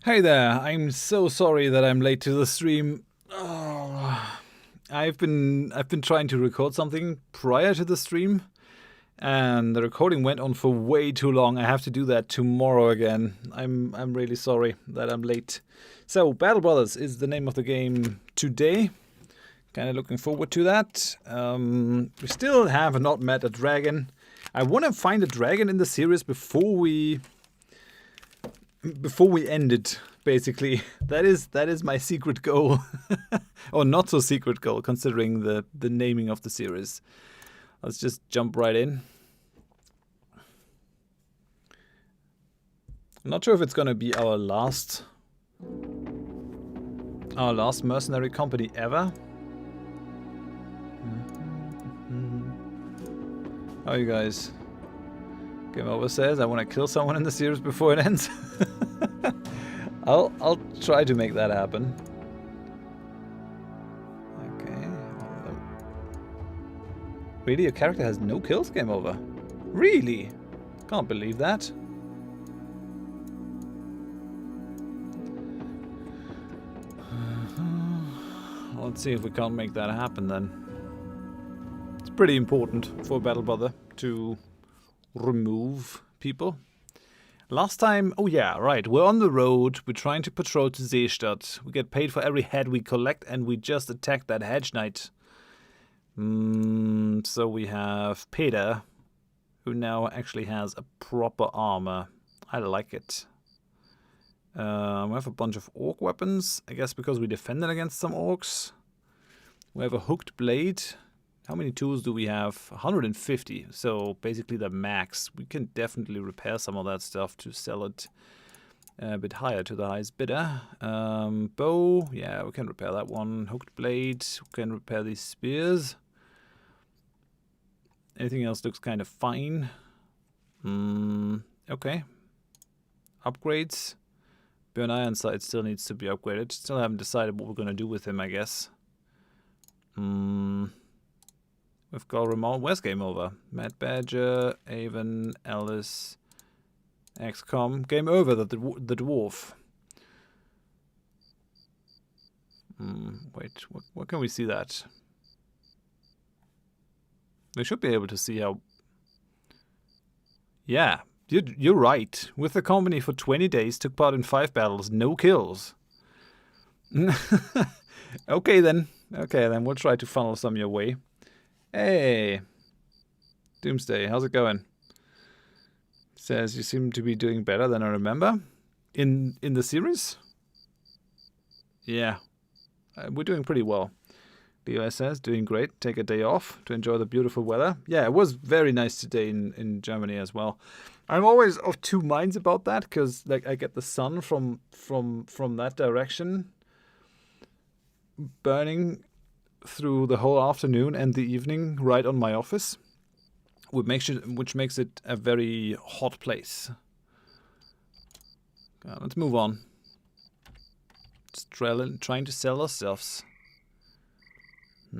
Hey there, I'm so sorry that I'm late to the stream. Oh, I've been trying to record something prior to the stream, and the recording went on for way too long. I have to do that tomorrow again. I'm really sorry that I'm late. So, Battle Brothers is the name of the game today. Kind of looking forward to that. We still have not met a dragon. I want to find a dragon in the series before we end it, basically. That is my secret goal. Or not so secret goal, considering the naming of the series. Let's just jump right in. I'm not sure if it's gonna be our last mercenary company ever. How are you guys? Game Over says I want to kill someone in the series before it ends. I'll try to make that happen. Okay. Really, your character has no kills? Game Over. Really? Can't believe that. Let's see if we can't make that happen then. It's pretty important for Battle Brother to remove people. Last time, oh yeah, right, we're on the road, we're trying to patrol to Seestadt. We get paid for every head we collect, and we just attacked that hedge knight. So we have Peter, who now actually has a proper armor. I like it. We have a bunch of orc weapons, I guess because we defended against some orcs. We have a hooked blade. How many tools do we have? 150, so basically the max. We can definitely repair some of that stuff to sell it a bit higher to the highest bidder. Bow, yeah, we can repair that one. Hooked blade, we can repair these spears. Anything else looks kind of fine. Okay. Upgrades. Burn Iron Sight still needs to be upgraded. Still haven't decided what we're going to do with him, I guess. We've got Ramon. Where's Game Over? Matt Badger, Avon, Alice, XCOM. Game Over, the dwarf. Wait, what can we see that? We should be able to see how... Yeah, you're right. With the company for 20 days, took part in 5 battles, no kills. Okay then, we'll try to funnel some your way. Hey, Doomsday, how's it going? Says you seem to be doing better than I remember. In the series? Yeah, we're doing pretty well. Leo says, doing great. Take a day off to enjoy the beautiful weather. Yeah, it was very nice today in Germany as well. I'm always of two minds about that, because like I get the sun from that direction burning through the whole afternoon and the evening right on my office, which makes it a very hot place. Let's move on. Just trying to sell ourselves. I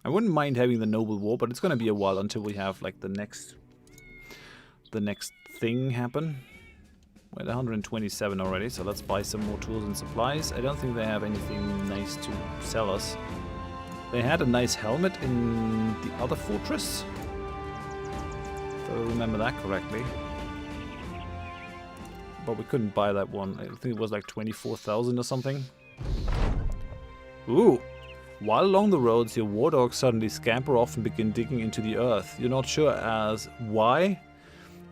wouldn't mind having the Noble War, but it's going to be a while until we have like the next thing happen. We're at 127 already, so let's buy some more tools and supplies. I don't think they have anything nice to sell us. They had a nice helmet in the other fortress, if I remember that correctly. But we couldn't buy that one. I think it was like 24,000 or something. Ooh! While along the roads, your war dogs suddenly scamper off and begin digging into the earth. You're not sure as why,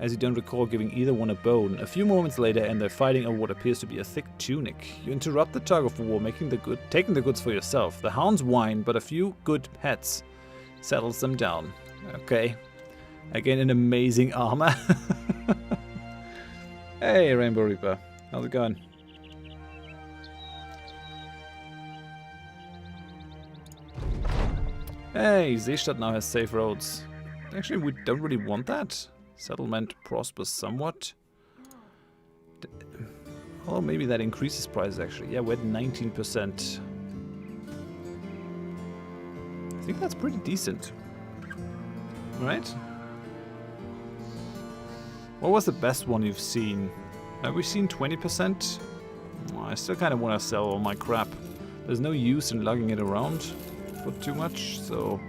as you don't recall giving either one a bone. A few moments later, and they're fighting over what appears to be a thick tunic. You interrupt the tug of war, taking the goods for yourself. The hounds whine, but a few good pets settles them down. Okay. Again, an amazing armor. Hey, Rainbow Reaper. How's it going? Hey, Seestadt now has safe roads. Actually, we don't really want that. Settlement prospers somewhat. Oh, maybe that increases prices actually. Yeah, we're at 19%. I think that's pretty decent. Right? What was the best one you've seen? Have we seen 20%? I still kind of want to sell all my crap. There's no use in lugging it around for too much, so...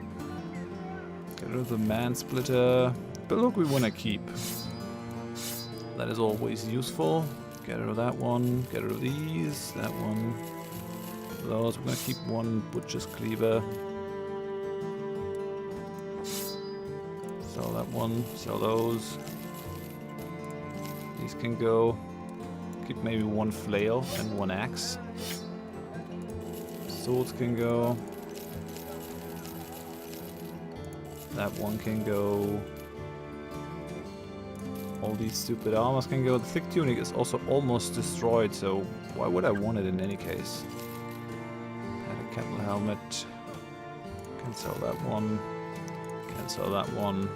Get rid of the man splitter. But look, we want to keep. That is always useful. Get rid of that one. Get rid of these. That one. Those. We're going to keep one butcher's cleaver. Sell that one. Sell those. These can go. Keep maybe one flail and one axe. Swords can go. That one can go. All these stupid armors can go. The thick tunic is also almost destroyed, so why would I want it in any case? Add a cattle helmet. Can sell that one. Can sell that one.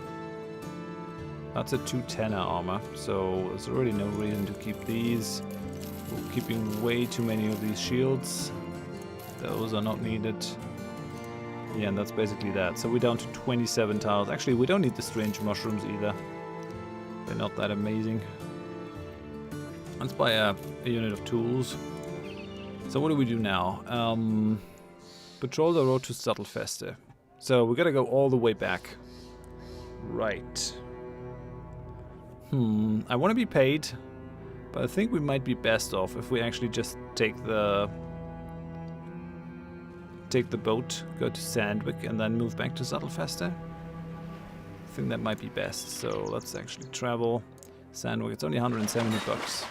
That's a 210er armor, so there's already no reason to keep these. We're keeping way too many of these shields. Those are not needed. Yeah, and that's basically that. So we're down to 27 tiles. Actually, we don't need the strange mushrooms either. They're not that amazing. Let's buy a unit of tools. So what do we do now? Patrol the road to Sattelfeste. So we gotta go all the way back. Right. I want to be paid, but I think we might be best off if we actually just take the boat, go to Sandwick, and then move back to Sattelfeste. I think that might be best. So let's actually travel. Sandwick, it's only 170 bucks.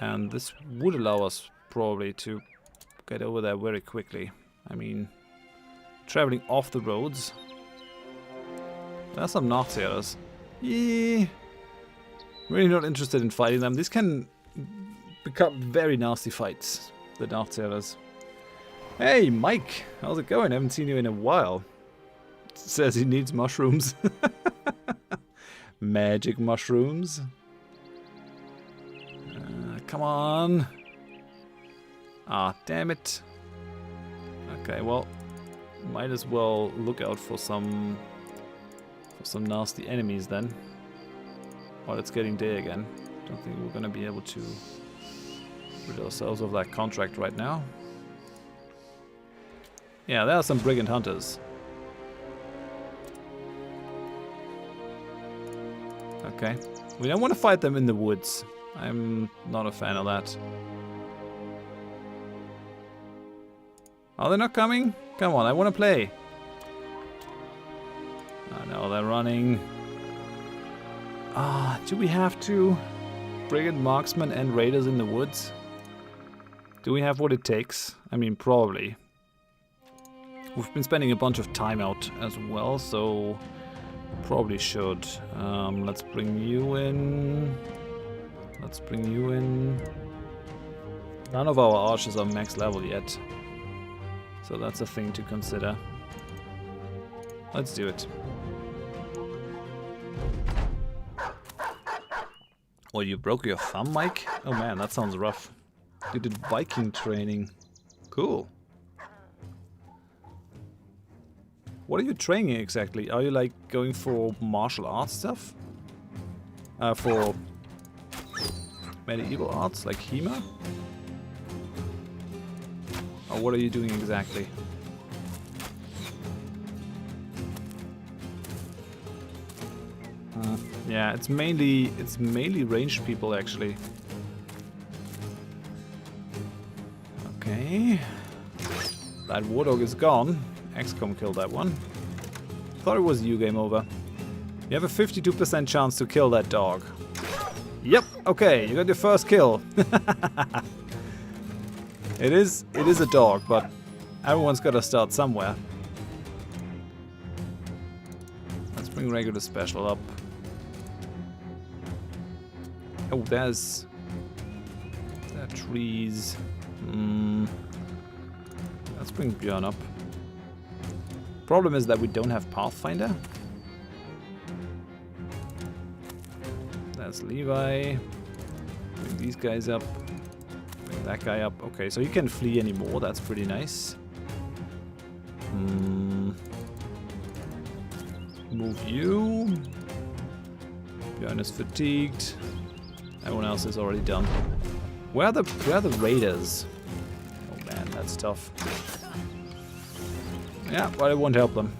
And this would allow us probably to get over there very quickly. I mean, traveling off the roads. There's some Nazis. Yeah. Really not interested in fighting them. These can become very nasty fights, the Nazis. Hey, Mike! How's it going? I haven't seen you in a while. Says he needs mushrooms. Magic mushrooms. Come on. Ah, damn it. Okay, well, might as well look out for some nasty enemies then. While it's getting day again. Don't think we're gonna be able to rid ourselves of that contract right now. Yeah, there are some brigand hunters. Okay. We don't want to fight them in the woods. I'm not a fan of that. Are they not coming? Come on, I want to play. Oh no, they're running. Ah, do we have to? Brigand, marksmen, and raiders in the woods? Do we have what it takes? I mean, probably. We've been spending a bunch of time out as well, so probably should. Let's bring you in. Let's bring you in. None of our archers are max level yet, so that's a thing to consider. Let's do it. Well, you broke your thumb, Mike? Oh man, that sounds rough. You did Viking training. Cool. What are you training exactly? Are you like going for martial arts stuff? For medieval arts, like HEMA? Or what are you doing exactly? Yeah, it's mainly ranged people actually. Okay. That Wardog is gone. XCOM killed that one. Thought it was you, game over. You have a 52% chance to kill that dog. Yep, okay, you got your first kill. It is a dog, but everyone's gotta start somewhere. Let's bring regular special up. Oh, there's trees. Let's bring Björn up. Problem is that we don't have Pathfinder. There's Levi. Bring these guys up. Bring that guy up. Okay, so he can't flee anymore. That's pretty nice. Move you. Björn is fatigued. Everyone else is already done. Where are the raiders? Oh man, that's tough. Yeah, but it won't help them.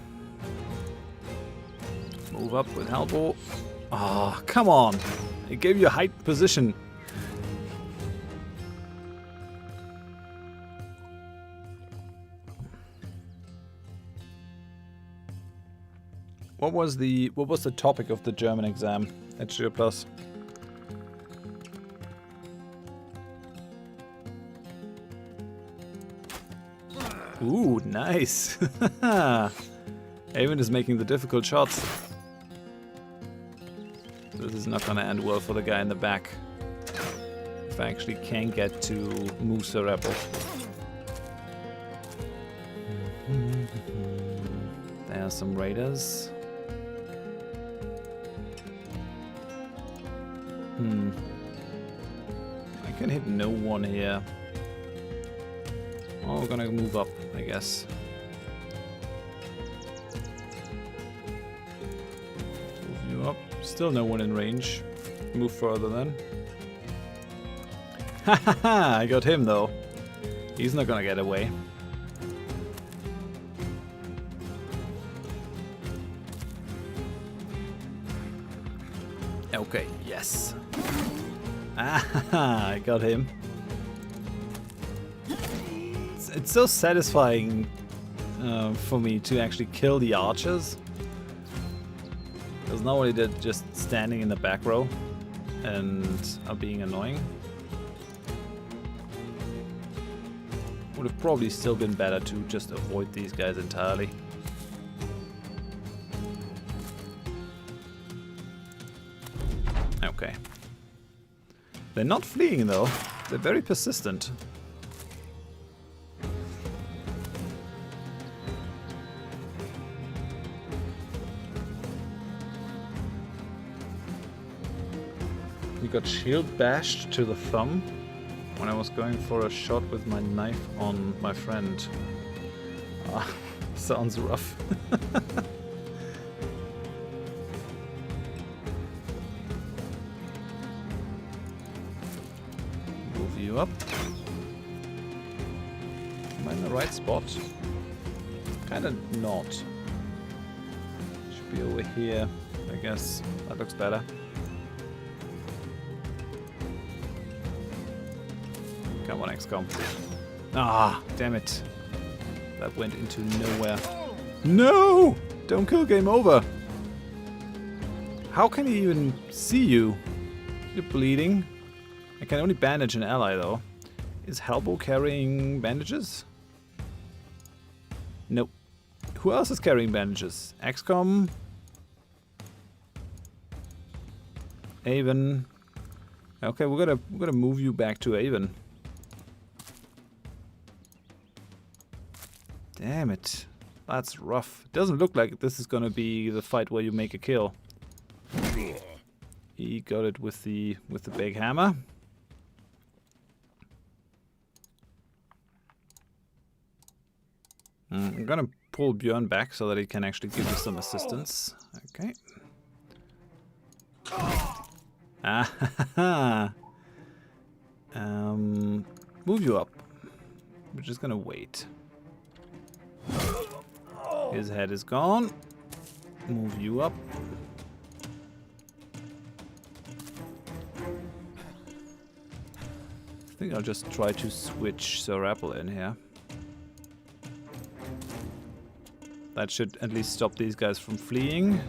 Move up with Halbor. Oh, come on! It gave you a height position. What was the topic of the German exam at Studio Plus? Ooh, nice. Avon is making the difficult shots. This is not gonna end well for the guy in the back. If I actually can get to Moose or Rebel. There are some raiders. I can hit no one here. Oh, we're gonna move up, I guess. Move you up. Still no one in range. Move further then. Hahaha! I got him though. He's not gonna get away. Okay, yes. Ah, I got him. It's so satisfying for me to actually kill the archers. Because not only they're just standing in the back row and are being annoying. Would have probably still been better to just avoid these guys entirely. Okay. They're not fleeing though. They're very persistent. We got shield bashed to the thumb when I was going for a shot with my knife on my friend. Ah, sounds rough. Move you up. Am I in the right spot? Kinda not. Should be over here, I guess. That looks better. Come on, XCOM. Ah, damn it. That went into nowhere. No! Don't kill, game over. How can he even see you? You're bleeding. I can only bandage an ally, though. Is Halbo carrying bandages? Nope. Who else is carrying bandages? XCOM? Avon. Okay, we're gonna move you back to Avon. Damn it. That's rough. It doesn't look like this is gonna be the fight where you make a kill. He got it with the big hammer. I'm gonna pull Björn back so that he can actually give you some assistance. Okay. Ah, move you up. We're just gonna wait. His head is gone. Move you up. I think I'll just try to switch Sir Apple in here. That should at least stop these guys from fleeing.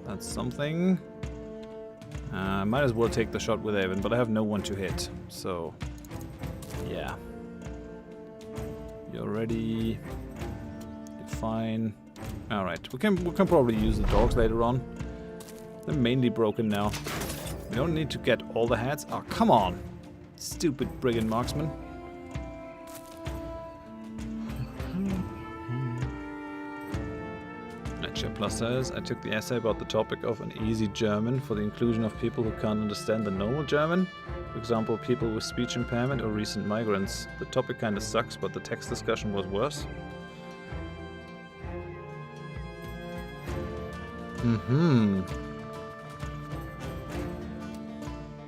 That's something. Might as well take the shot with Avon, but I have no one to hit, so yeah. You're ready. You're fine. All right, we can probably use the dogs later on. They're mainly broken now. We don't need to get all the heads. Oh, come on, stupid brigand marksman. Plus says, I took the essay about the topic of an easy German for the inclusion of people who can't understand the normal German. For example, people with speech impairment or recent migrants. The topic kinda sucks, but the text discussion was worse.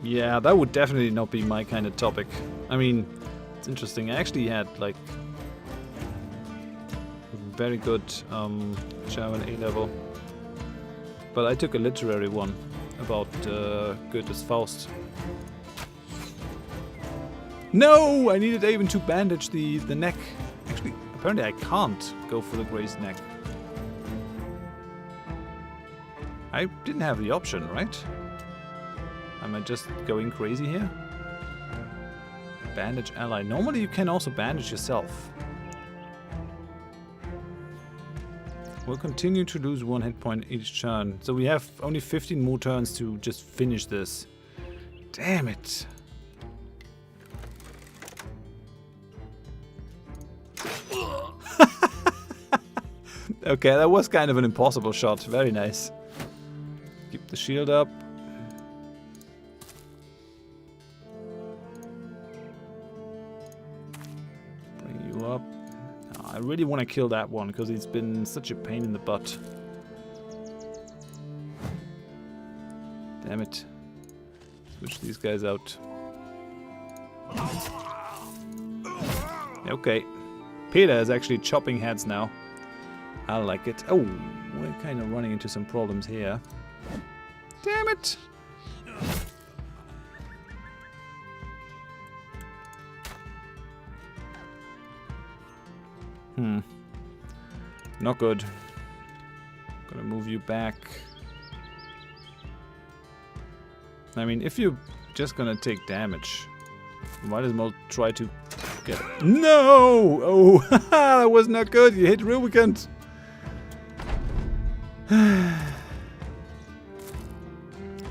Yeah, that would definitely not be my kind of topic. I mean, it's interesting. I actually had, like, very good German A-level. But I took a literary one about Goethe's Faust. No! I needed even to bandage the neck. Actually, apparently I can't go for the grazed neck. I didn't have the option, right? Am I just going crazy here? Bandage ally. Normally you can also bandage yourself. We'll continue to lose 1 hit point each turn. So we have only 15 more turns to just finish this. Damn it. Okay, that was kind of an impossible shot. Very nice. Keep the shield up. Bring you up. Oh, I really want to kill that one because he's been such a pain in the butt. Damn it. Switch these guys out. Okay. Peter is actually chopping heads now. I like it. Oh, we're kind of running into some problems here. Damn it! Not good. Gonna move you back. I mean, if you're just gonna take damage, you might as well try to get it. No! Oh, that was not good. You hit Rubicant.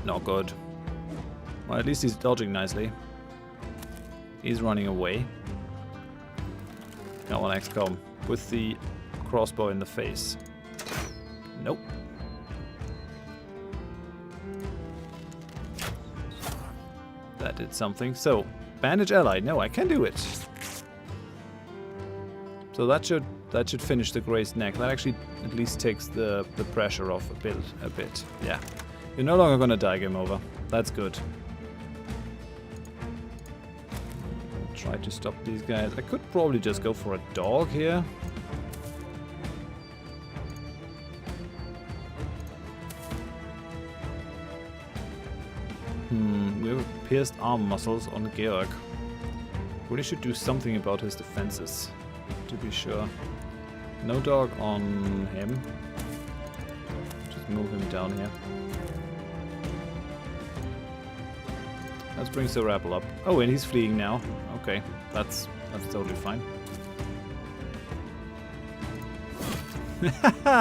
Not good. Well, at least he's dodging nicely. He's running away. Got one XCOM with the crossbow in the face. Nope. That did something. So, bandage ally. No, I can do it. So that should finish the grazed neck. That actually at least takes the pressure off a bit. Yeah. You're no longer gonna die, game over. That's good. Try to stop these guys. I could probably just go for a dog here. We have pierced arm muscles on Georg. Really should do something about his defenses, to be sure. No dog on him. Just move him down here. Let's bring Sir Apple up. Oh, and he's fleeing now. Okay, that's totally fine.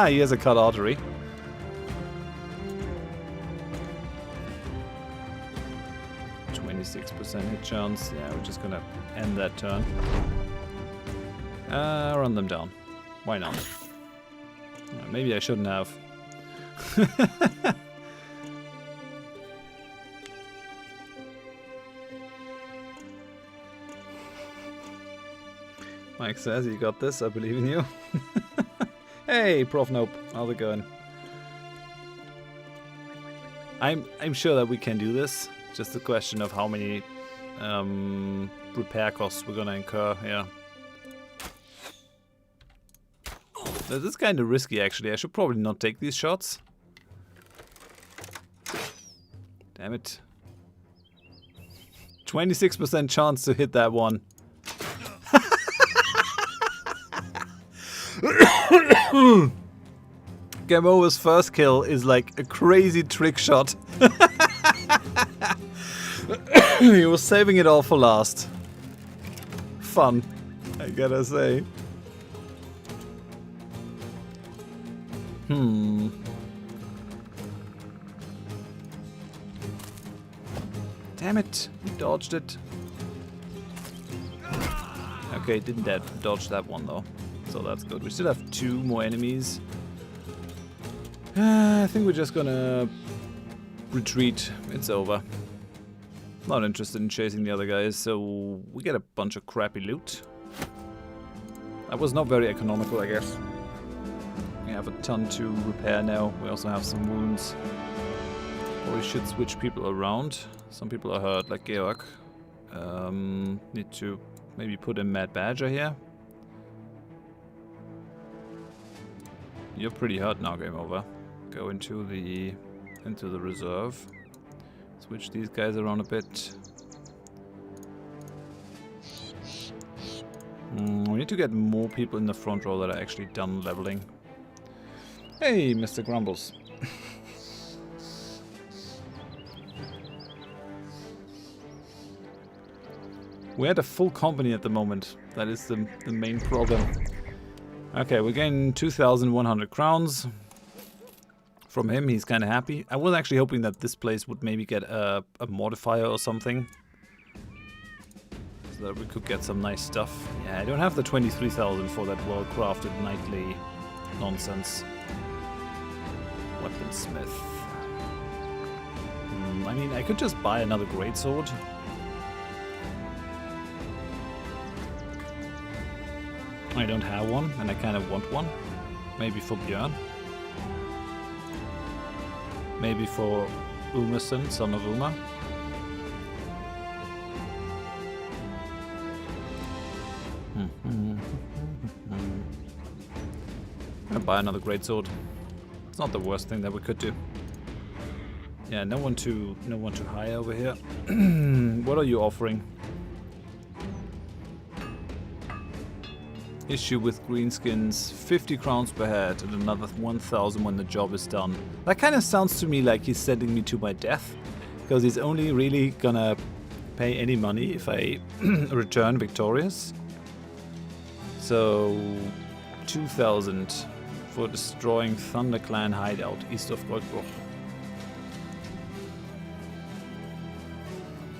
He has a cut artery. %, hit chance. Yeah, we're just gonna end that turn. Run them down. Why not? Maybe I shouldn't have. Mike says you got this, I believe in you. Hey, Prof Nope, how's it going? I'm sure that we can do this. Just a question of how many repair costs we're gonna incur. Yeah. This is kind of risky, actually. I should probably not take these shots. Damn it. 26% chance to hit that one. Game Over's first kill is like a crazy trick shot. He was saving it all for last. Fun, I gotta say. Damn it, he dodged it. Okay, didn't dodge that one though. So that's good. We still have 2 more enemies. I think we're just gonna retreat. It's over. Not interested in chasing the other guys, so we get a bunch of crappy loot. That was not very economical, I guess. We have a ton to repair now. We also have some wounds. Or we should switch people around. Some people are hurt, like Georg. Need to maybe put in Mad Badger here. You're pretty hurt now, game over. Go into the reserve. Switch these guys around a bit. We need to get more people in the front row that are actually done leveling. Hey, Mr. Grumbles. We had a full company at the moment. That is the main problem. Okay, we're getting 2,100 crowns from him. He's kind of happy. I was actually hoping that this place would maybe get a modifier or something, so that we could get some nice stuff. Yeah, I don't have the 23,000 for that well-crafted knightly nonsense. Weaponsmith. I mean, I could just buy another greatsword. I don't have one, and I kind of want one. Maybe for Björn. Maybe for Umerson, son of Uma. I'm gonna buy another greatsword. It's not the worst thing that we could do. Yeah, no one to hire over here. What are you offering? Issue with greenskins, 50 crowns per head and another 1,000 when the job is done. That kind of sounds to me like he's sending me to my death, because he's only really gonna pay any money if I return victorious. So 2,000 for destroying ThunderClan hideout east of Goldbruch.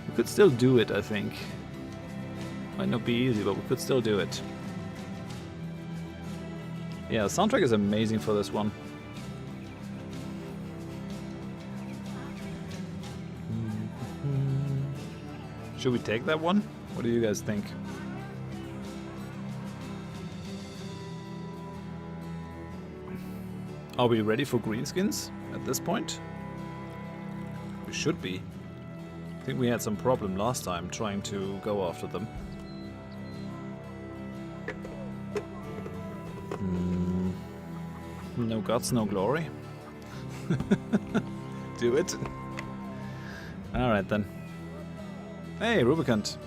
We could still do it, I think. Might not be easy, but we could still do it. Yeah, the soundtrack is amazing for this one. Should we take that one? What do you guys think? Are we ready for greenskins at this point? We should be. I think we had some problem last time trying to go after them. No guts, no glory. Do it. Alright then. Hey, Rubicant.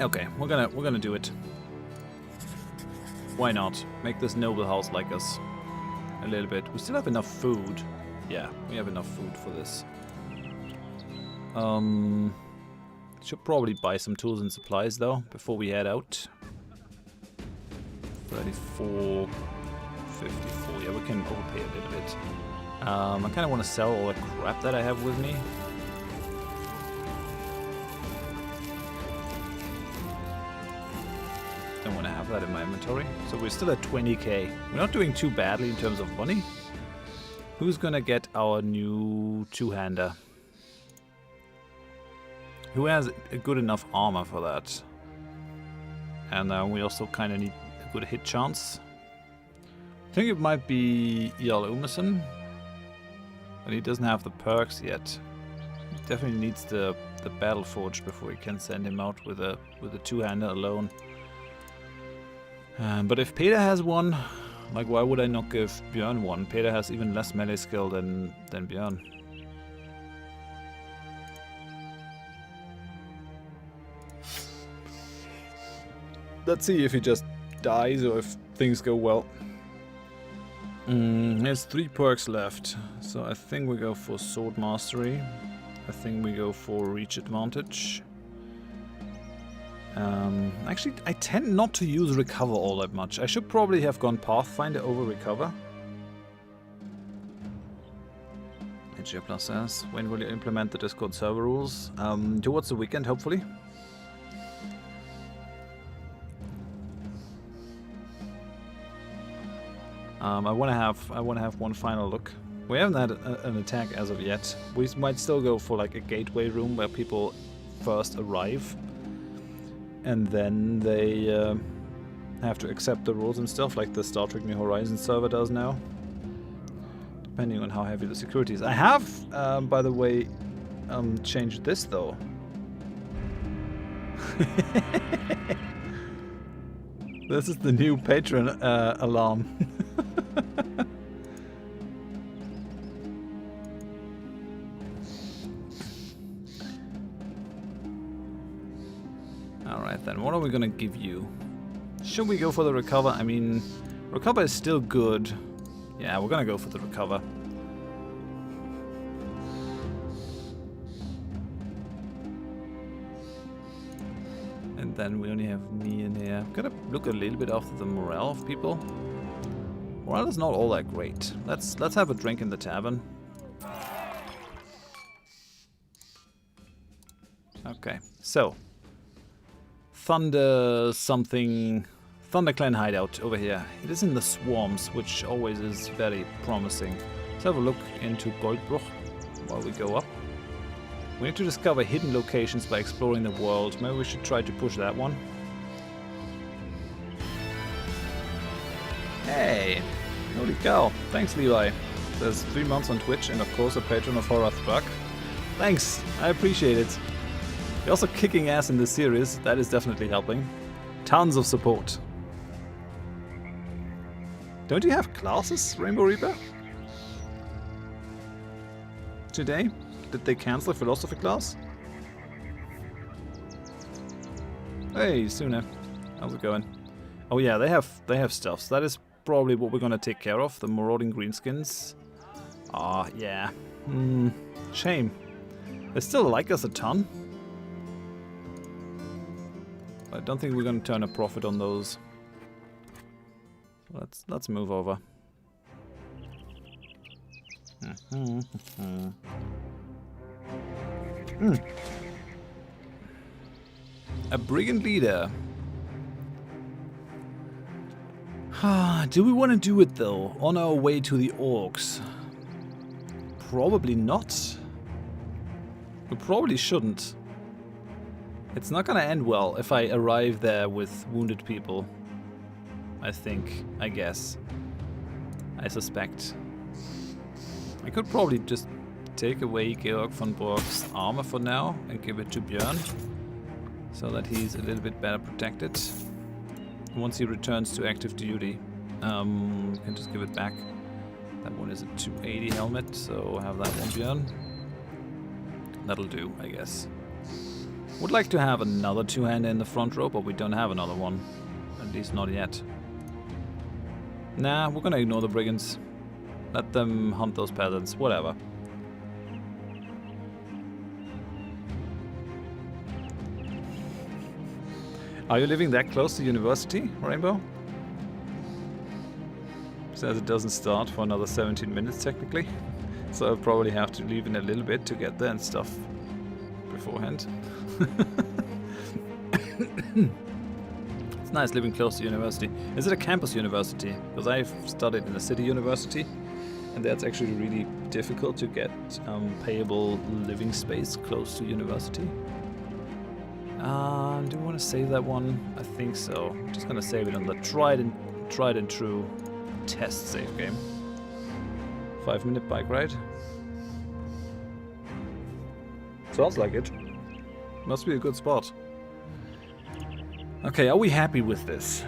Okay, we're gonna do it. Why not? Make this noble house like us a little bit. We still have enough food. Yeah, we have enough food for this. Should probably buy some tools and supplies though before we head out. 34, 54. Yeah, we can overpay a little bit. I kind of want to sell all the crap that I have with me. Don't want to have that in my inventory. So we're still at 20k. We're not doing too badly in terms of money. Who's gonna get our new two-hander? Who has a good enough armor for that? And we also kind of need a good hit chance. I think it might be Jarl Umerson, but he doesn't have the perks yet. He definitely needs the battle forge before we can send him out with a two-hander alone. But if Peter has one, like why would I not give Björn one? Peter has even less melee skill than Björn. Let's see if he just dies or if things go well. There's 3 perks left, so I think we go for Sword Mastery. I think we go for Reach Advantage. Actually, I tend not to use Recover all that much. I should probably have gone Pathfinder over Recover. HG Plus says, when will you implement the Discord server rules? Towards the weekend, hopefully. I want to have one final look. We haven't had an attack as of yet. We might still go for like a gateway room where people first arrive, and then they have to accept the rules and stuff like the Star Trek New Horizons server does now. Depending on how heavy the security is. I have, by the way, changed this though. This is the new patron alarm. Alright then, what are we gonna give you? Should we go for the recover? I mean, recover is still good. Yeah, we're gonna go for the recover. And then we only have me in here. Gotta look a little bit after the morale of people. Morale is not all that great. Let's have a drink in the tavern. Okay, so Thunder something. ThunderClan hideout over here. It is in the swarms, which always is very promising. Let's have a look into Goldbruch while we go up. We need to discover hidden locations by exploring the world. Maybe we should try to push that one. Hey! Holy cow. Thanks, Levi. There's 3 months on Twitch and of course a patron of Horath Drak. Thanks! I appreciate it. You're also kicking ass in this series. That is definitely helping. Tons of support. Don't you have classes, Rainbow Reaper? Today? Did they cancel a philosophy class? Hey, Suna. How's it going? Oh yeah, they have stuff. So that is probably what we're gonna take care of. The marauding greenskins. Ah, yeah. Shame. They still like us a ton. I don't think we're gonna turn a profit on those. Let's move over. A brigand leader. Do we want to do it though? On our way to the orcs? Probably not. We probably shouldn't. It's not gonna end well if I arrive there with wounded people. I think. I guess. I suspect. I could probably just take away Georg von Borg's armor for now and give it to Björn. So that he's a little bit better protected. Once he returns to active duty. We can just give it back. That one is a 280 helmet, so have that one, Björn. That'll do, I guess. Would like to have another two-hander in the front row, but we don't have another one. At least not yet. Nah, we're gonna ignore the brigands. Let them hunt those peasants, whatever. Are you living that close to university, Rainbow? Says it doesn't start for another 17 minutes technically. So I'll probably have to leave in a little bit to get there and stuff beforehand. It's nice living close to university. Is it a campus university? Because I've studied in a city university, and that's actually really difficult to get payable living space close to university. Do we want to save that one? I think so. I'm just gonna save it on the tried and true test save game. 5-minute bike ride. Sounds like it. Must be a good spot. Okay, are we happy with this?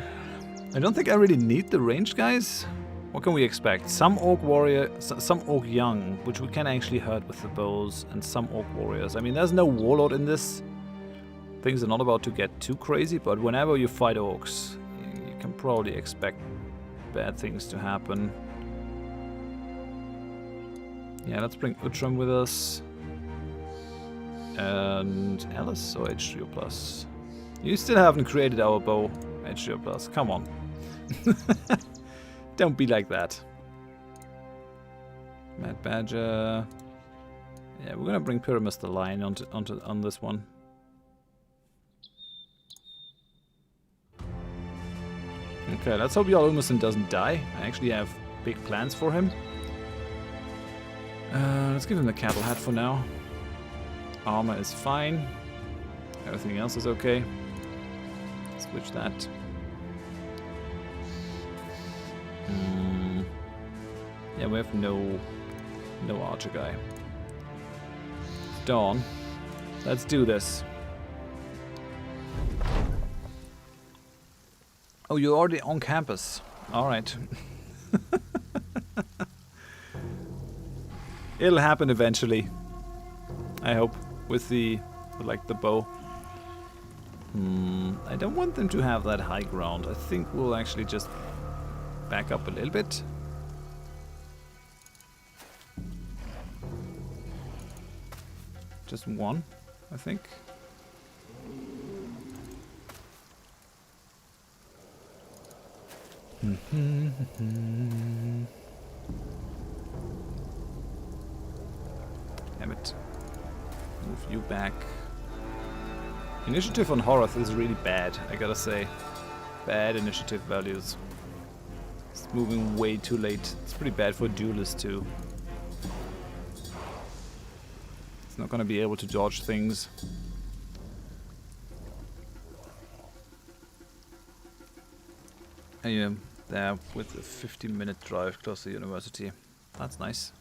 I don't think I really need the ranged guys. What can we expect? Some orc warrior, some orc young, which we can actually hurt with the bows, and some orc warriors. I mean, there's no warlord in this. Things are not about to get too crazy, but whenever you fight orcs, you can probably expect bad things to happen. Yeah, let's bring Uttram with us. And Alice or H3O plus? You still haven't created our bow, H3O plus. Come on. Don't be like that. Mad Badger. Yeah, we're gonna bring Pyramus the Lion on this one. Okay, let's hope Jarl Umerson doesn't die. I actually have big plans for him. Let's give him the cattle hat for now. Armor is fine. Everything else is okay. Switch that. Yeah, we have no archer guy. Dawn, let's do this. Oh, you're already on campus. All right. It'll happen eventually. I hope with the bow. I don't want them to have that high ground. I think we'll actually just back up a little bit. Just one, I think. Damn it. Move you back. Initiative on Horath is really bad, I gotta say. Bad initiative values. It's moving way too late. It's pretty bad for duelists too. It's not gonna be able to dodge things. I am there with a 15-minute drive close to the university. That's nice.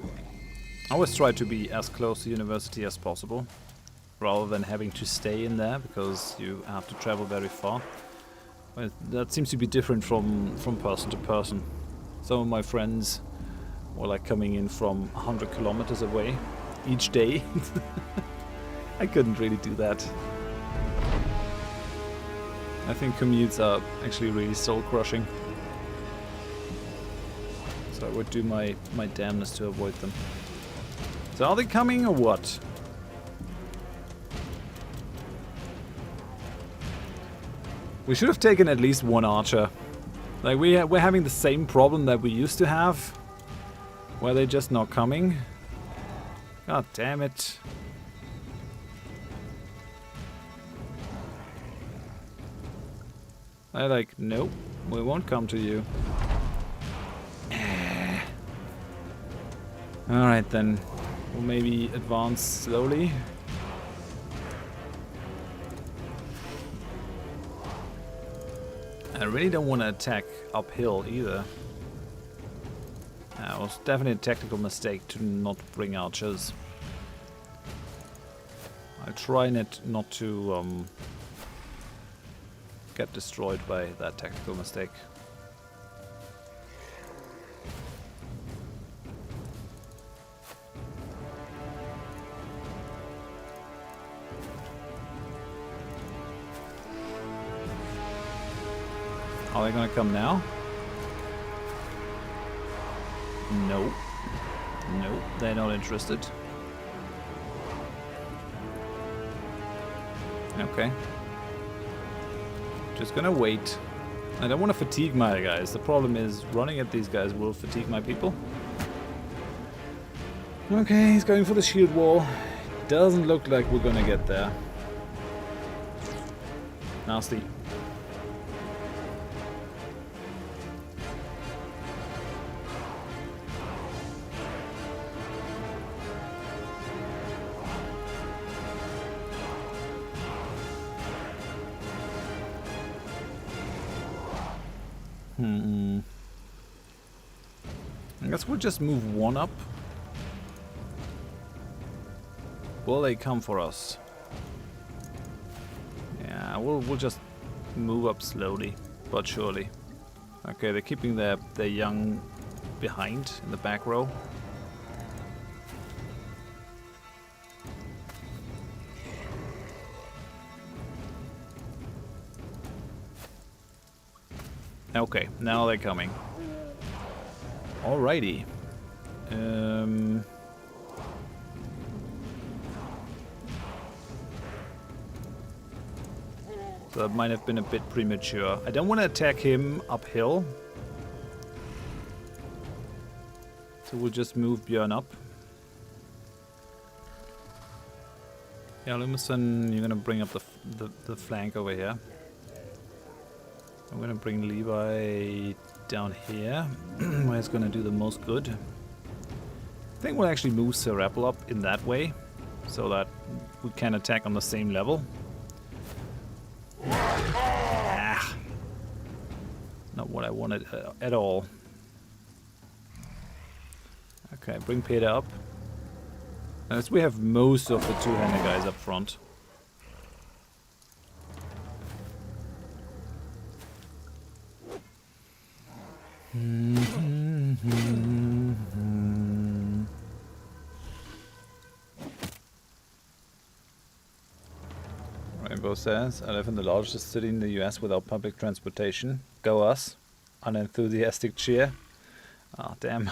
I always try to be as close to university as possible, rather than having to stay in there because you have to travel very far. But that seems to be different from person to person. Some of my friends were like coming in from 100 kilometers away each day. I couldn't really do that. I think commutes are actually really soul-crushing. So I would do my damnness to avoid them. So are they coming or what? We should have taken at least one archer. Like we're having the same problem that we used to have, where they're just not coming. God damn it. They're like, nope, we won't come to you. Alright then, we'll maybe advance slowly. I really don't want to attack uphill either. It was definitely a tactical mistake to not bring archers. I'll try not to get destroyed by that tactical mistake. Are they gonna come now? Nope. Nope, they're not interested. Okay. Just gonna wait. I don't want to fatigue my guys. The problem is running at these guys will fatigue my people. Okay, he's going for the shield wall. Doesn't look like we're gonna get there. Nasty. I guess we'll just move one up. Will they come for us? Yeah, we'll just move up slowly, but surely. Okay, they're keeping their young behind in the back row. Okay, now they're coming. Alrighty. So that might have been a bit premature. I don't want to attack him uphill. So we'll just move Björn up. Yeah, Lumison, you're gonna bring up the flank over here. I'm gonna bring Levi down here, where it's gonna do the most good. I think we'll actually move Serapel up in that way, so that we can attack on the same level. Ah, not what I wanted at all. Okay, bring Peter up. As we have most of the two-hander guys up front. Rainbow says, I live in the largest city in the US without public transportation. Go us. Unenthusiastic cheer. Ah, oh, damn.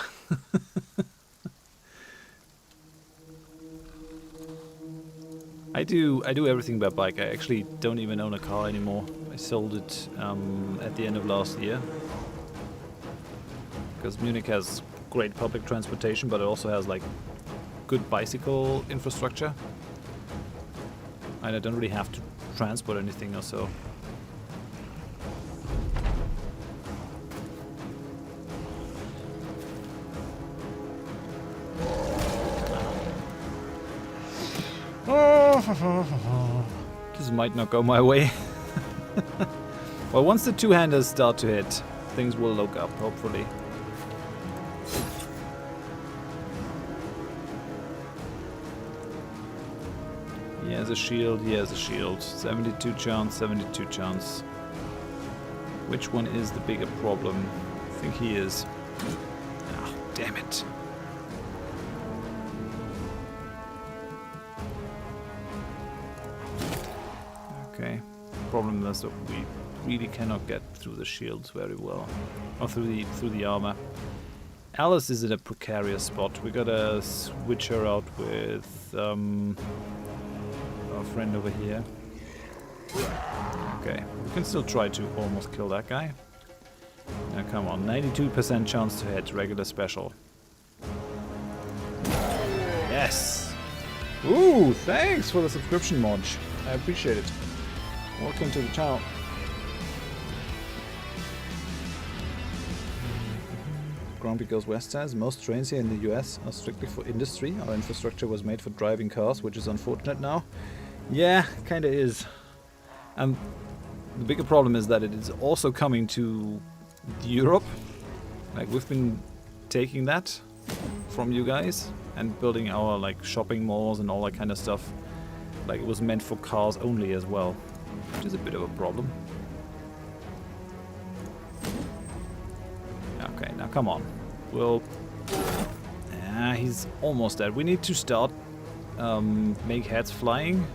I do everything by bike. I actually don't even own a car anymore. I sold it at the end of last year. Because Munich has great public transportation, but it also has like good bicycle infrastructure. And I don't really have to transport anything or so. This might not go my way. Well, once the two-handers start to hit, things will look up, hopefully. He has a shield, he has a shield. 72 chance, 72 chance. Which one is the bigger problem? I think he is. Oh, damn it. Okay. Problem is that we really cannot get through the shields very well. Or through the armor. Alice is in a precarious spot. We gotta switch her out with our friend over here. Okay, we can still try to almost kill that guy. Now come on, 92% chance to hit, regular special. Yes! Ooh, thanks for the subscription, Monch. I appreciate it. Welcome to the channel. Grumpy Goes West says, most trains here in the US are strictly for industry. Our infrastructure was made for driving cars, which is unfortunate now. Yeah, kinda is. And the bigger problem is that it is also coming to Europe. Like, we've been taking that from you guys and building our like shopping malls and all that kind of stuff. Like, it was meant for cars only as well, which is a bit of a problem. Okay, now come on. We'll... he's almost dead. We need to start make heads flying.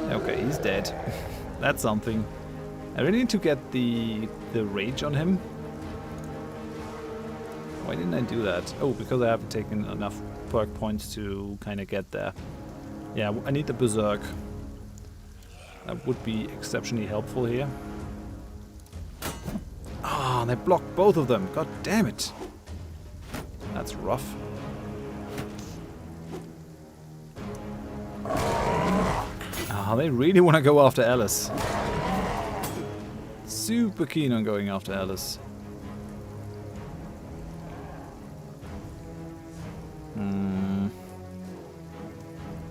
Okay, he's dead. That's something. I really need to get the rage on him. Why didn't I do that? Oh, because I haven't taken enough perk points to kind of get there. Yeah, I need the berserk. That would be exceptionally helpful here. Ah, they blocked both of them. God damn it. That's rough. Ah, they really want to go after Alice. Super keen on going after Alice.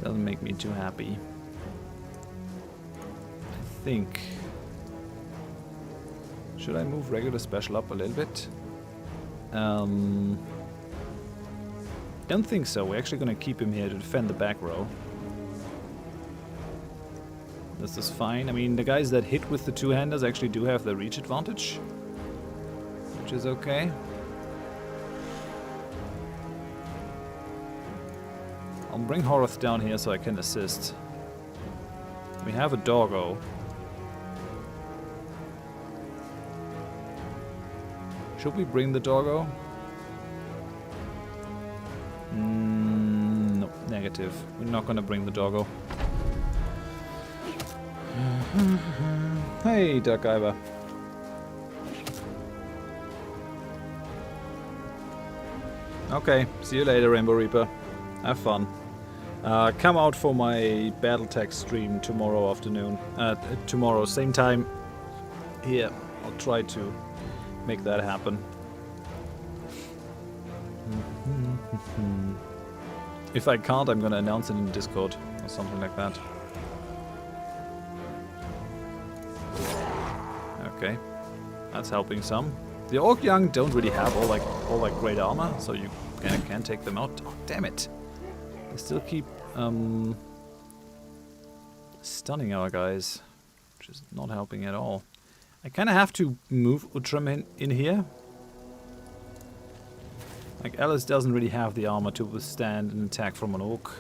Doesn't make me too happy. I think... Should I move regular special up a little bit? Don't think so. We're actually going to keep him here to defend the back row. This is fine. I mean, the guys that hit with the two-handers actually do have the reach advantage, which is okay. I'll bring Horath down here so I can assist. We have a doggo. Should we bring the doggo? No, negative. We're not gonna bring the doggo. Hey, Duck Iver. Okay, see you later, Rainbow Reaper. Have fun. Come out for my Battletech stream tomorrow afternoon. Tomorrow, same time. Here, I'll try to make that happen. If I can't, I'm gonna announce it in Discord or something like that. Okay. That's helping some. The Orc Young don't really have all like great armor, so you kinda can't take them out. Oh, damn it! They still keep stunning our guys, which is not helping at all. I kinda have to move Uhtram in here. Like, Alice doesn't really have the armor to withstand an attack from an Orc.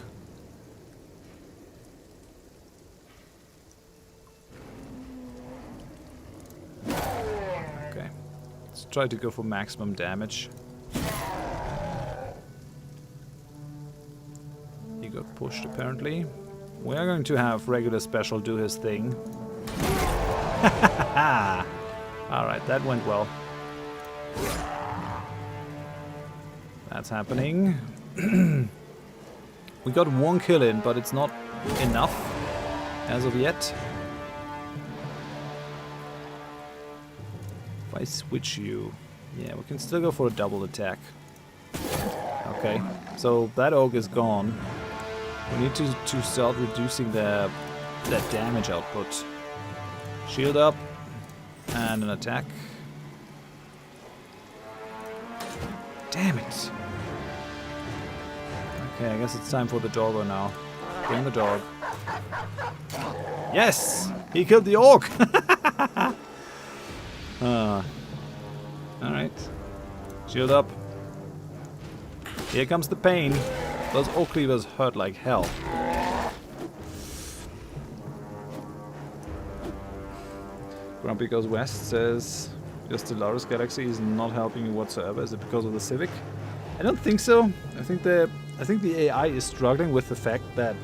Okay. Let's try to go for maximum damage. He got pushed, apparently. We are going to have regular special do his thing. Alright, that went well. That's happening. We got one kill in, but it's not enough as of yet. If I switch you... Yeah, we can still go for a double attack. Okay, so that Orc is gone. We need to start reducing that damage output. Shield up, and an attack. Damn it! Okay, I guess it's time for the doggo now. Bring the dog. Yes! He killed the Orc! Alright. Shield up. Here comes the pain. Those Orc cleavers hurt like hell. Grumpy Goes West says, your Stellaris Galaxy is not helping you whatsoever. Is it because of the Civic? I don't think so. I think the AI is struggling with the fact that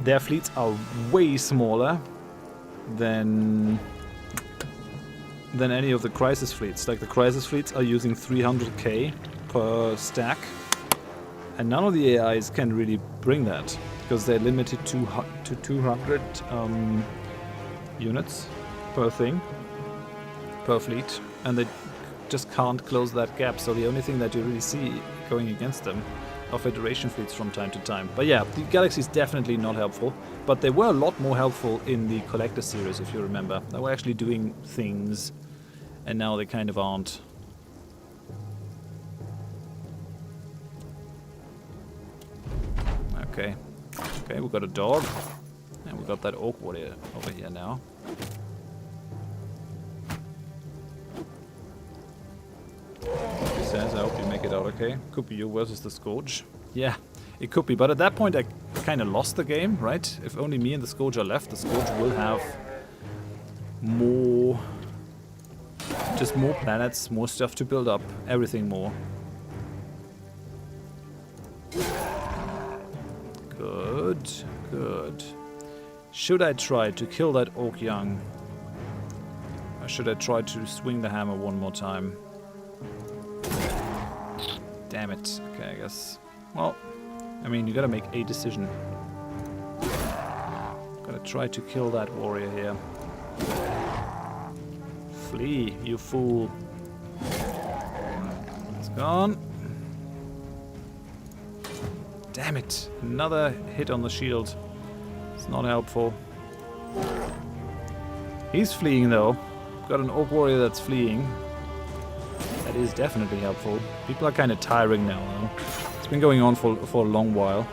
their fleets are way smaller than any of the Crisis fleets. Like, the Crisis fleets are using 300k per stack, and none of the AIs can really bring that because they're limited to 200 units per thing, per fleet, and they just can't close that gap. So the only thing that you really see going against them are Federation fleets from time to time. But yeah, the Galaxy is definitely not helpful, but they were a lot more helpful in the Collector series, if you remember. They were actually doing things, and now they kind of aren't. Okay. Okay, we got a dog. And we got that Orc warrior over here now. He says, I hope you make it out okay. Could be you versus the Scourge. Yeah, it could be, but at that point I kind of lost the game, right? If only me and the Scourge are left, the Scourge will have more... just more planets, more stuff to build up, everything more. Good, good. Should I try to kill that Orc Young? Or should I try to swing the hammer one more time? Damn it. Okay, I guess. Well, I mean, you gotta make a decision. Gotta try to kill that warrior here. Flee, you fool. It's gone. Damn it. Another hit on the shield. It's not helpful. He's fleeing though. Got an Orc warrior that's fleeing. That is definitely helpful. People are kind of tiring now though. It's been going on for a long while.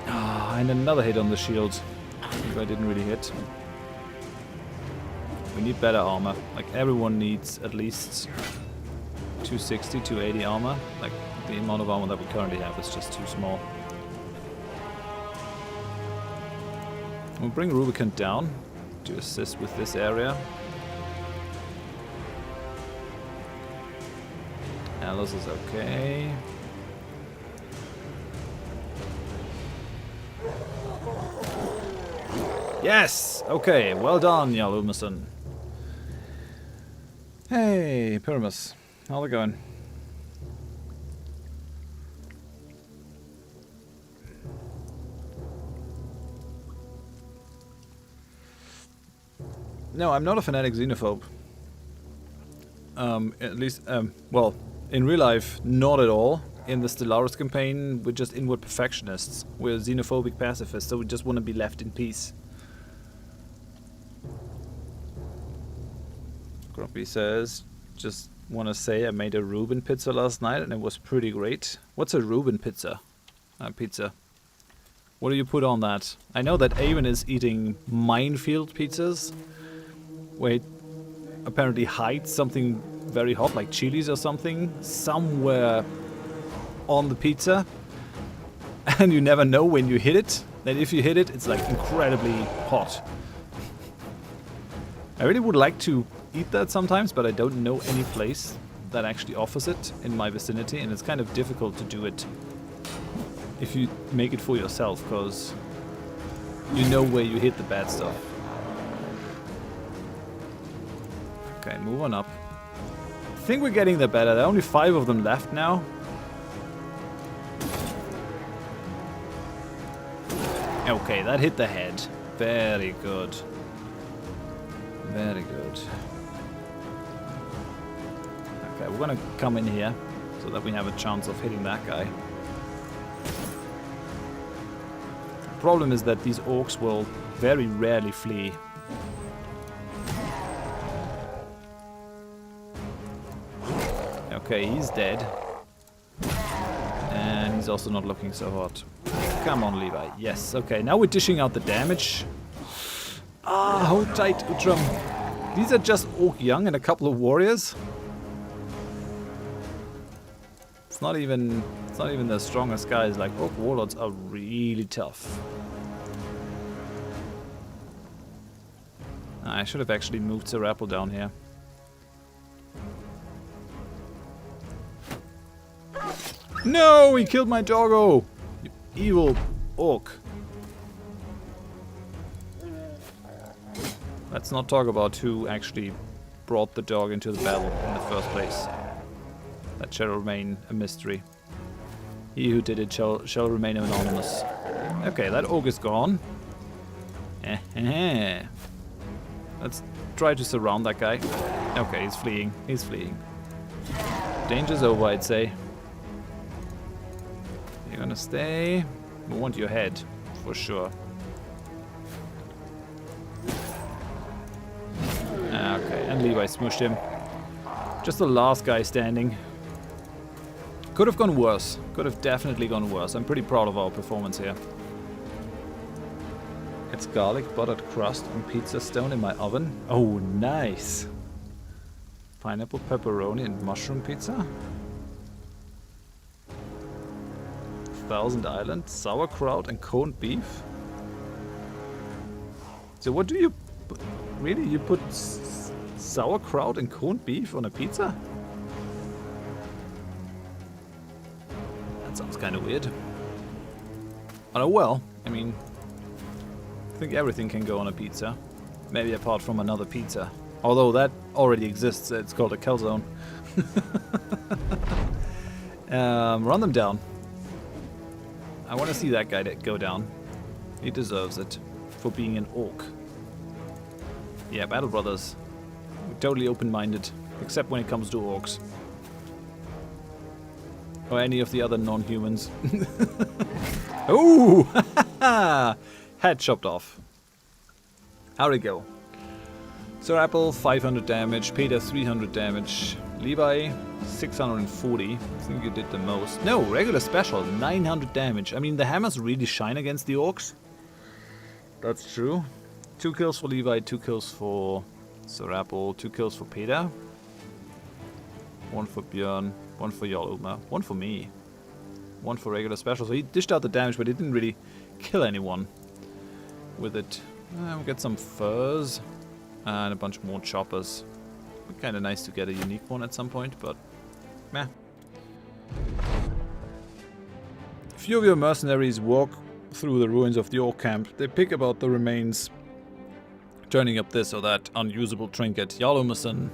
Ah, and another hit on the shield. Maybe I didn't really hit. We need better armor. Like, everyone needs at least 260, 280 armor. Like, the amount of armor that we currently have is just too small. We'll bring Rubicon down to assist with this area. Alice is okay. Yes! Okay, well done, Jarl Umerson. Hey, Pyramus. How's it going? No, I'm not a fanatic xenophobe. At least, well, in real life, not at all. in the Stellaris campaign, we're just inward perfectionists. We're xenophobic pacifists, so we just want to be left in peace. Grumpy says, just want to say I made a Reuben pizza last night and it was pretty great. What's a Reuben pizza? Pizza. What do you put on that? I know that Avon is eating minefield pizzas, where he apparently hides something very hot, like chilies or something, somewhere on the pizza. And you never know when you hit it. Then if you hit it, it's like incredibly hot. I really would like to eat that sometimes, but I don't know any place that actually offers it in my vicinity, and it's kind of difficult to do it if you make it for yourself, because you know where you hit the bad stuff. Okay, move on up. I think we're getting there better. There are only 5 of them left now. Okay, that hit the head. Very good. Very good. Okay, we're gonna come in here so that we have a chance of hitting that guy. The problem is that these orcs will very rarely flee. Okay, he's dead. And he's also not looking so hot. Come on, Levi. Yes, okay, now we're dishing out the damage. Ah, hold tight, Utram. These are just Orc Young and a couple of warriors. It's not even the strongest guys. Like, Orc Warlords are really tough. I should have actually moved Serapel down here. No, he killed my doggo! You evil orc. Let's not talk about who actually brought the dog into the battle in the first place. That shall remain a mystery. He who did it shall remain anonymous. Okay, that orc is gone. Let's try to surround that guy. Okay, he's fleeing. He's fleeing. Danger's over, I'd say. You're gonna stay. We want your head, for sure. Okay, and Levi smushed him. Just the last guy standing. Could have gone worse. Could have definitely gone worse. I'm pretty proud of our performance here. It's garlic buttered crust on pizza stone in my oven. Oh, nice. Pineapple, pepperoni, and mushroom pizza. Thousand Island, sauerkraut, and corned beef. So what do you... Really? You put sauerkraut and corned beef on a pizza? That sounds kind of weird. Oh well, I mean... I think everything can go on a pizza. Maybe apart from another pizza. Although that already exists, it's called a calzone. Run them down. I want to see that guy go down. He deserves it for being an orc. Yeah, Battle Brothers. We're totally open-minded, except when it comes to orcs. Or any of the other non-humans. Ooh! Head chopped off. How'd it go? Sir Apple, 500 damage. Peter, 300 damage. Levi, 640. I think you did the most. No, regular special, 900 damage. I mean, the hammers really shine against the orcs. That's true. 2 kills for Levi, 2 kills for Sir Apple, 2 kills for Peter. 1 for Björn, 1 for Jarl Ulmer, 1 for me. 1 for regular special. So he dished out the damage, but he didn't really kill anyone with it. We'll get some furs and a bunch more choppers. Would be kind of nice to get a unique one at some point, but meh. A few of your mercenaries walk through the ruins of the orc camp. They pick about the remains, turning up this or that unusable trinket. Jarl Umerson,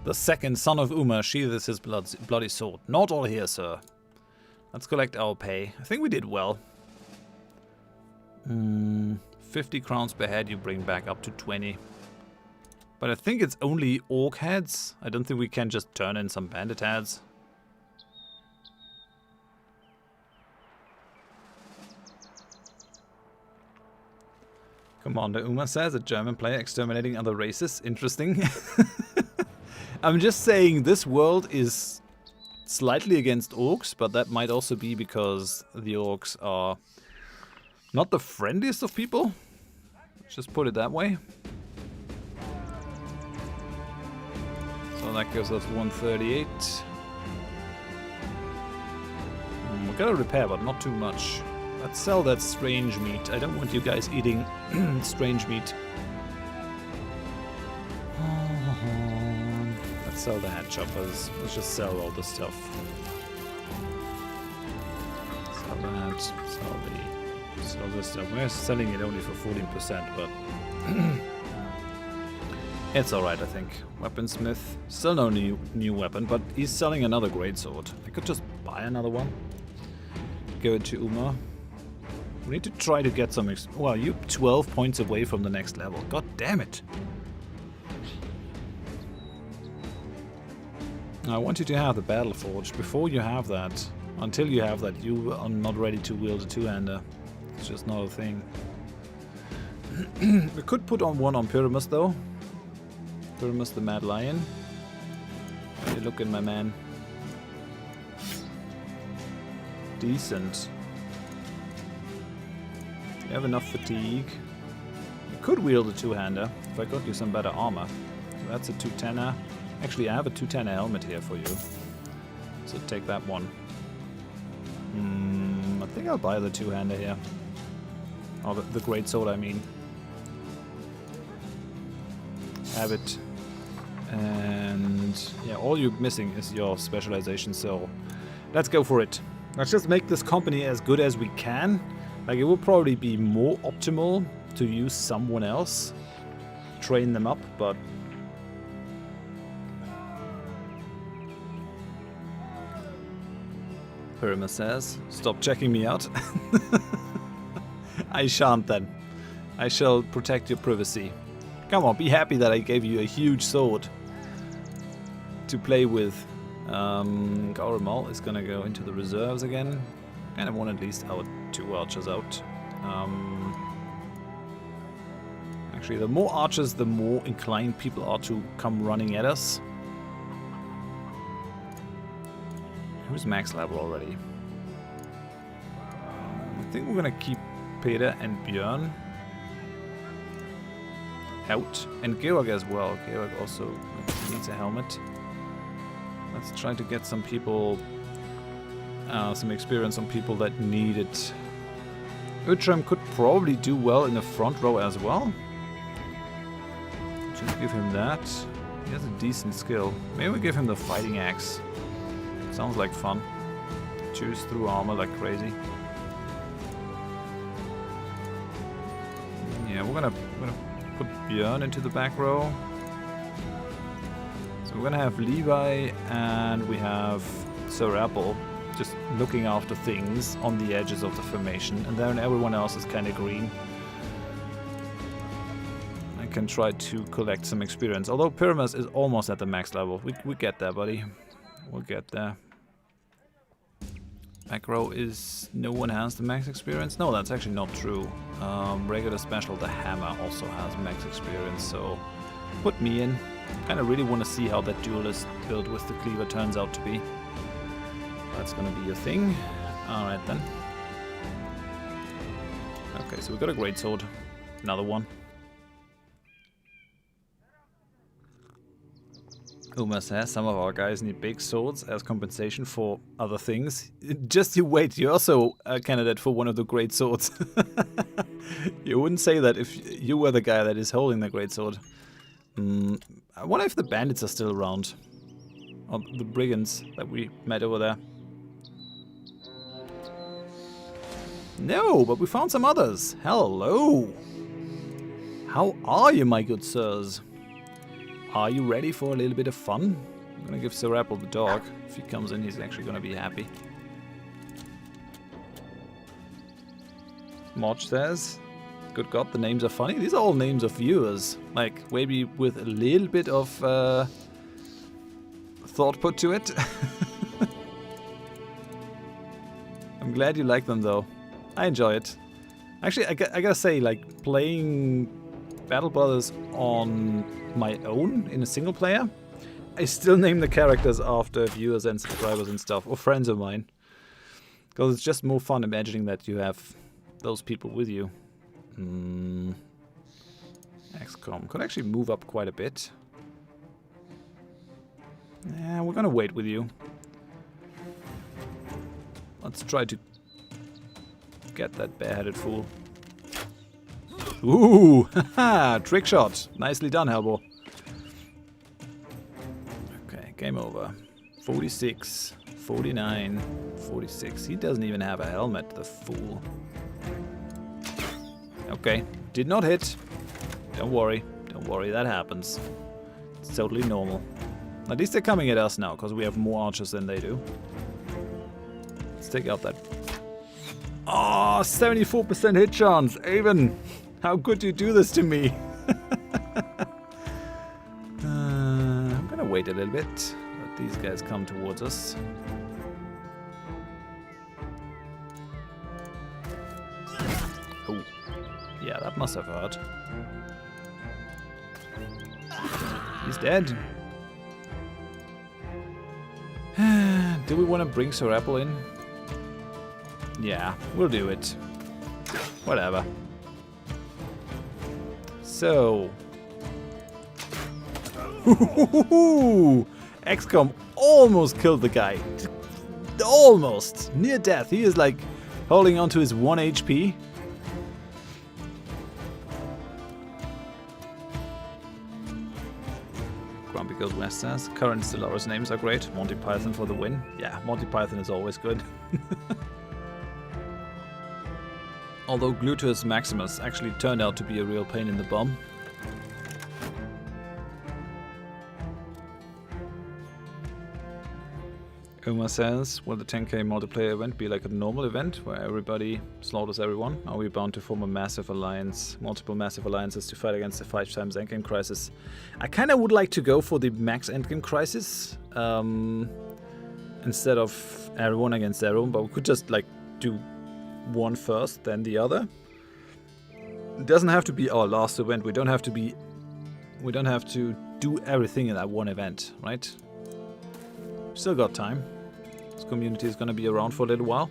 the second son of Umer, sheathes his bloody sword. Not all here, sir. Let's collect our pay. I think we did well. 50 crowns per head, you bring back up to 20. But I think it's only orc heads. I don't think we can just turn in some bandit heads. Commander Uma says, a German player exterminating other races. Interesting. I'm just saying this world is slightly against orcs, but that might also be because the orcs are not the friendliest of people. Let's just put it that way. So that gives us 138. We gotta repair, but not too much. Let's sell that strange meat. I don't want you guys eating strange meat. Let's sell the hand choppers. Let's just sell all this stuff. Sell that. Sell this stuff. We're selling it only for 14%, but it's alright, I think. Weaponsmith. Still no new weapon, but he's selling another greatsword. I could just buy another one. Go to Uma. We need to try to get some... Well, you're 12 points away from the next level. God damn it. I want you to have the Battle Forge. Before you have that, until you have that, you are not ready to wield a two-hander. It's just not a thing. We could put on one on Pyramus, though. Pyramus the Mad Lion. How you looking, my man? Decent. You have enough fatigue. You could wield a two-hander if I got you some better armor. So that's a 210er. Actually, I have a 210er helmet here for you. So take that one. I think I'll buy the two-hander here. Oh, the greatsword, I mean. Have it. And yeah, all you're missing is your specialization, so let's go for it. Let's just make this company as good as we can. Like, it will probably be more optimal to use someone else, train them up, but Pyramus says, stop checking me out. I shan't then. I shall protect your privacy. Come on, be happy that I gave you a huge sword to play with. Gauramal is gonna go into the reserves again. And I want at least our 2 archers out. Actually, the more archers, the more inclined people are to come running at us. Who's max level already? I think we're gonna keep Peter and Björn out. And Georg as well. Georg also needs a helmet. Let's try to get some people, some experience on people that need it. Utram could probably do well in the front row as well. Just give him that. He has a decent skill. Maybe we give him the fighting axe. Sounds like fun. Choose through armor like crazy. Yeah, we're gonna put Björn into the back row. So we're gonna have Levi and we have Sir Apple just looking after things on the edges of the formation, and then everyone else is kind of green. I can try to collect some experience, although Pyramus is almost at the max level. We get there, buddy. We'll get there. Back row is... no one has the max experience? No, that's actually not true. Regular special, the hammer, also has max experience, so put me in. Kind of really want to see how that duelist build with the cleaver turns out to be. That's gonna be a thing. Alright then. Okay, so we got a greatsword. Another one. Uma says some of our guys need big swords as compensation for other things. Just you wait, you're also a candidate for one of the great swords. You wouldn't say that if you were the guy that is holding the great sword. I wonder if the bandits are still around. Or the brigands that we met over there. No, but we found some others. Hello. How are you, my good sirs? Are you ready for a little bit of fun? I'm gonna give Sir Apple the dog. If he comes in, he's actually gonna be happy. March says, good God, the names are funny. These are all names of viewers. Like, maybe with a little bit of thought put to it. I'm glad you like them, though. I enjoy it. Actually, I gotta say, like, playing Battle Brothers on my own in a single player, I still name the characters after viewers and subscribers and stuff, or friends of mine. Because it's just more fun imagining that you have those people with you. XCOM could actually move up quite a bit. Yeah, we're gonna wait with you. Let's try to get that bareheaded fool. Ooh, haha, trick shot. Nicely done, Hellboy. Okay, game over. 46, 49, 46. He doesn't even have a helmet, the fool. Okay, did not hit. Don't worry, that happens. It's totally normal. At least they're coming at us now, because we have more archers than they do. Let's take out that... Oh, 74% hit chance, Avon! How could you do this to me? I'm gonna wait a little bit. Let these guys come towards us. Oh, yeah, that must have hurt. He's dead. Do we want to bring Sir Apple in? Yeah, we'll do it. Whatever. So... XCOM almost killed the guy. Almost. Near death. He is like holding on to his 1 HP. Grumpy Goes West says, current Stellaris names are great. Monty Python for the win. Yeah, Monty Python is always good. Although Gluteus Maximus actually turned out to be a real pain in the bum. Uma says, will the 10k multiplayer event be like a normal event where everybody slaughters everyone? Are we bound to form a massive alliance, multiple massive alliances to fight against the 5x endgame crisis? I kind of would like to go for the max endgame crisis instead of everyone against everyone, but we could just like do one first, then the other. It doesn't have to be our last event. We don't have to do everything in that one event, right? Still got time. This community is going to be around for a little while.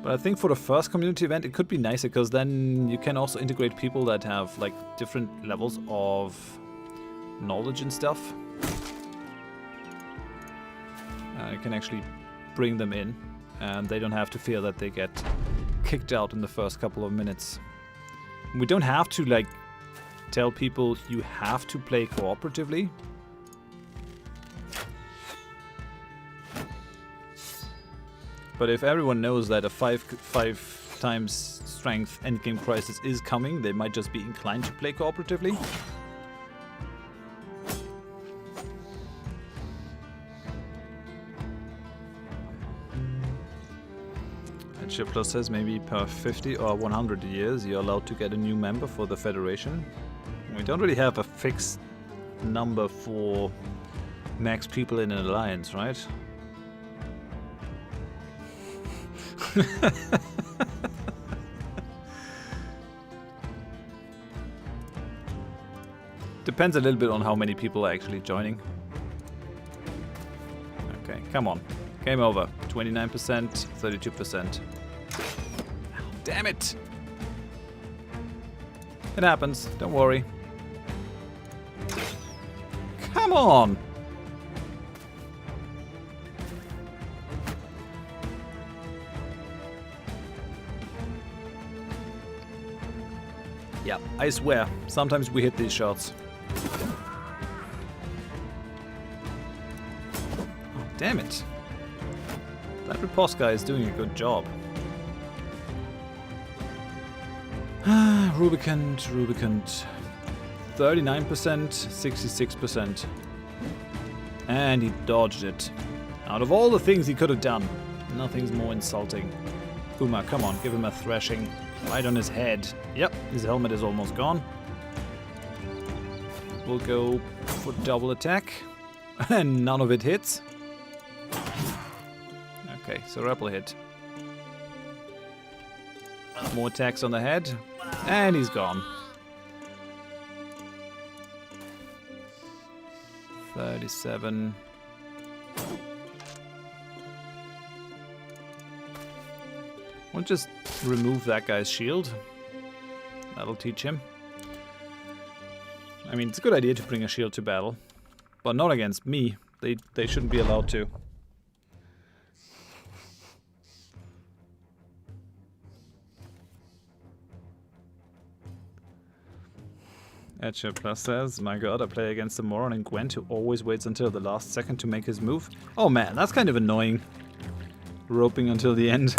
But I think for the first community event it could be nicer, because then you can also integrate people that have like different levels of knowledge and stuff. You can actually bring them in, and they don't have to fear that they get kicked out in the first couple of minutes. We don't have to like tell people you have to play cooperatively. But if everyone knows that a 5 times strength endgame crisis is coming, they might just be inclined to play cooperatively. And Shipler says maybe per 50 or 100 years you're allowed to get a new member for the Federation. We don't really have a fixed number for max people in an alliance, right? Depends a little bit on how many people are actually joining. Okay, come on. Game over. 29%, 32%. Oh, damn it! It happens. Don't worry. Come on! Yeah, I swear, sometimes we hit these shots. Oh, damn it. That riposte guy is doing a good job. Rubicant. 39%, 66%. And he dodged it. Out of all the things he could have done, nothing's more insulting. Kuma, come on, give him a thrashing. Right on his head. Yep, his helmet is almost gone. We'll go for double attack. And none of it hits. Okay, so Rebel hit. More attacks on the head. And he's gone. 37. We'll just remove that guy's shield. That'll teach him. I mean, it's a good idea to bring a shield to battle. But not against me. They shouldn't be allowed to. Etcher Plus says, my god, I play against a moron in Gwent who always waits until the last second to make his move. Oh man, that's kind of annoying. Roping until the end.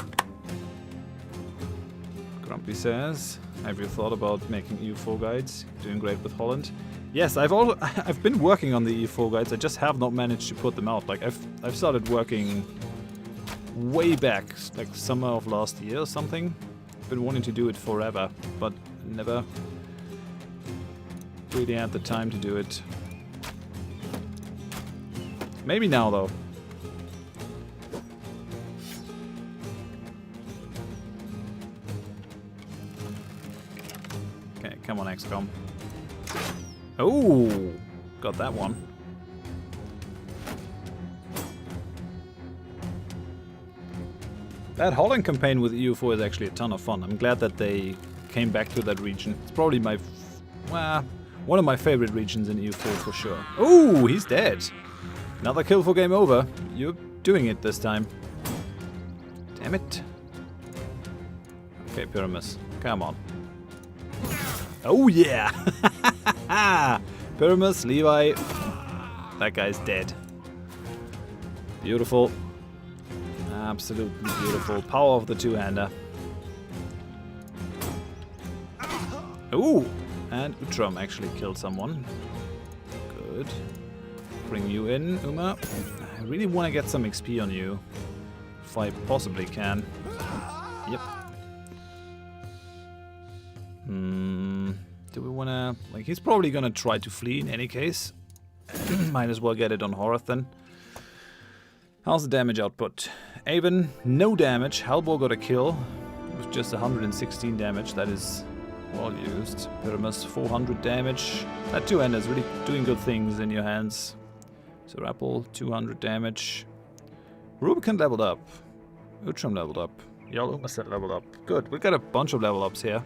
Grumpy says, have you thought about making EU4 guides? Doing great with Holland. Yes, I've been working on the EU4 guides, I just have not managed to put them out. Like I've started working way back, like summer of last year or something. I've been wanting to do it forever, but never really had the time to do it. Maybe now, though. Okay, come on, XCOM. Oh, got that one. That Holland campaign with EU4 is actually a ton of fun. I'm glad that they came back to that region. It's probably my... one of my favorite regions in EU4 for sure. Oh, he's dead. Another kill for game over. You're doing it this time. Damn it. Okay, Pyramus. Come on. Oh, yeah. Pyramus, Levi. That guy's dead. Beautiful. Absolutely beautiful. Power of the two-hander. Ooh. And Utram actually killed someone. Good. Bring you in, Uma. I really want to get some XP on you. If I possibly can. Yep. Do we want to... Like, he's probably going to try to flee in any case. Might as well get it on Horath then. How's the damage output? Avon, no damage. Halbor got a kill. With just 116 damage. That is... well used. Pyramus, 400 damage. That two-hander is really doing good things in your hands. So Rappel, 200 damage. Rubicon leveled up. Utram leveled up. Jarl Umaset leveled up. Good, we got a bunch of level ups here.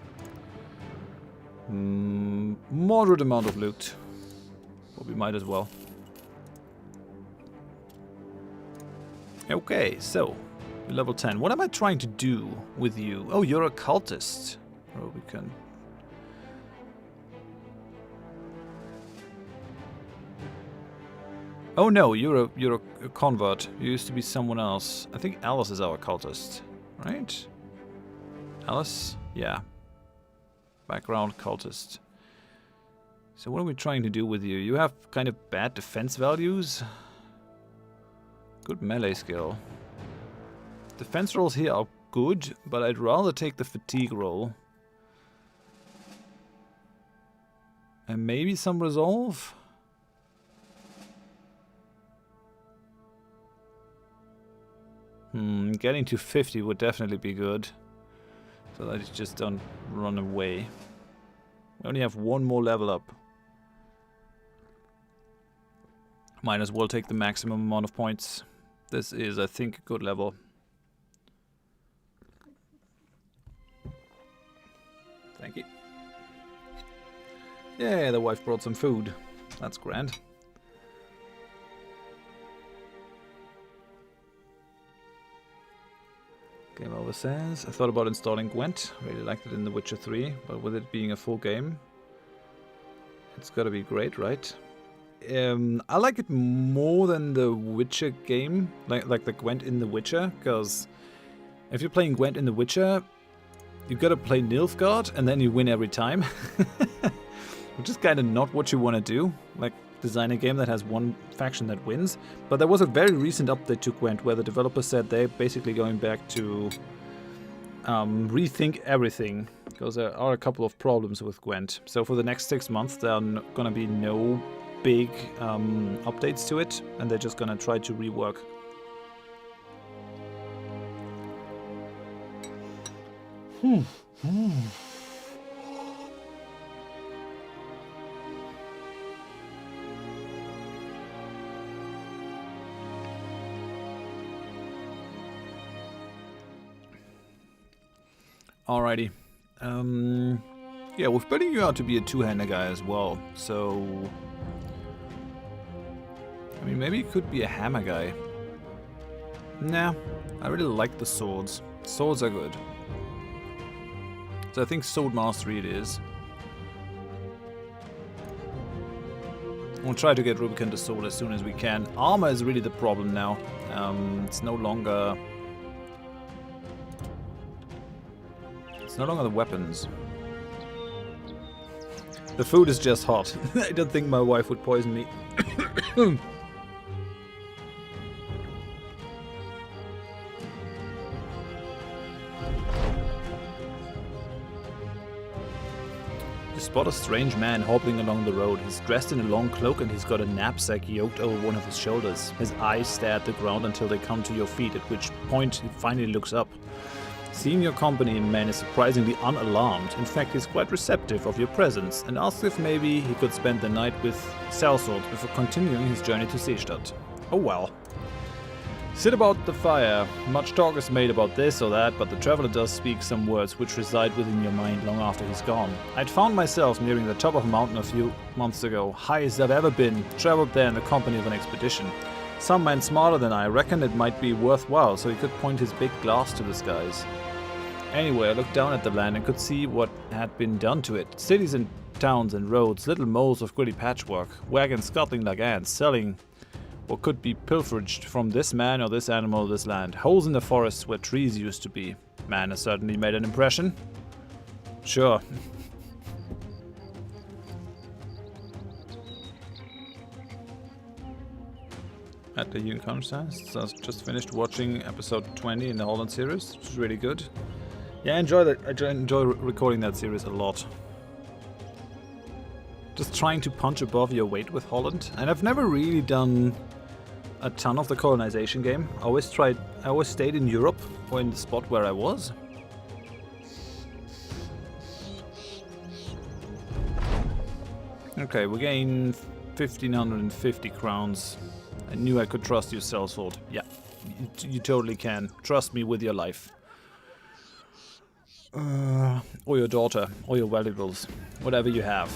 Moderate amount of loot. But we might as well. Okay, so level 10. What am I trying to do with you? Oh, you're a cultist. Rubicon. Oh no, you're a convert. You used to be someone else. I think Alice is our cultist, right? Alice? Yeah. Background cultist. So what are we trying to do with you? You have kind of bad defense values. Good melee skill. Defense rolls here are good, but I'd rather take the fatigue roll. And maybe some resolve? Getting to 50 would definitely be good. So that you just don't run away. We only have one more level up. Might as well take the maximum amount of points. This is, I think, a good level. Thank you. Yeah, the wife brought some food. That's grand. Game Over says, I thought about installing Gwent. Really liked it in The Witcher 3, but with it being a full game, it's gotta be great, right? I like it more than the Witcher game, like the Gwent in The Witcher, because if you're playing Gwent in The Witcher, you gotta play Nilfgaard and then you win every time. Which is kind of not what you want to do, like design a game that has one faction that wins. But there was a very recent update to Gwent where the developers said they're basically going back to rethink everything, because there are a couple of problems with Gwent. So for the next 6 months there are going to be no big updates to it, and they're just going to try to rework. Alrighty. Yeah, we're building you out to be a two-hander guy as well, so... I mean, maybe you could be a hammer guy. Nah, I really like the swords. Swords are good. So I think sword mastery it is. We'll try to get Rubicon to sword as soon as we can. Armor is really the problem now. It's no longer... It's no longer the weapons. The food is just hot. I don't think my wife would poison me. You spot a strange man hobbling along the road. He's dressed in a long cloak and he's got a knapsack yoked over one of his shoulders. His eyes stare at the ground until they come to your feet, at which point he finally looks up. Seeing your company, man is surprisingly unalarmed. In fact, he's quite receptive of your presence and asks if maybe he could spend the night with Sellsword before continuing his journey to Seestadt. Oh well. Sit about the fire. Much talk is made about this or that, but the traveler does speak some words which reside within your mind long after he's gone. I'd found myself nearing the top of a mountain a few months ago, highest I've ever been, traveled there in the company of an expedition. Some man smarter than I reckoned it might be worthwhile, so he could point his big glass to the skies. Anyway, I looked down at the land and could see what had been done to it. Cities and towns and roads, little moles of gritty patchwork, wagons scuttling like ants, selling what could be pilferaged from this man or this animal or this land. Holes in the forests where trees used to be. Man has certainly made an impression. Sure. At the Unicorn Science. So I just finished watching episode 20 in the Holland series, which is really good. Yeah, I enjoy that. I enjoy recording that series a lot. Just trying to punch above your weight with Holland. And I've never really done a ton of the colonization game. I always stayed in Europe or in the spot where I was. Okay, we gain 1550 crowns. I knew I could trust you, Sellsword. Yeah, you totally can. Trust me with your life. Or your daughter, or your valuables. Whatever you have.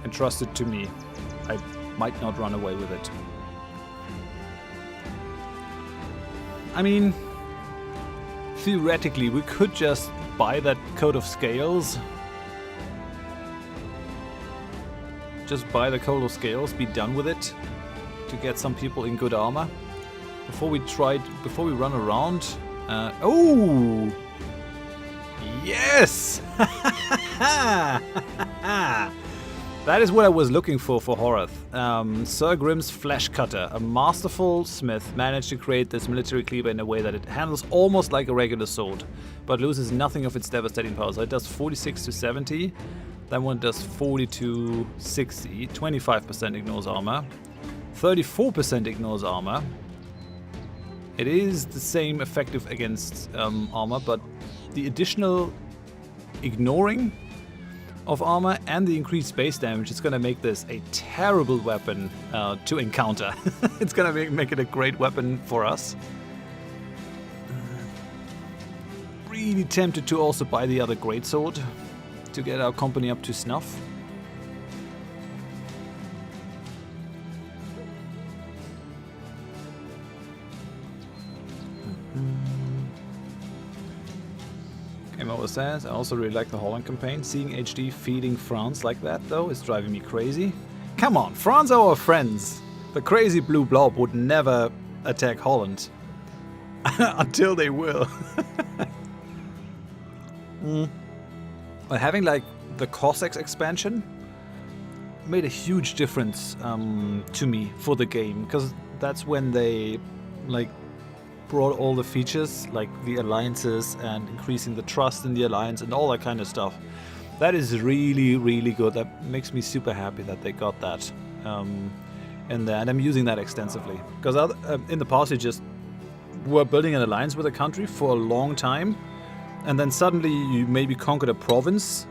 Entrust it to me. I might not run away with it. I mean, theoretically, we could just buy that coat of scales. Just buy the coat of scales, be done with it. To get some people in good armor. Before we run around. Oh! Yes! That is what I was looking for Horath. Sir Grimm's Flesh Cutter, a masterful smith, managed to create this military cleaver in a way that it handles almost like a regular sword, but loses nothing of its devastating power. So it does 46 to 70, that one does 40 to 60, 25% ignores armor, 34% ignores armor. It is the same effective against armor, but the additional ignoring of armor and the increased base damage is going to make this a terrible weapon to encounter. It's going to make it a great weapon for us. Really tempted to also buy the other greatsword to get our company up to snuff. Says, I also really like the Holland campaign. Seeing HD feeding France like that, though, is driving me crazy. Come on, France are our friends. The crazy blue blob would never attack Holland. Until they will. But having, like, the Cossacks expansion made a huge difference to me for the game. Because that's when they, like, brought all the features like the alliances and increasing the trust in the alliance and all that kind of stuff. That is really, really good. That makes me super happy that they got that in there, and I'm using that extensively because in the past you just were building an alliance with a country for a long time, and then suddenly you maybe conquered a province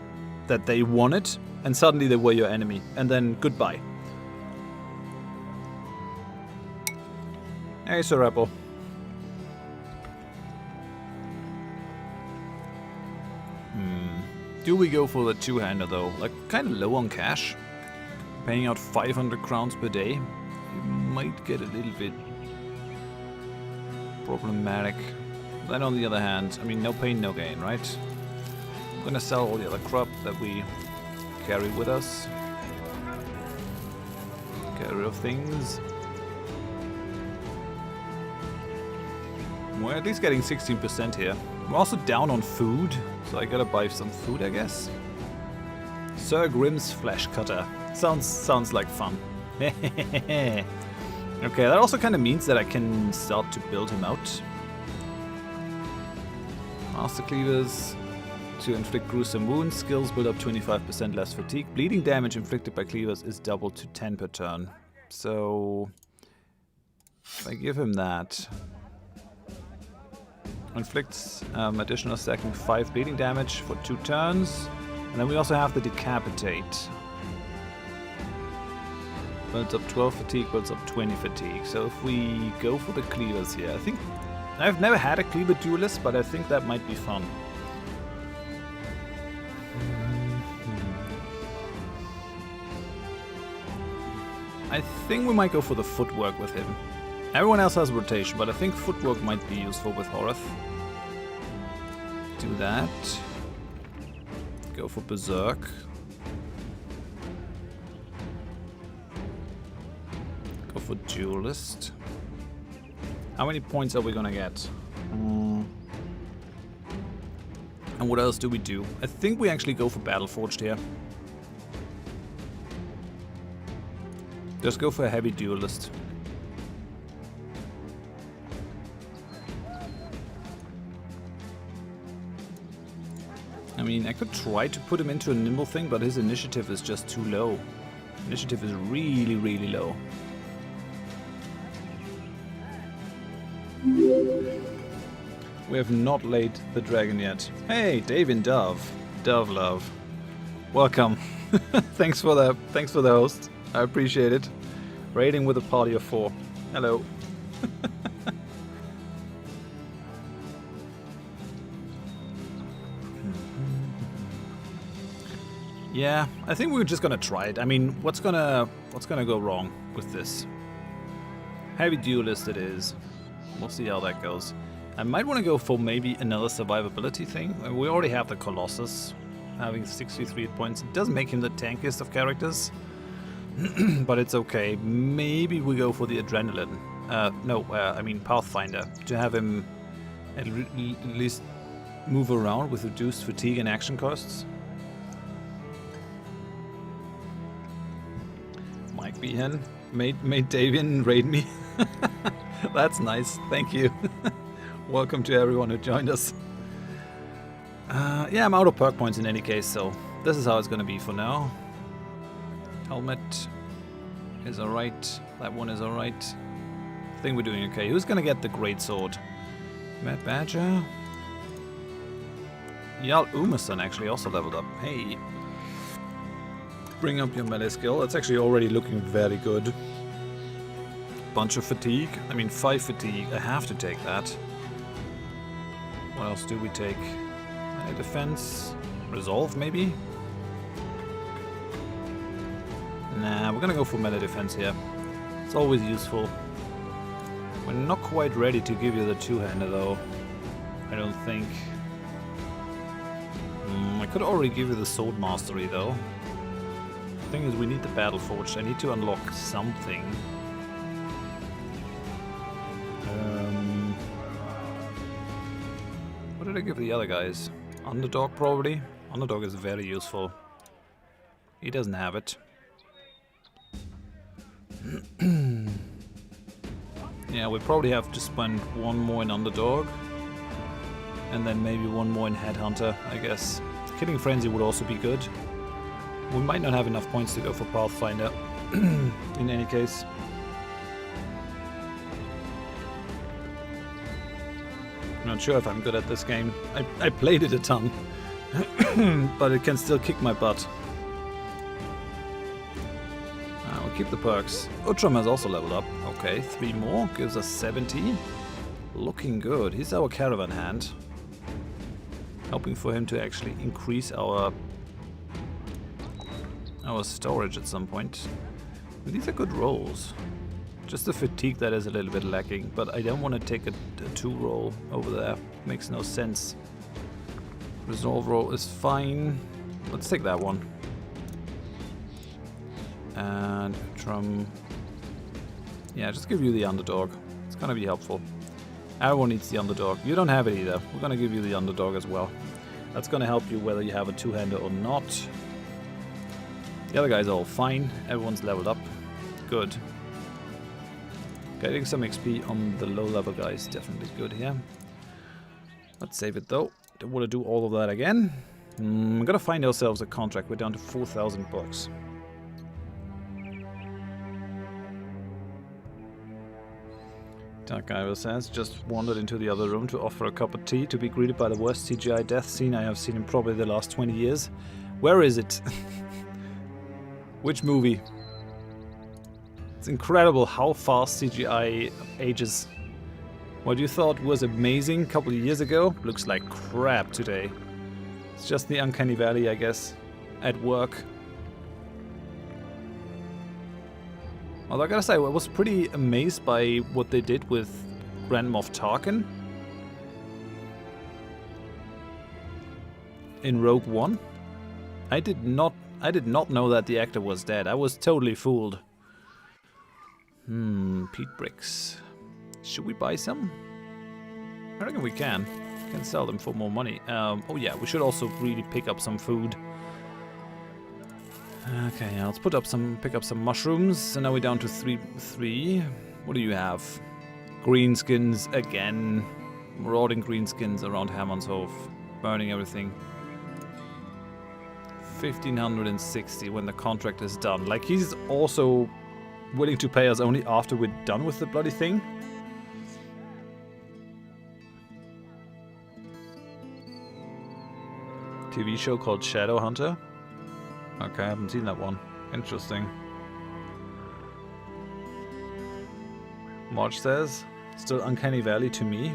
that they wanted, and suddenly they were your enemy, and then goodbye. Hey, Sir Apple. Do we go for the two-hander though? Like, kind of low on cash. Paying out 500 crowns per day. You might get a little bit problematic. Then on the other hand, I mean, no pain, no gain, right? I'm gonna sell all the other crop that we carry with us. Get rid of things. We're at least getting 16% here. I'm also down on food, so I gotta buy some food, I guess. Sir Grimm's Flesh Cutter. Sounds like fun. Okay, that also kind of means that I can start to build him out. Master Cleavers to inflict gruesome wounds. Skills build up 25% less fatigue. Bleeding damage inflicted by cleavers is doubled to 10 per turn. So if I give him that, inflicts additional stacking 5 bleeding damage for 2 turns. And then we also have the Decapitate. Builds up 12 fatigue, builds up 20 fatigue. So if we go for the cleavers here, I think I've never had a cleaver duelist, but I think that might be fun. I think we might go for the footwork with him. Everyone else has rotation, but I think footwork might be useful with Horath. Do that. Go for Berserk. Go for Duelist. How many points are we gonna get? And what else do we do? I think we actually go for Battleforged here. Just go for a heavy Duelist. I mean, I could try to put him into a nimble thing, but his initiative is just too low. Initiative is really, really low. We have not laid the dragon yet. Hey, Davin Dove. Dove Love. Welcome. Thanks for the host. I appreciate it. Raiding with a party of 4. Hello. Yeah, I think we're just gonna try it. I mean, what's gonna go wrong with this? Heavy Duelist it is. We'll see how that goes. I might want to go for maybe another survivability thing. We already have the Colossus, having 63 points. It doesn't make him the tankiest of characters, but it's okay. Maybe we go for the Adrenaline. I mean Pathfinder, to have him at least move around with reduced fatigue and action costs. Mike Behan made Davian raid me. That's nice, thank you. Welcome to everyone who joined us. Yeah, I'm out of perk points in any case, so this is how it's gonna be for now. Helmet is alright. That one is alright. I think we're doing okay. Who's gonna get the Great Sword? Mad Badger? Jarl Umerson actually also leveled up. Hey. Bring up your melee skill. That's actually already looking very good. Bunch of fatigue. I mean, 5 fatigue. I have to take that. What else do we take? Melee defense? Resolve, maybe? Nah, we're gonna go for melee defense here. It's always useful. We're not quite ready to give you the two-hander, though. I don't think. I could already give you the sword mastery, though. The thing is, we need the battle forged. I need to unlock something. What did I give the other guys? Underdog, probably? Underdog is very useful. He doesn't have it. Yeah, we probably have to spend 1 more in Underdog. And then maybe 1 more in Headhunter, I guess. Killing Frenzy would also be good. We might not have enough points to go for Pathfinder. In any case. I'm not sure if I'm good at this game. I played it a ton. But it can still kick my butt. We'll keep the perks. Utram has also leveled up. Okay, 3 more. Gives us 70. Looking good. He's our caravan hand. Hoping for him to actually increase our storage at some point. These are good rolls. Just the fatigue that is a little bit lacking, but I don't want to take a 2 roll over there. Makes no sense. Resolve roll is fine. Let's take that one. And Drum. Yeah, just give you the underdog. It's gonna be helpful. Everyone needs the underdog. You don't have it either. We're gonna give you the underdog as well. That's gonna help you whether you have a 2-hander or not. The other guys are all fine. Everyone's leveled up. Good. Getting some XP on the low level guys, definitely good here. Let's save it though. Don't want to do all of that again. We're gonna find ourselves a contract. We're down to 4,000 bucks. Dark Guy says, just wandered into the other room to offer a cup of tea to be greeted by the worst CGI death scene I have seen in probably the last 20 years. Where is it? Which movie? It's incredible how fast CGI ages. What you thought was amazing a couple of years ago looks like crap today. It's just the uncanny valley, I guess, at work. Although I gotta say, I was pretty amazed by what they did with Grand Moff Tarkin in Rogue One. I did not know that the actor was dead. I was totally fooled. Peat bricks. Should we buy some? I reckon we can. We can sell them for more money. Oh yeah, we should also really pick up some food. Okay, yeah, let's pick up some mushrooms. So now we're down to 3. What do you have? Greenskins again. Marauding greenskins around Hermannshof. Burning everything. 1,560 when the contract is done. Like, he's also willing to pay us only after we're done with the bloody thing. TV show called Shadowhunter. Okay, I haven't seen that one. Interesting. March says, still Uncanny Valley to me.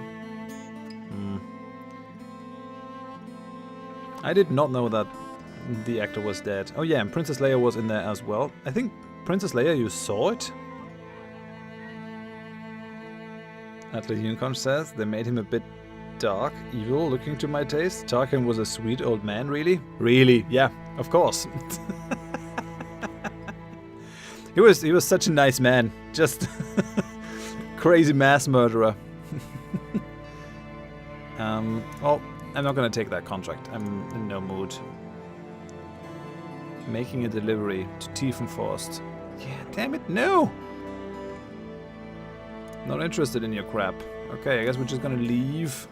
I did not know that the actor was dead. Oh yeah, and Princess Leia was in there as well. I think Princess Leia, you saw it? Atlas Unicorn says, they made him a bit dark, evil, looking to my taste. Tarkin was a sweet old man, really? Really, yeah, of course. He was such a nice man. Just crazy mass murderer. Well, I'm not gonna take that contract. I'm in no mood. Making a delivery to Tiefenforst. Yeah, damn it, no! Not interested in your crap. Okay, I guess we're just gonna leave.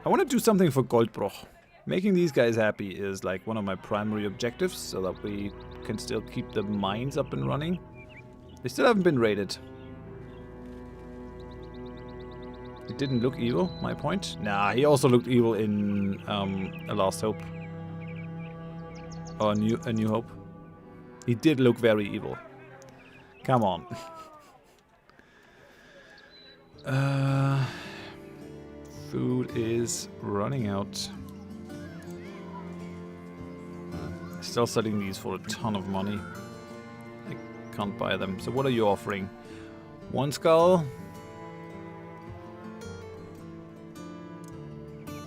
I want to do something for Goldbruch. Making these guys happy is like one of my primary objectives, so that we can still keep the mines up and running. They still haven't been raided. It didn't look evil, my point. Nah, he also looked evil in A Last Hope. Or A New Hope. He did look very evil. Come on. Food is running out. Still selling these for a ton of money. I can't buy them. So what are you offering? 1 skull.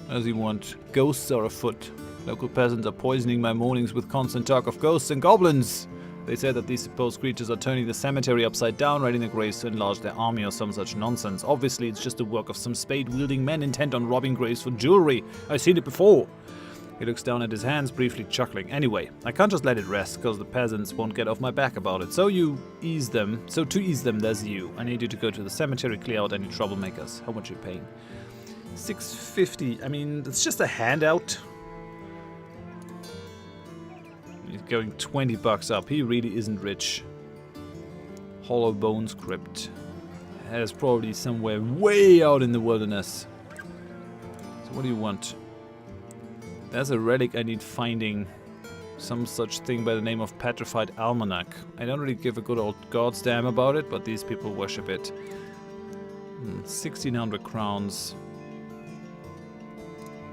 What does he want? Ghosts are afoot. Local peasants are poisoning my mornings with constant talk of ghosts and goblins. They say that these supposed creatures are turning the cemetery upside down, raiding the graves to enlarge their army or some such nonsense. Obviously, it's just the work of some spade-wielding men intent on robbing graves for jewelry. I've seen it before. He looks down at his hands, briefly chuckling. Anyway, I can't just let it rest, because the peasants won't get off my back about it. So to ease them, there's you. I need you to go to the cemetery, clear out any troublemakers. How much are you paying? 650. I mean, it's just a handout. He's going 20 bucks up. He really isn't rich. Hollow Bones Crypt. That is probably somewhere way out in the wilderness. What do you want? There's a relic I need finding. Some such thing by the name of Petrified Almanac. I don't really give a good old god's damn about it, but these people worship it. 1600 crowns.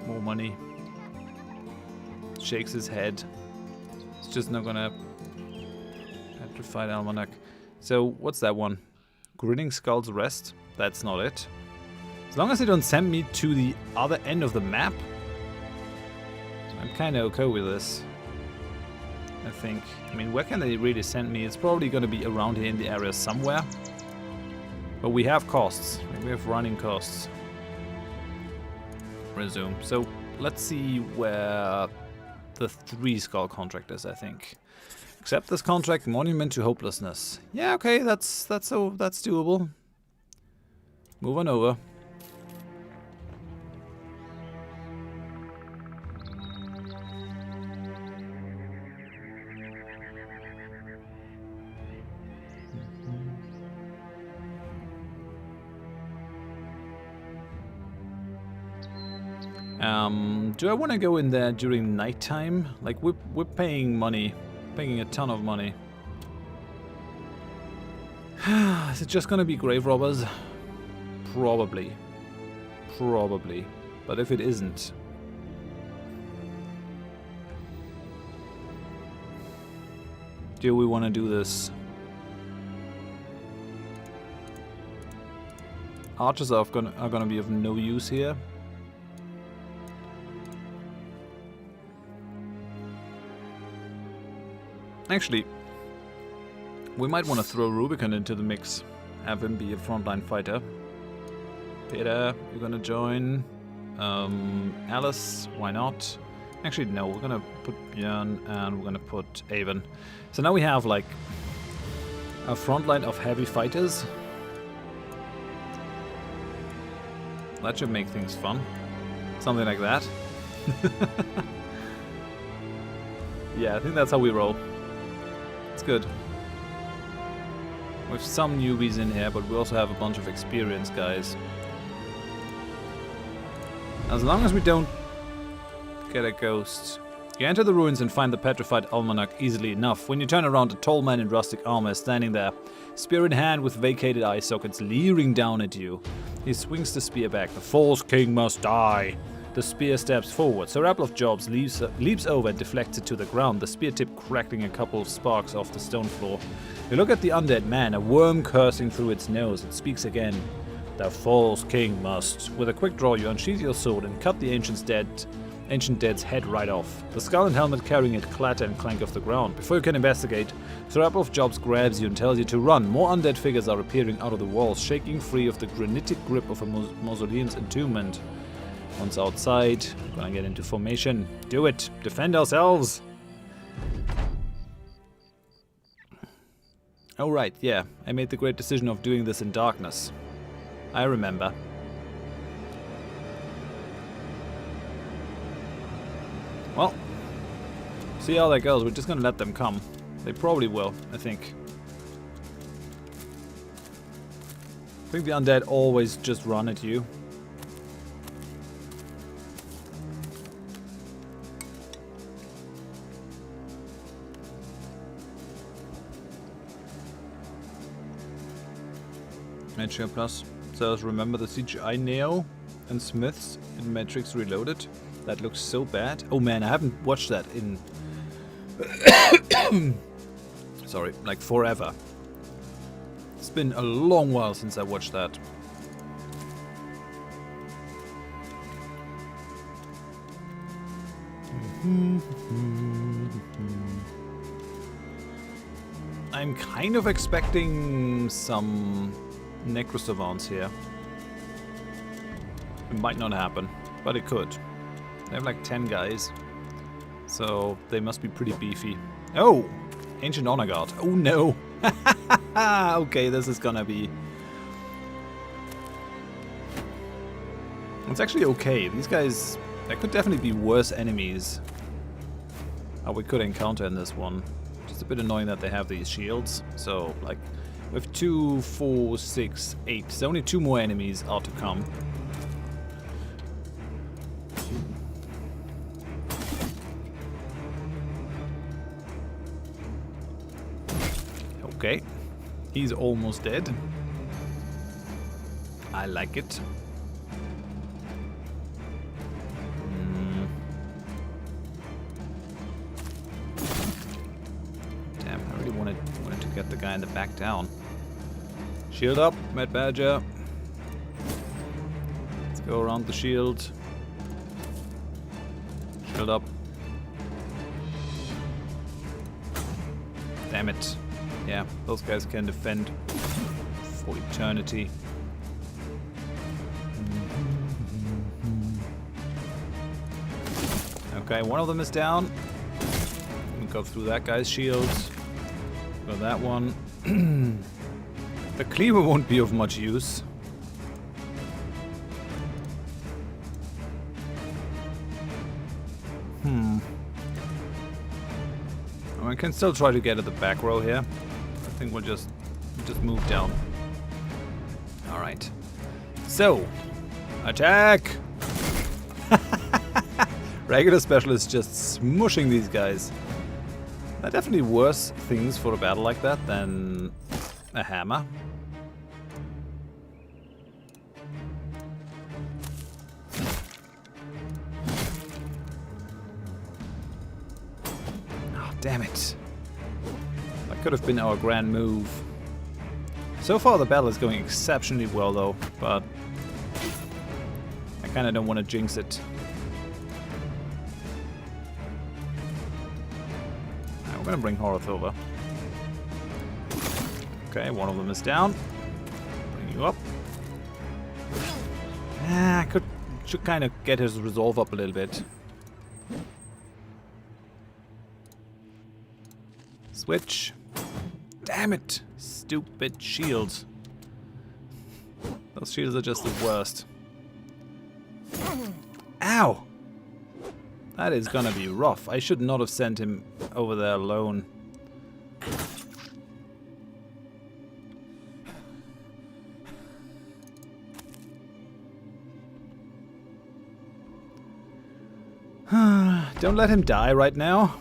More money. Shakes his head. It's just not gonna... Petrified Almanac. So, what's that one? Grinning Skull's Rest? That's not it. As long as they don't send me to the other end of the map, I'm kinda okay with this. I think. I mean, where can they really send me? It's probably gonna be around here in the area somewhere. But we have costs. We have running costs. Resume. So, let's see where the 3 skull contract is, I think. Accept this contract, Monument to Hopelessness. Yeah, okay, that's doable. Move on over. Do I want to go in there during nighttime? Like, we're paying money. Paying a ton of money. Is it just gonna be grave robbers? Probably. Probably. But if it isn't... do we want to do this? Archers are gonna be of no use here. Actually, we might want to throw Rubicon into the mix. Have him be a frontline fighter. Peter, you're gonna join. Alice, why not? Actually, no, we're gonna put Björn and we're gonna put Avon. So now we have like a frontline of heavy fighters. That should make things fun. Something like that. Yeah, I think that's how we roll. It's good. With some newbies in here, but we also have a bunch of experienced guys. As long as we don't get a ghost. You enter the ruins and find the Petrified Almanac easily enough. When you turn around, a tall man in rustic armor is standing there, spear in hand with vacated eye sockets leering down at you. He swings the spear back. The false king must die. The spear steps forward. Sir Apple's Jobs leaps over and deflects it to the ground, the spear tip crackling a couple of sparks off the stone floor. You look at the undead man, a worm cursing through its nose. It speaks again. The false king must. With a quick draw, you unsheath your sword and cut the ancient dead's head right off. The skull and helmet carrying it clatter and clank off the ground. Before you can investigate, Sir Apple's Jobs grabs you and tells you to run. More undead figures are appearing out of the walls, shaking free of the granitic grip of a mausoleum's entombment. Once outside, we're gonna get into formation. Do it! Defend ourselves! Oh right, yeah. I made the great decision of doing this in darkness. I remember. Well, see how that goes. We're just gonna let them come. They probably will, I think. I think the undead always just run at you. Nature Plus says, remember the CGI Neo and Smiths in Matrix Reloaded? That looks so bad. Oh man, I haven't watched that in... sorry, like forever. It's been a long while since I watched that. I'm kind of expecting some Necrosavants here. It might not happen, but it could. They have like 10 guys, so they must be pretty beefy. Oh! Ancient Honor Guard. Oh no! Okay, this is gonna be... It's actually okay. These guys... There could definitely be worse enemies we could encounter in this one. Just a bit annoying that they have these shields. So, like, with 2, 4, 6, 8. So only 2 more enemies are to come. Okay. He's almost dead. I like it. Damn, I really wanted to get the guy in the back down. Shield up, Mad Badger. Let's go around the shield. Shield up. Damn it. Yeah, those guys can defend for eternity. Okay, one of them is down. We go through that guy's shields. Go that one. The cleaver won't be of much use. I can still try to get at the back row here. I think we'll just move down. Alright. So, attack! Regular specialists just smushing these guys. There are definitely worse things for a battle like that than a hammer. Oh, damn it. That could have been our grand move. So far the battle is going exceptionally well though, but I kinda don't want to jinx it. We're gonna bring Horath over. Okay, one of them is down. Bring you up. Ah, should kind of get his resolve up a little bit. Switch. Damn it! Stupid shields. Those shields are just the worst. Ow! That is gonna be rough. I should not have sent him over there alone. Don't let him die right now.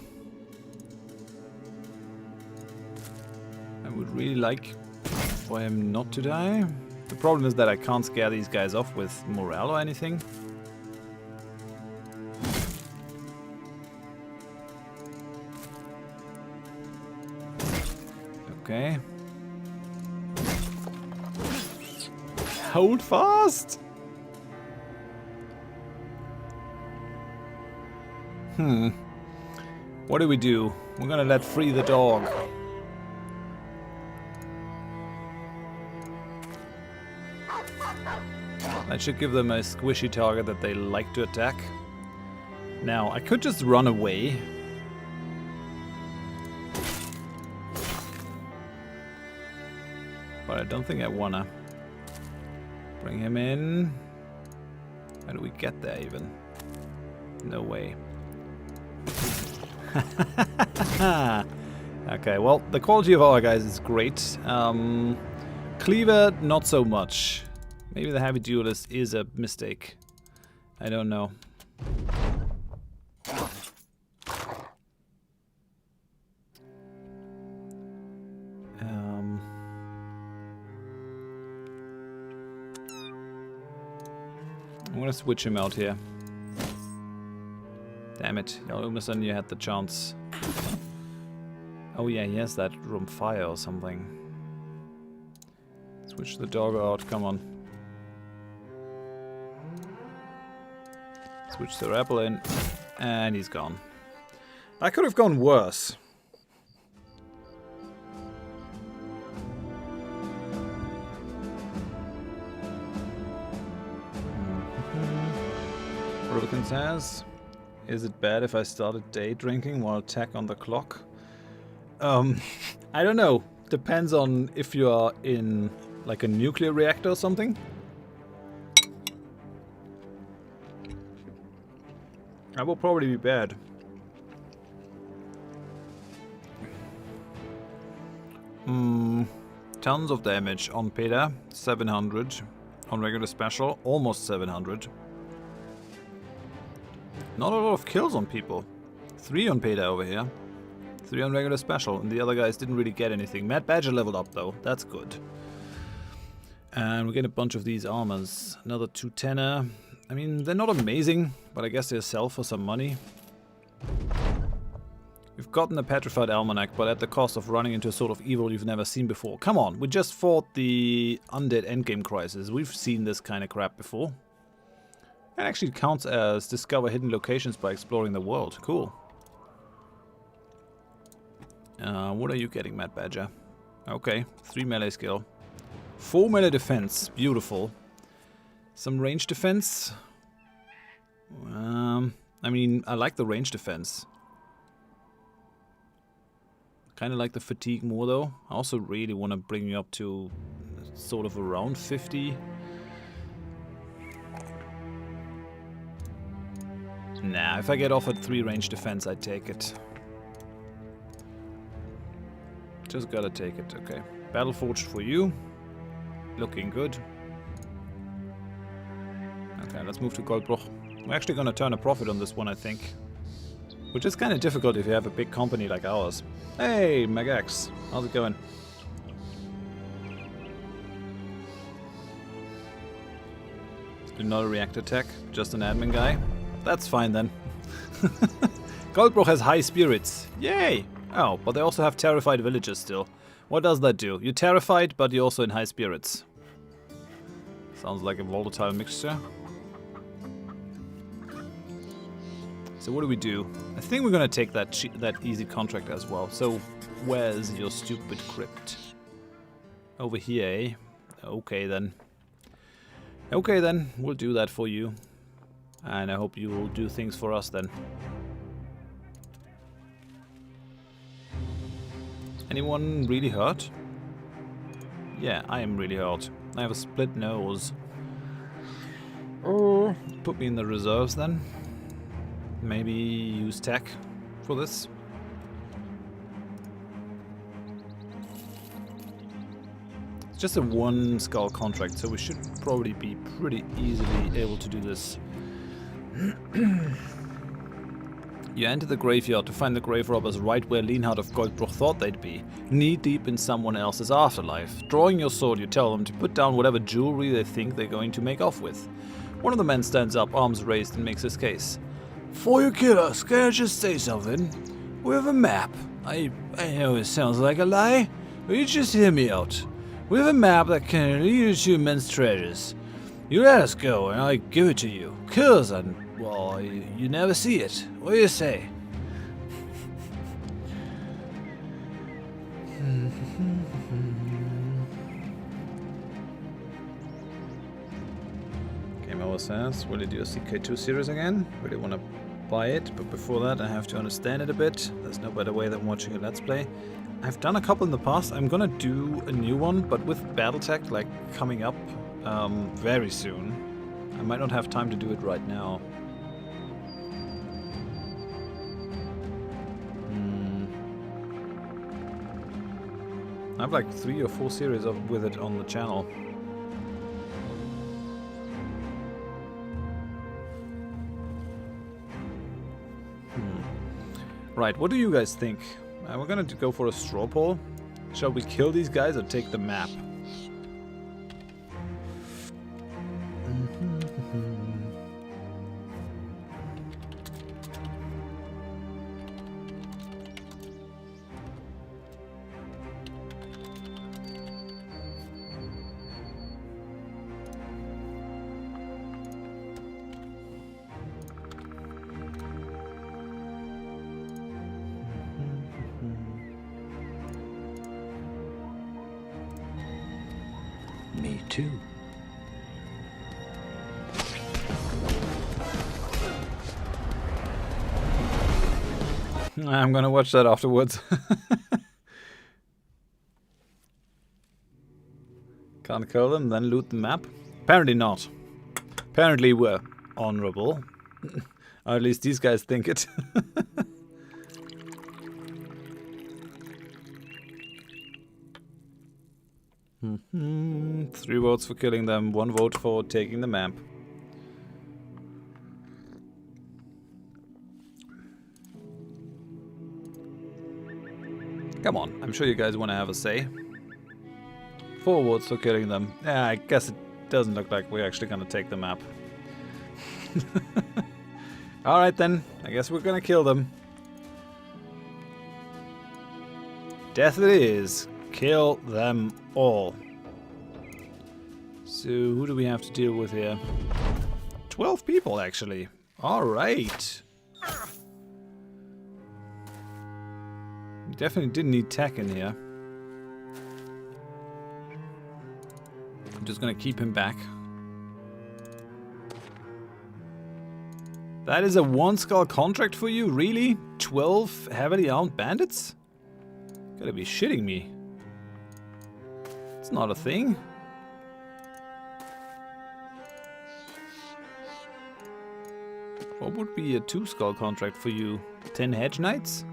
I would really like for him not to die. The problem is that I can't scare these guys off with morale or anything. Okay. Hold fast! What do we do? We're gonna let free the dog. That should give them a squishy target that they like to attack. Now, I could just run away. But I don't think I wanna. Bring him in. How do we get there even? No way. Okay, well, the quality of our guys is great. Cleaver, not so much. Maybe the heavy duelist is a mistake. I don't know. I'm gonna switch him out here. Damn it, almost suddenly you had the chance. Oh yeah, he has that room fire or something. Switch the dog out, come on. Switch the rebel in, and he's gone. That could have gone worse. Broken says, is it bad if I started day drinking while attack on the clock? I don't know. Depends on if you are in like a nuclear reactor or something. That will probably be bad. Tons of damage on Peter, 700. On regular special, almost 700. Not a lot of kills on people. 3 on Peter over here. 3 on regular special, and the other guys didn't really get anything. Mad Badger leveled up though, that's good. And we get a bunch of these armors. Another 210er. I mean, they're not amazing, but I guess they'll sell for some money. We've gotten a Petrified Almanac, but at the cost of running into a sort of evil you've never seen before. Come on, we just fought the Undead Endgame Crisis. We've seen this kind of crap before. It actually counts as discover hidden locations by exploring the world. Cool. What are you getting, Mad Badger? Okay, 3 melee skill. 4 melee defense, beautiful. Some range defense. I mean, I like the range defense. Kind of like the fatigue more though. I also really want to bring you up to sort of around 50. Nah, if I get offered 3 range defense, I'd take it. Just gotta take it, okay. Battle Forged for you. Looking good. Okay, let's move to Goldbruch. We're actually gonna turn a profit on this one, I think. Which is kind of difficult if you have a big company like ours. Hey, Magax. How's it going? Do not a reactor tech, just an admin guy. That's fine then. Goldbruch has high spirits. Yay! Oh, but they also have terrified villagers still. What does that do? You're terrified, but you're also in high spirits. Sounds like a volatile mixture. So what do? I think we're gonna take that easy contract as well. So where's your stupid crypt? Over here, eh? Okay then. Okay then, we'll do that for you. And I hope you will do things for us then. Anyone really hurt? Yeah, I am really hurt. I have a split nose. Oh, put me in the reserves then. Maybe use tech for this. It's just a 1 skull contract, so we should probably be pretty easily able to do this. You enter the graveyard to find the grave robbers right where Lienhard of Goldbruch thought they'd be, knee-deep in someone else's afterlife. Drawing your sword, you tell them to put down whatever jewelry they think they're going to make off with. One of the men stands up, arms raised, and makes his case. "Before you kill us, can I just say something? We have a map. I know it sounds like a lie, but you just hear me out. We have a map that can lead you to immense treasures. You let us go, and I give it to you. Kill us, and, well, you never see it. What do you say?" Game over says, will you do a CK2 series again? Really want to buy it, but before that I have to understand it a bit. There's no better way than watching a Let's Play. I've done a couple in the past. I'm gonna do a new one, but with Battletech like coming up very soon. I might not have time to do it right now. I have like 3 or 4 series with it on the channel. Right, what do you guys think? We're gonna go for a straw poll. Shall we kill these guys or take the map? Me too. I'm gonna watch that afterwards. Can't kill them, then loot the map? Apparently not. Apparently we're honorable. Or at least these guys think it. 3 votes for killing them, 1 vote for taking the map. Come on, I'm sure you guys want to have a say. Forwards for killing them. Yeah, I guess it doesn't look like we're actually gonna take the map. Alright then, I guess we're gonna kill them. Death it is. Kill them all. So, who do we have to deal with here? 12 people, actually. Alright. Definitely didn't need tech in here. I'm just gonna keep him back. That is a 1 skull contract for you? Really? 12 heavily armed bandits? Gotta be shitting me. It's not a thing. What would be a 2 skull contract for you? 10 hedge knights?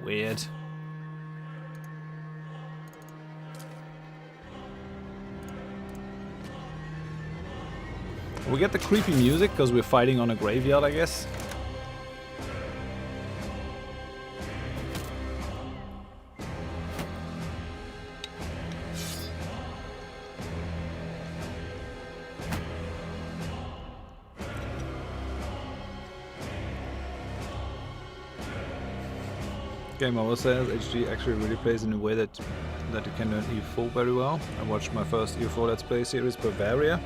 Weird. We get the creepy music because we're fighting on a graveyard, I guess. Game Over says HG actually really plays in a way that you can learn EU4 very well. I watched my first EU4 Let's Play series, Bavaria.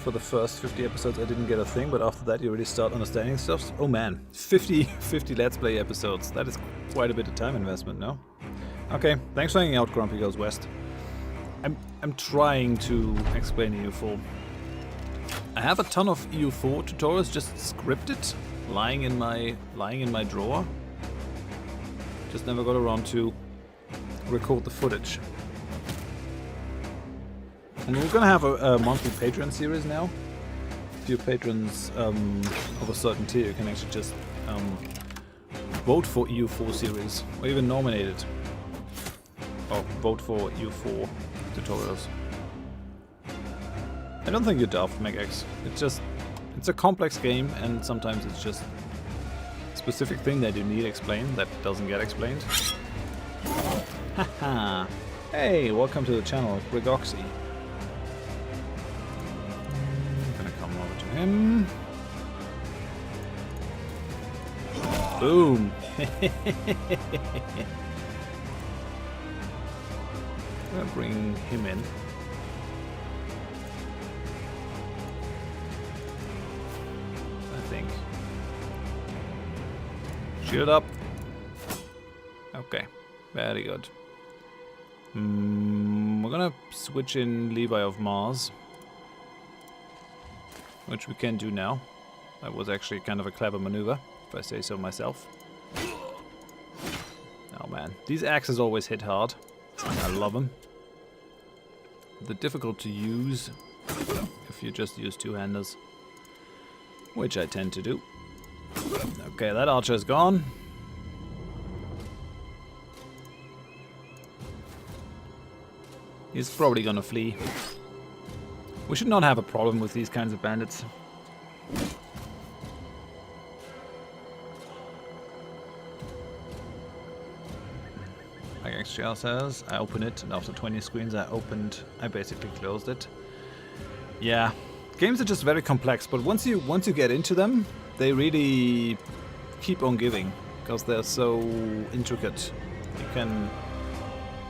For the first 50 episodes I didn't get a thing, but after that you really start understanding stuff. Oh man, 50 Let's Play episodes. That is quite a bit of time investment, no? Okay, thanks for hanging out, Grumpy Goes West. I'm trying to explain EU4. I have a ton of EU4 tutorials just scripted, lying in my drawer. Just never got around to record the footage. And we're gonna have a monthly Patreon series now. If you're patrons of a certain tier, you can actually just vote for EU4 series, or even nominate it. Or vote for EU4 tutorials. I don't think you're daft, Megax. It's a complex game, and sometimes it's just a specific thing that you need explained that doesn't get explained. Haha! Hey, welcome to the channel, Grigoxy. Him. Boom. I'm gonna bring him in. I think. Shield up. Okay, very good. We're gonna switch in Levi of Mars. Which we can do now. That was actually kind of a clever maneuver, if I say so myself. Oh man, these axes always hit hard. I love them. They're difficult to use if you just use two-handers, which I tend to do. Okay, that archer is gone. He's probably gonna flee. We should not have a problem with these kinds of bandits. Like XGL says, I open it, and after 20 screens I basically closed it. Yeah, games are just very complex, but once you get into them, they really keep on giving, because they're so intricate. You can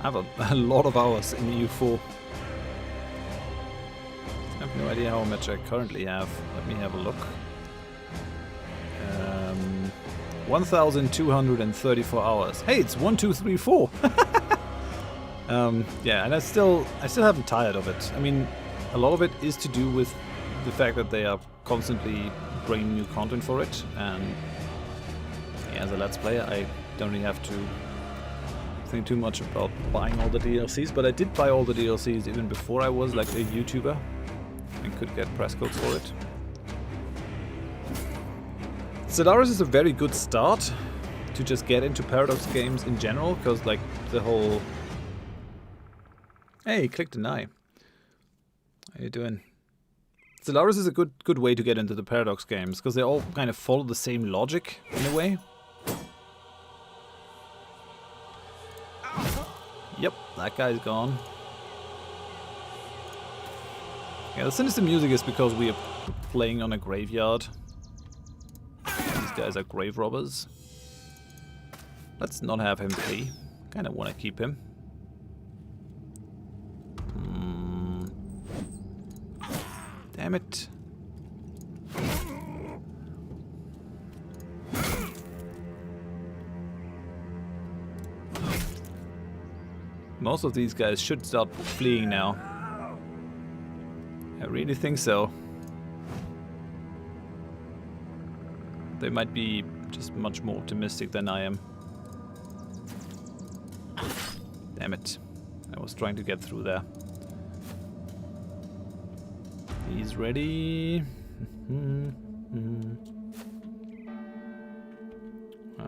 have a lot of hours in EU4. I have no idea how much I currently have. Let me have a look. 1,234 hours. Hey, it's 1, 2, 3, 4. Yeah, and I still haven't tired of it. I mean, a lot of it is to do with the fact that they are constantly bringing new content for it, and yeah, as a Let's Player, I don't really have to think too much about buying all the DLCs. But I did buy all the DLCs even before I was like a YouTuber. And could get press codes for it. Stellaris is a very good start to just get into Paradox games in general, because like the whole... Hey, click deny. How you doing? Stellaris is a good way to get into the Paradox games, because they all kind of follow the same logic in a way. Yep, that guy's gone. Yeah, the sinister music is because we are playing on a graveyard. These guys are grave robbers. Let's not have him flee. Kind of want to keep him. Damn it. Most of these guys should start fleeing now. I really think so. They might be just much more optimistic than I am. Damn it. I was trying to get through there. He's ready.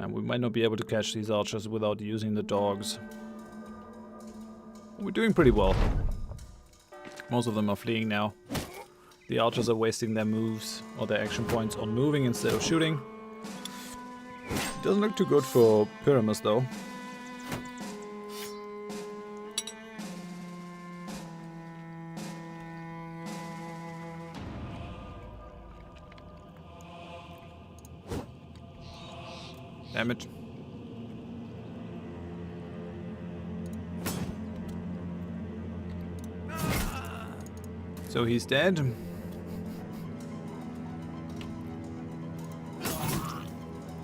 We might not be able to catch these archers without using the dogs. We're doing pretty well. Most of them are fleeing now. The archers are wasting their moves or their action points on moving instead of shooting. Doesn't look too good for Pyramus though. Damn it. So he's dead.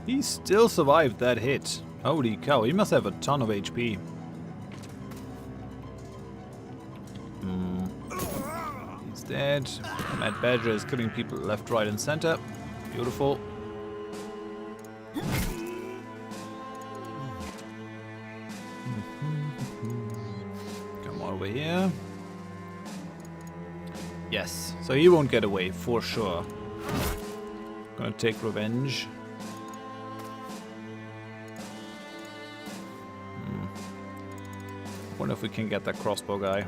He still survived that hit. Holy cow, he must have a ton of HP. He's dead. Mad Badger is killing people left, right, and center. Beautiful. Come over here. Yes, so he won't get away for sure. Gonna take revenge. Wonder if we can get that crossbow guy.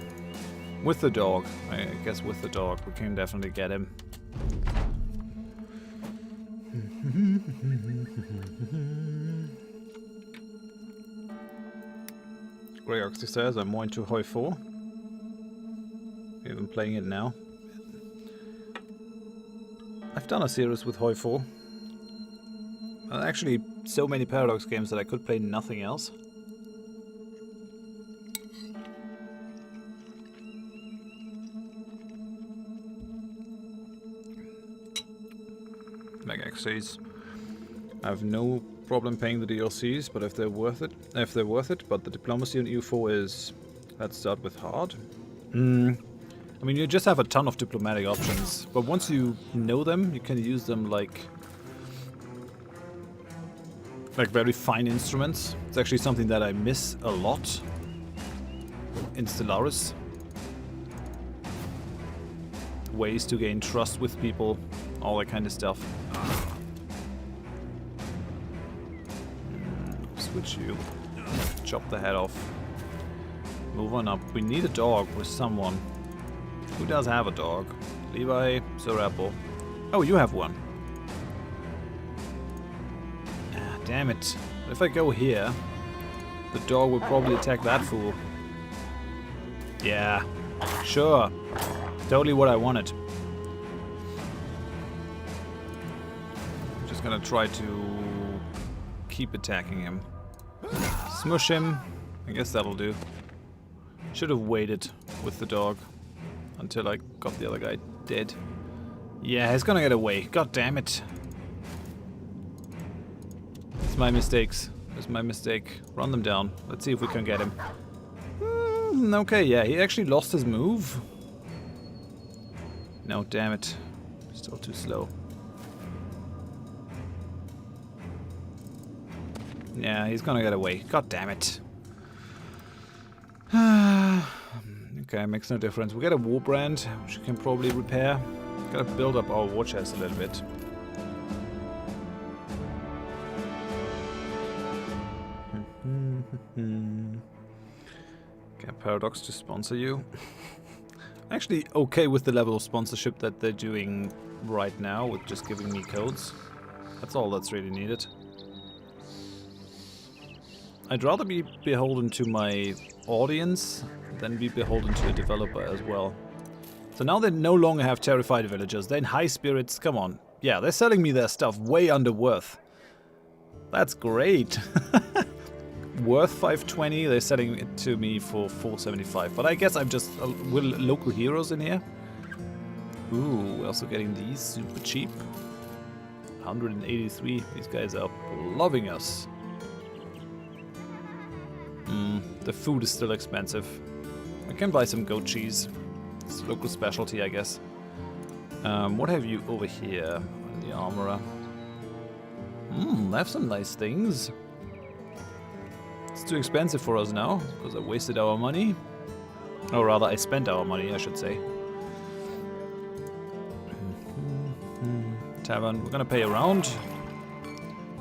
With the dog. I guess with the dog we can definitely get him. Grey Oxy says I'm more into Hoi 4. Even playing it now. I've done a series with Hoi 4. Actually, so many Paradox games that I could play nothing else. Mega XCs. I have no problem paying the DLCs, but if they're worth it, but the diplomacy on EU4 is, let's start with hard. I mean, you just have a ton of diplomatic options, but once you know them, you can use them like very fine instruments. It's actually something that I miss a lot in Stellaris. Ways to gain trust with people, all that kind of stuff. Switch you. Chop the head off. Move on up. We need a dog with someone. Who does have a dog? Levi, Sir Apple. Oh, you have one. Ah, damn it. If I go here, the dog will probably attack that fool. Yeah, sure. Totally what I wanted. I'm just gonna try to keep attacking him. Smush him. I guess that'll do. Should have waited with the dog until I got the other guy dead. Yeah, he's gonna get away. God damn it. It's my mistakes. It's my mistake. Run them down. Let's see if we can get him. Okay, yeah, he actually lost his move. No, damn it. Still too slow. Yeah, he's gonna get away. God damn it. Okay, makes no difference. We got a war brand, which we can probably repair. Gotta build up our war chest a little bit. Get Paradox to sponsor you. Actually okay with the level of sponsorship that they're doing right now, with just giving me codes. That's all that's really needed. I'd rather be beholden to my audience, then be beholden to a developer as well. So now they no longer have terrified villagers. They're in high spirits. Come on. Yeah, they're selling me their stuff way under worth. That's great. Worth 520. They're selling it to me for 475. But I guess I'm just will local heroes in here. Ooh, we're also getting these super cheap. 183. These guys are loving us. The food is still expensive. I can buy some goat cheese. It's a local specialty, I guess. What have you over here? The armorer. They have some nice things. It's too expensive for us now, because I wasted our money. Or rather, I spent our money, I should say. Tavern, we're gonna pay around.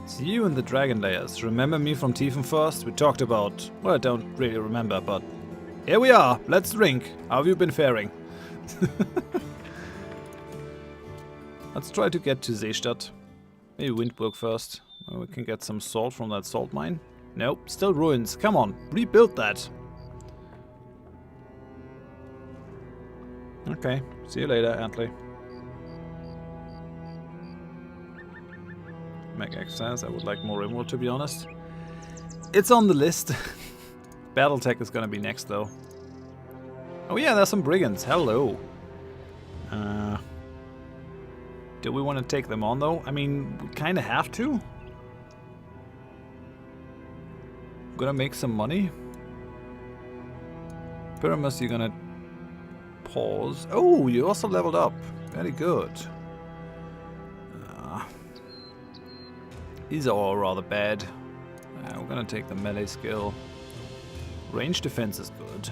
See you in the Dragon Layers. Remember me from Tiefenfürst first? We talked about... Well, I don't really remember, but... Here we are! Let's drink! How have you been faring? Let's try to get to Seestadt. Maybe Windburg first. We can get some salt from that salt mine. Nope, still ruins. Come on, rebuild that. Okay, see you later, Antley. Make access. I would like more emerald, to be honest. It's on the list. Battletech is gonna be next, though. Oh yeah, there's some brigands. Hello. Do we want to take them on, though? I mean, we kind of have to. Gonna make some money. Pyramus, you're gonna pause. Oh, you also leveled up. Very good. These are all rather bad. We're gonna take the melee skill. Range defense is good.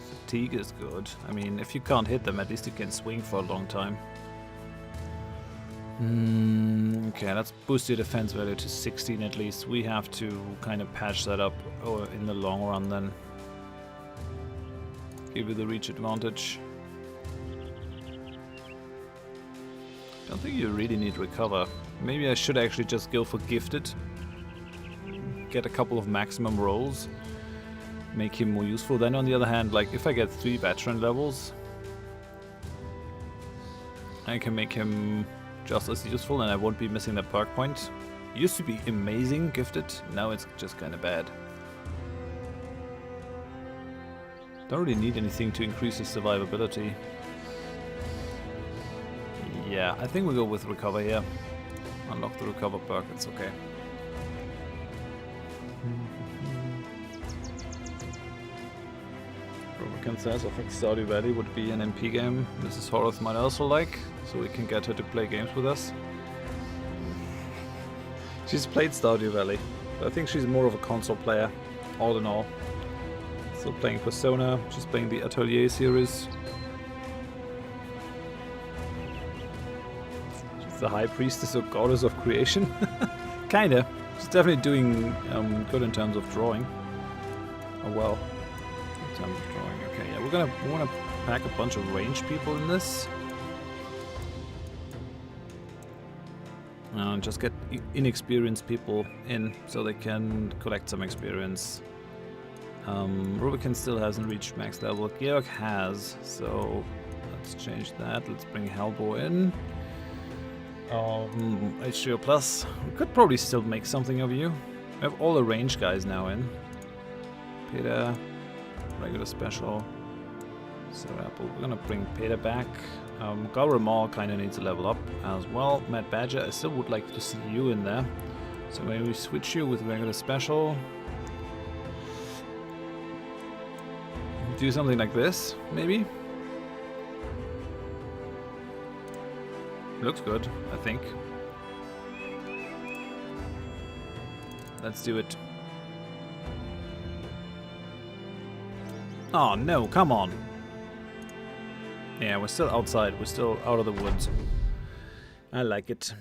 Fatigue is good. I mean, if you can't hit them, at least you can swing for a long time. Okay, let's boost your defense value to 16 at least. We have to kind of patch that up in the long run then. Give you the reach advantage. Don't think you really need recover. Maybe I should actually just go for gifted. Get a couple of maximum rolls. Make him more useful. Then on the other hand, like if I get 3 veteran levels, I can make him just as useful and I won't be missing that perk point. It used to be amazing gifted, now it's just kind of bad. Don't really need anything to increase his survivability. Yeah, I think we'll go with recover here. Unlock the recover perk, it's okay. Rubican says I think Stardew Valley would be an MP game Mrs. Horath might also like, so we can get her to play games with us. She's played Stardew Valley, but I think she's more of a console player, all in all. Still playing Persona, she's playing the Atelier series. She's the High Priestess or Goddess of Creation. Kinda. She's definitely doing good in terms of drawing. Oh well. In terms of drawing. Okay, yeah, we want to pack a bunch of ranged people in this. Just get inexperienced people in so they can collect some experience. Rubican still hasn't reached max level. Georg has, so let's change that. Let's bring Hellboy in. HGO Plus. We could probably still make something of you. We have all the range guys now in. Peter, regular special. So Apple. We're gonna bring Peter back. Gauramal kind of needs a level up as well. Matt Badger, I still would like to see you in there. So maybe we switch you with regular special. Do something like this, maybe. Looks good, I think. Let's do it. Oh no, come on. Yeah, we're still outside. We're still out of the woods. I like it.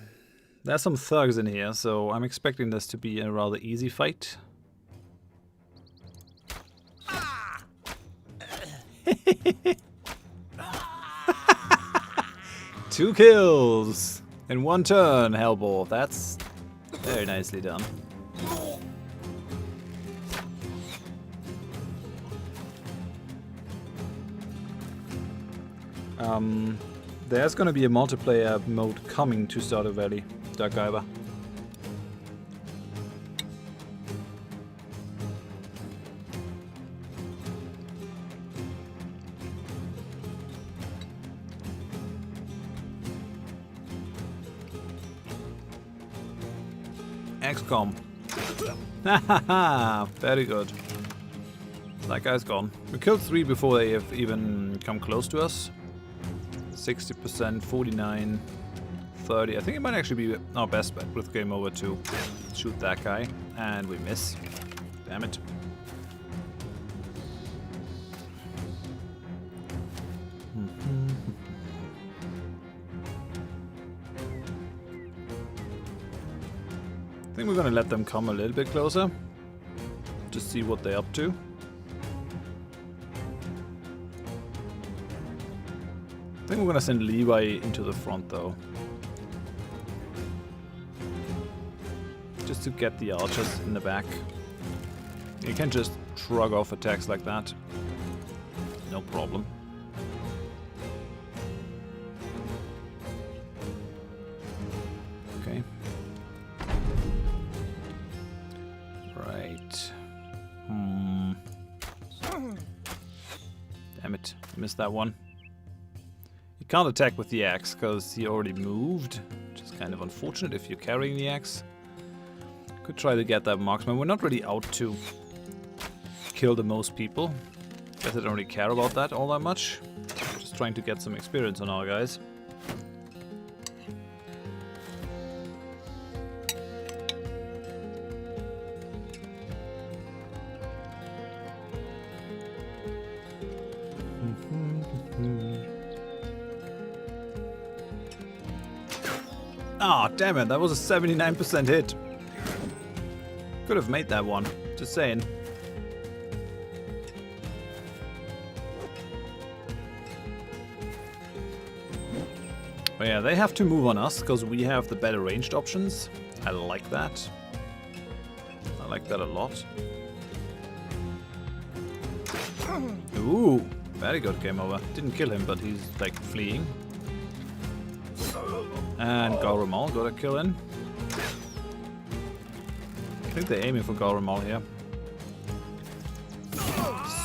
There's some thugs in here, so I'm expecting this to be a rather easy fight. Two kills in one turn, Hellboy. That's very nicely done. There's gonna be a multiplayer mode coming to Stardew Valley, Dark. XCOM. Hahaha, very good. That guy's gone. We killed 3 before they have even come close to us. 60%, 49, 30. I think it might actually be our best bet with game over to shoot that guy. And we miss. Damn it. I think we're gonna let them come a little bit closer to see what they're up to. I think we're gonna send Levi into the front though. Just to get the archers in the back. You can just shrug off attacks like that. No problem. Okay. Right. Damn it, missed that one. You can't attack with the axe because he already moved, which is kind of unfortunate if you're carrying the axe. Could try to get that marksman. We're not really out to kill the most people. Guess I don't really care about that all that much. Just trying to get some experience on our guys. Ah, oh, damn it, that was a 79% hit. Could have made that one, just saying. But yeah, they have to move on us because we have the better ranged options. I like that. I like that a lot. Ooh, very good game over. Didn't kill him, but he's like fleeing. And Gauramal got a kill in. I think they're aiming for Gauramal here.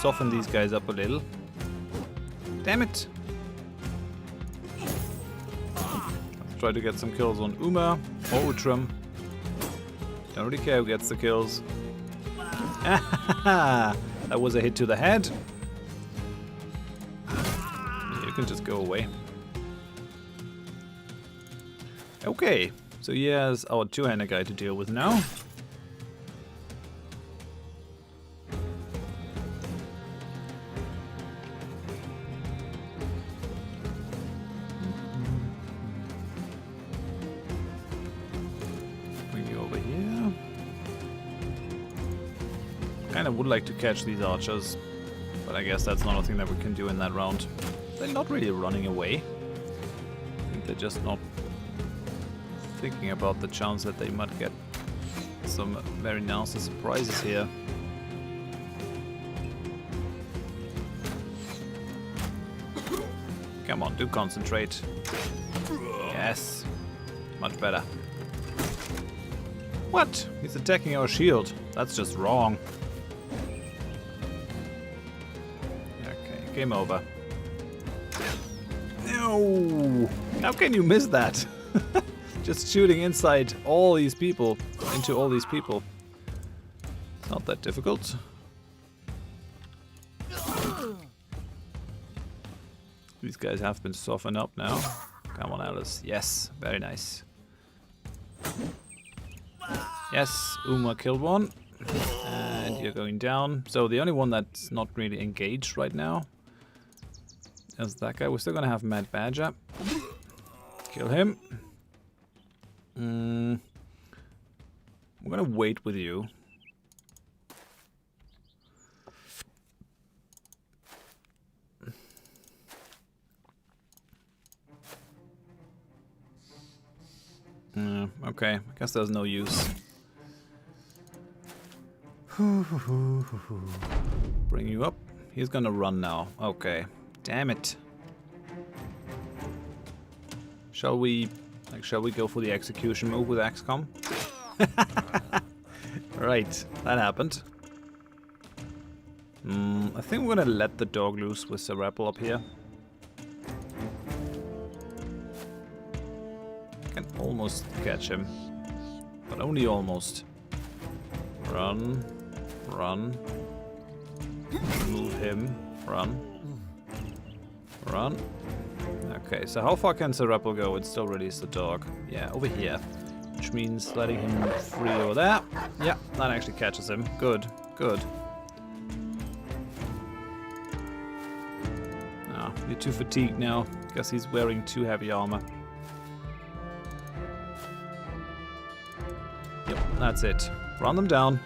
Soften these guys up a little. Damn it! Let's try to get some kills on Uma or Utram. Don't really care who gets the kills. That was a hit to the head. You can just go away. Okay, so he has our two-hander guy to deal with now. Bring you over here. Kinda would like to catch these archers, but I guess that's not a thing that we can do in that round. They're not really running away. I think they're just not thinking about the chance that they might get some very nasty surprises here. Come on, do concentrate. Yes, much better. What? He's attacking our shield. That's just wrong. Okay, game over. No! How can you miss that? Just shooting inside all these people, into all these people. It's not that difficult. These guys have been softened up now. Come on, Alice. Yes, very nice. Yes, Uma killed one. And you're going down. So the only one that's not really engaged right now is that guy. We're still gonna have Mad Badger. Kill him. I'm gonna wait with you. Okay, I guess there's no use. Bring you up. He's gonna run now. Okay. Damn it. Shall we go for the execution move with XCOM? Right, that happened. I think we're gonna let the dog loose with the rebel up here. Can almost catch him, but only almost. Run, run. Move him. Run. Run. Okay, so how far can the rebel go and still release the dog? Yeah, over here. Which means letting him free over there. Yeah, that actually catches him. Good, good. Ah, you're too fatigued now. Guess he's wearing too heavy armor. Yep, that's it. Run them down.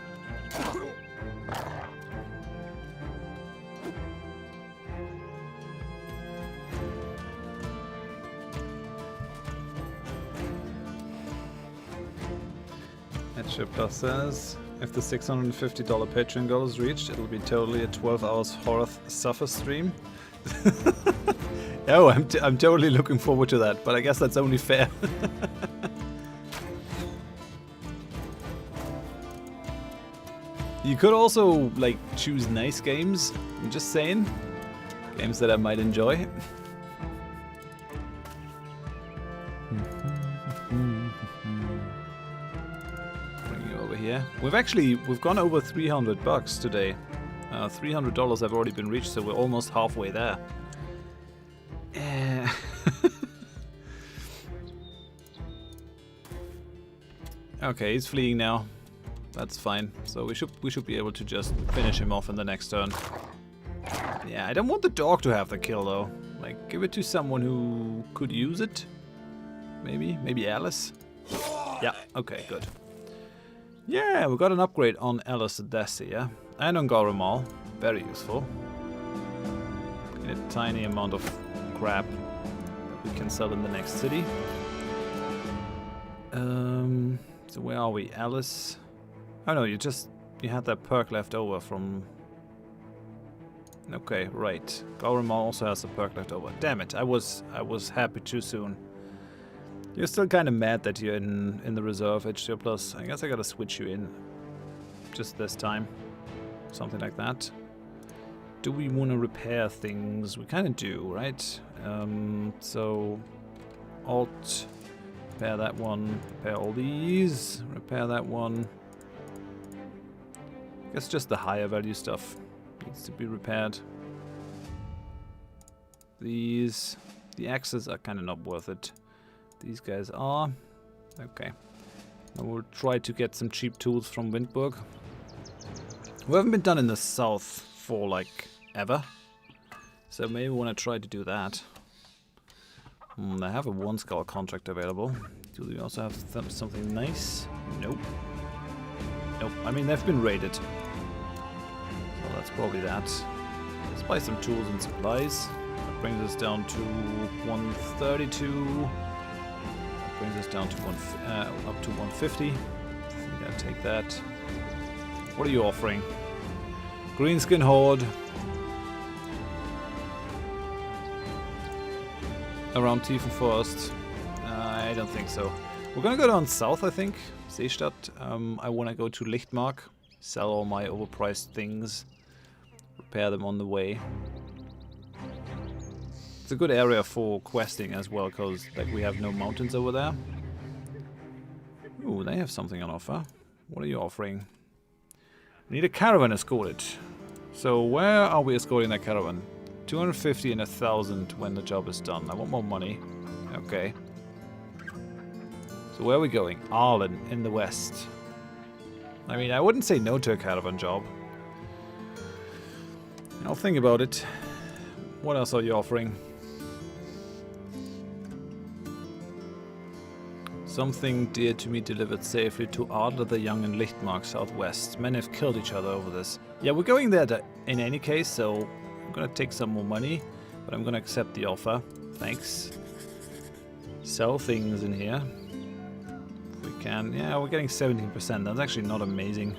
Plus says, if the $650 Patreon goal is reached, it'll be totally a 12 hours Horath suffer stream. Oh, I'm totally looking forward to that, but I guess that's only fair. You could also, like, choose nice games. I'm just saying. Games that I might enjoy. We've gone over $300 today. $300 have already been reached, so we're almost halfway there. Okay, he's fleeing now. That's fine. So we should be able to just finish him off in the next turn. Yeah, I don't want the dog to have the kill though. Like, give it to someone who could use it. Maybe Alice. Yeah. Okay, good. Yeah, we got an upgrade on Alice Desi, yeah? And on Garamal. Very useful. Get a tiny amount of crap that we can sell in the next city. So where are we? Alice? Oh no, you had that perk left over from... Okay, right. Garamal also has a perk left over. Damn it, I was happy too soon. You're still kind of mad that you're in the reserve HTO Plus. I guess I gotta switch you in. Just this time. Something like that. Do we want to repair things? We kind of do, right? So... Alt... Repair that one. Repair all these. Repair that one. I guess just the higher value stuff needs to be repaired. These... The axes are kind of not worth it. These guys are. Okay. And we'll try to get some cheap tools from Windburg. We haven't been done in the south for, like, ever. So maybe we want to try to do that. I have a one skull contract available. Do we also have something nice? Nope. Nope. I mean, they've been raided. So that's probably that. Let's buy some tools and supplies. That brings us down to 132. Brings us down to up to 150. I think I'll take that. What are you offering? Greenskin Horde. Around Tiefen Forest. I don't think so. We're gonna go down south, I think. Seestadt. I wanna go to Lichtmark. Sell all my overpriced things. Repair them on the way. It's a good area for questing as well, because like we have no mountains over there. Ooh, they have something on offer. What are you offering? We need a caravan escorted. So where are we escorting that caravan? 250 and 1,000 when the job is done. I want more money. Okay. So where are we going? Arlen in the west. I mean, I wouldn't say no to a caravan job. I'll think about it. What else are you offering? Something dear to me delivered safely to Adler the Young in Lichtmark, southwest. Men have killed each other over this. Yeah, we're going there in any case, so I'm gonna take some more money, but I'm gonna accept the offer. Thanks. Sell things in here. If we can. Yeah, we're getting 17%. That's actually not amazing.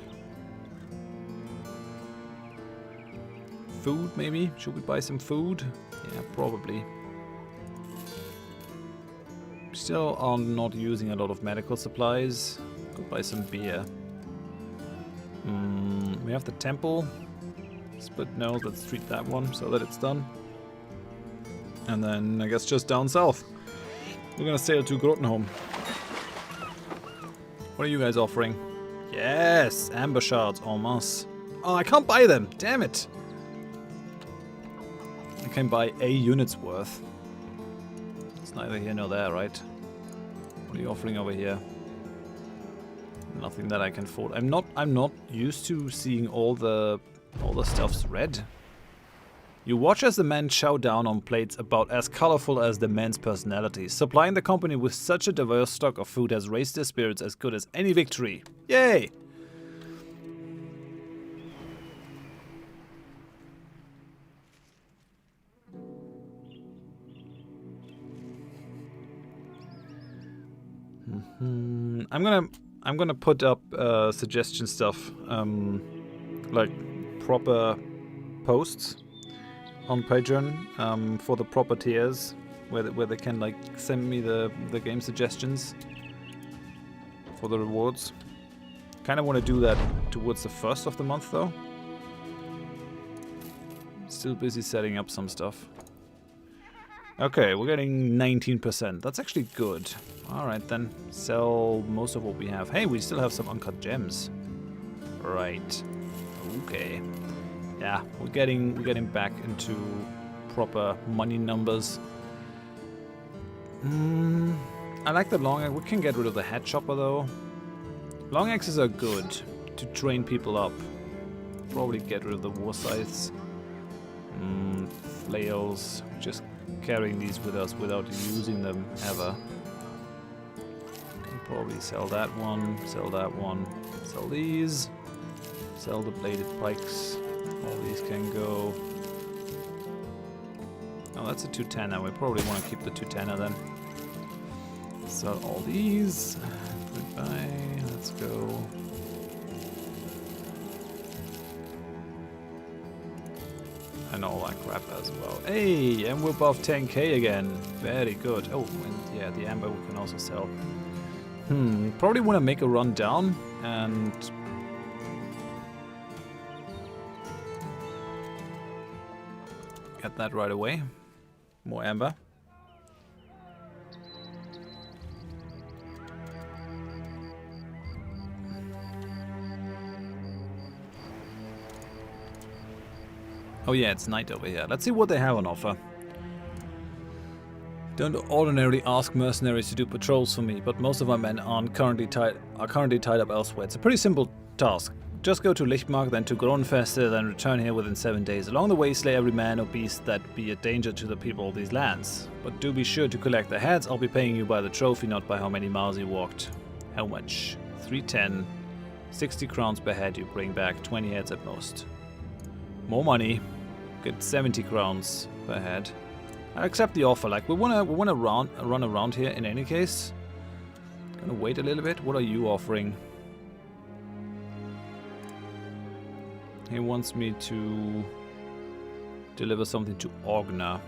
Food, maybe? Should we buy some food? Yeah, probably. still are not using a lot of medical supplies. Go buy some beer. We have the temple. Split nose, let's treat that one so that it's done. And then I guess just down south. We're gonna sail to Grottenholm. What are you guys offering? Yes! Amber shards, en masse. Oh, I can't buy them! Damn it! I can buy a unit's worth. It's neither here nor there, right? What are you offering over here? Nothing that I can afford. I'm not used to seeing all the stuff's red. You watch as the men chow down on plates about as colorful as the men's personalities. Supplying the company with such a diverse stock of food has raised their spirits as good as any victory. Yay! I'm gonna put up suggestion stuff, like proper posts on Patreon for the proper tiers, where they can like send me the game suggestions for the rewards. Kind of want to do that towards the 1st of the month though. Still busy setting up some stuff. Okay, we're getting 19%. That's actually good. Alright then, sell most of what we have. Hey, we still have some uncut gems. Right. Okay. Yeah, we're getting back into proper money numbers. I like the long axe. We can get rid of the head chopper though. Long axes are good to train people up. Probably get rid of the war scythes. Flails. Just carrying these with us without using them ever. Can probably sell that one, sell these, sell the bladed pikes. All these can go. Oh, that's a 210er. We probably want to keep the 210er then. Sell all these. Goodbye. Let's go. And all that crap as well. Hey, and we're above 10k again. Very good. Oh, and yeah, the amber we can also sell. Probably want to make a run down and get that right away. More amber. Oh yeah, it's night over here. Let's see what they have on offer. Don't ordinarily ask mercenaries to do patrols for me, but most of our men are currently tied up elsewhere. It's a pretty simple task. Just go to Lichtmark, then to Gronfeste, then return here within 7 days. Along the way, slay every man or beast that be a danger to the people of these lands. But do be sure to collect the heads. I'll be paying you by the trophy, not by how many miles you walked. How much? 310. 60 crowns per head you bring back, 20 heads at most. More money. Get 70 crowns per head. I accept the offer. Like we wanna run around here in any case. Gonna wait a little bit. What are you offering? He wants me to deliver something to Ogna.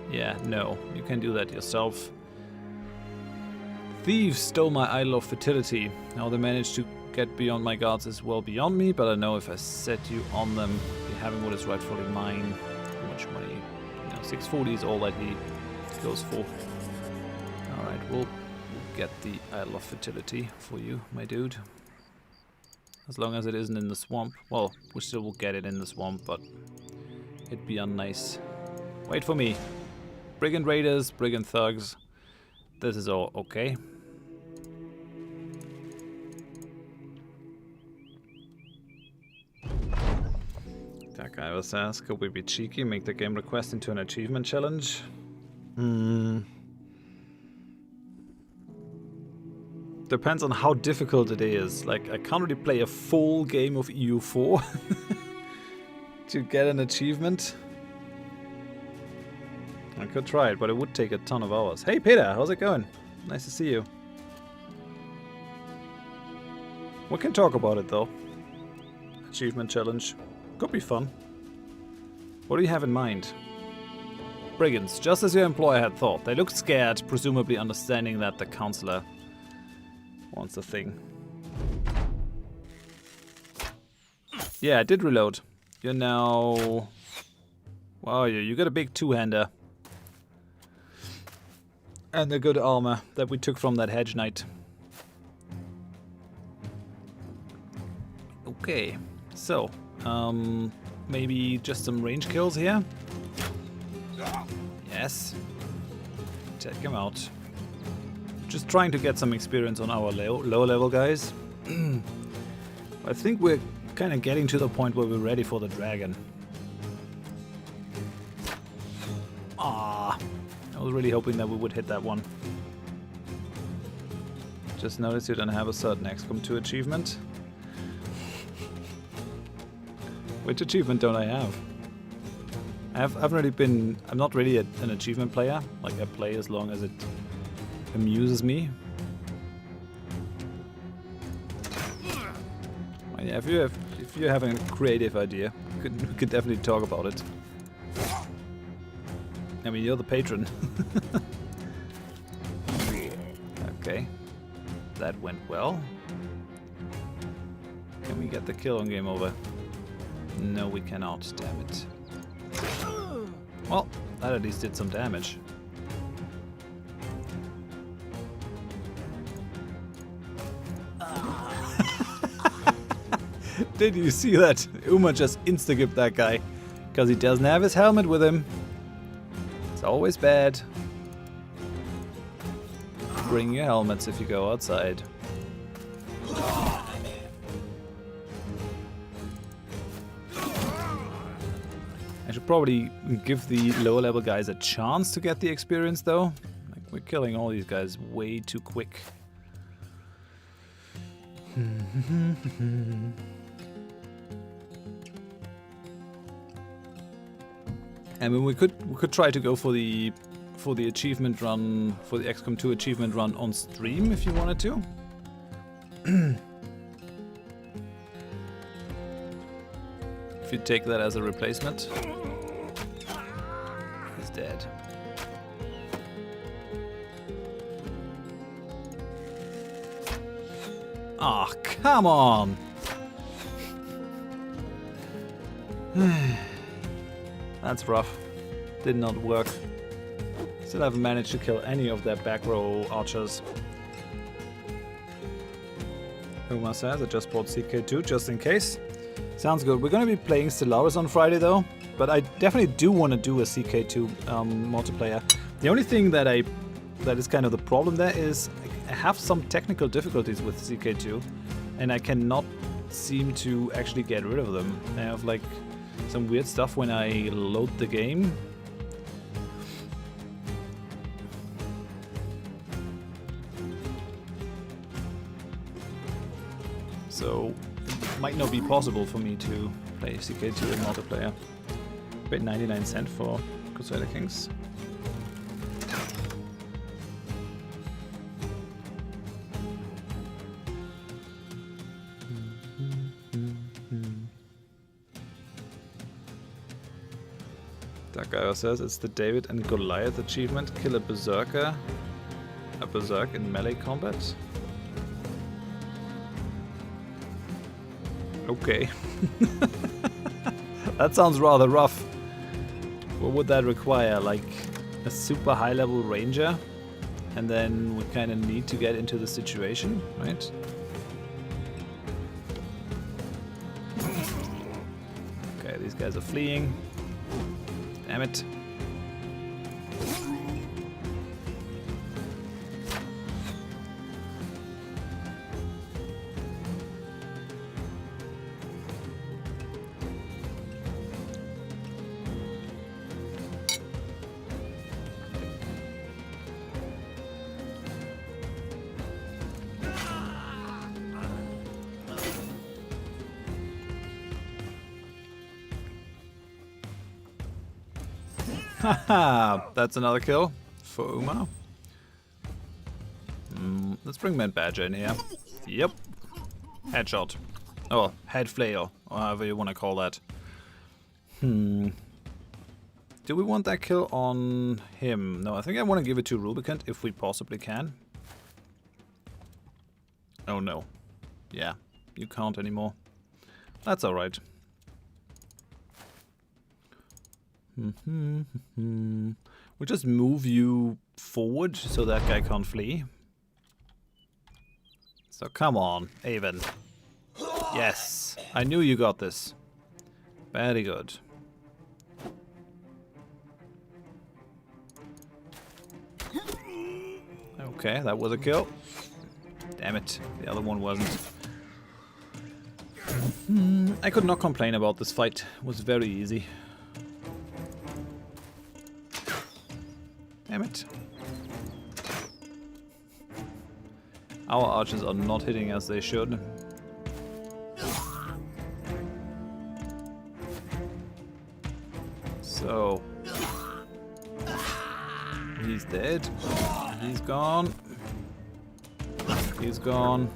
Yeah, no, you can do that yourself. Thieves stole my idol of fertility. How they managed to get beyond my guards is well beyond me, but I know if I set you on them, be having what is rightfully mine. How much money? You know, 640 is all that he goes for. Alright, we'll get the idol of fertility for you, my dude. As long as it isn't in the swamp. Well, we still will get it in the swamp, but it'd be unnice. Wait for me. Brigand raiders, brigand thugs. This is all okay. That guy was asked, could we be cheeky, make the game request into an achievement challenge? Depends on how difficult it is. Like, I can't really play a full game of EU4 to get an achievement. I could try it, but it would take a ton of hours. Hey Peter, how's it going? Nice to see you. We can talk about it though. Achievement challenge. Could be fun. What do you have in mind? Brigands, just as your employer had thought. They looked scared, presumably understanding that the counselor wants the thing. Yeah, I did reload. You're now... Wow, you got a big two-hander. And a good armor that we took from that hedge knight. Okay, so, maybe just some range kills here? Yes. Take him out. Just trying to get some experience on our low level guys. I think we're kind of getting to the point where we're ready for the dragon. Ah, I was really hoping that we would hit that one. Just noticed you don't have a certain XCOM 2 achievement. Which achievement don't I have? I'm not really an achievement player. Like, I play as long as it amuses me. Yeah, if you have a creative idea, we could definitely talk about it. I mean, you're the patron. Okay, that went well. Can we get the kill on game over? No, we cannot. Damn it. Well, that at least did some damage. Did you see that? Uma just insta-gipped that guy. Because he doesn't have his helmet with him. It's always bad. Bring your helmets if you go outside. I should probably give the lower level guys a chance to get the experience though. Like, we're killing all these guys way too quick. I mean, we could try to go for the achievement run, for the XCOM 2 achievement run on stream if you wanted to. If you take that as a replacement. He's dead. Ah, oh, come on! That's rough. Did not work. Still haven't managed to kill any of their back row archers. Uma says, I just bought CK2 just in case. Sounds good. We're going to be playing Stellaris on Friday though, but I definitely do want to do a CK2 multiplayer. The only thing that is kind of the problem there is I have some technical difficulties with CK2 and I cannot seem to actually get rid of them. I have like some weird stuff when I load the game. So it might not be possible for me to play CK2 in multiplayer. Paid 99 cents for Crusader Kings. That guy says it's the David and Goliath achievement. Kill a berserk in melee combat. Okay. That sounds rather rough. What would that require? Like a super high level ranger? And then we kind of need to get into the situation, right? Okay, these guys are fleeing. Damn it. Haha, that's another kill for Uma. Let's bring Mad Badger in here. Yep. Headshot. Oh, head flail, or however you want to call that. Do we want that kill on him? No, I think I want to give it to Rubicant if we possibly can. Oh no. Yeah, you can't anymore. That's alright. We'll just move you forward so that guy can't flee. So come on, Avon. Yes, I knew you got this. Very good. Okay, that was a kill. Damn it, the other one wasn't. I could not complain about this fight. It was very easy. Damn it. Our archers are not hitting as they should. So... he's dead. He's gone. He's gone.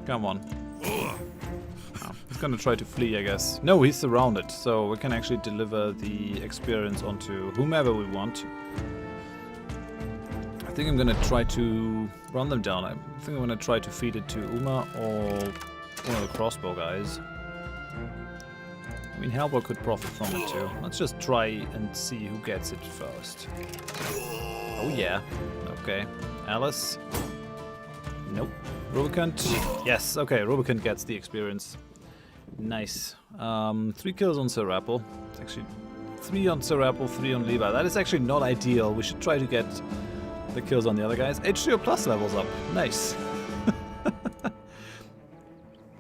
Come on. Oh, he's gonna try to flee, I guess. No, he's surrounded, so we can actually deliver the experience onto whomever we want. I think I'm gonna try to run them down. I think I'm gonna try to feed it to Uma or one of the crossbow guys. I mean, Helper could profit from it too. Let's just try and see who gets it first. Oh yeah. Okay. Alice. Nope. Rubicant. Yes. Okay. Rubicant gets the experience. Nice. 3 kills on Sir Apple. It's actually 3 on Sir Apple, 3 on Levi. That is actually not ideal. We should try to get the kills on the other guys. H2 plus levels up. Nice.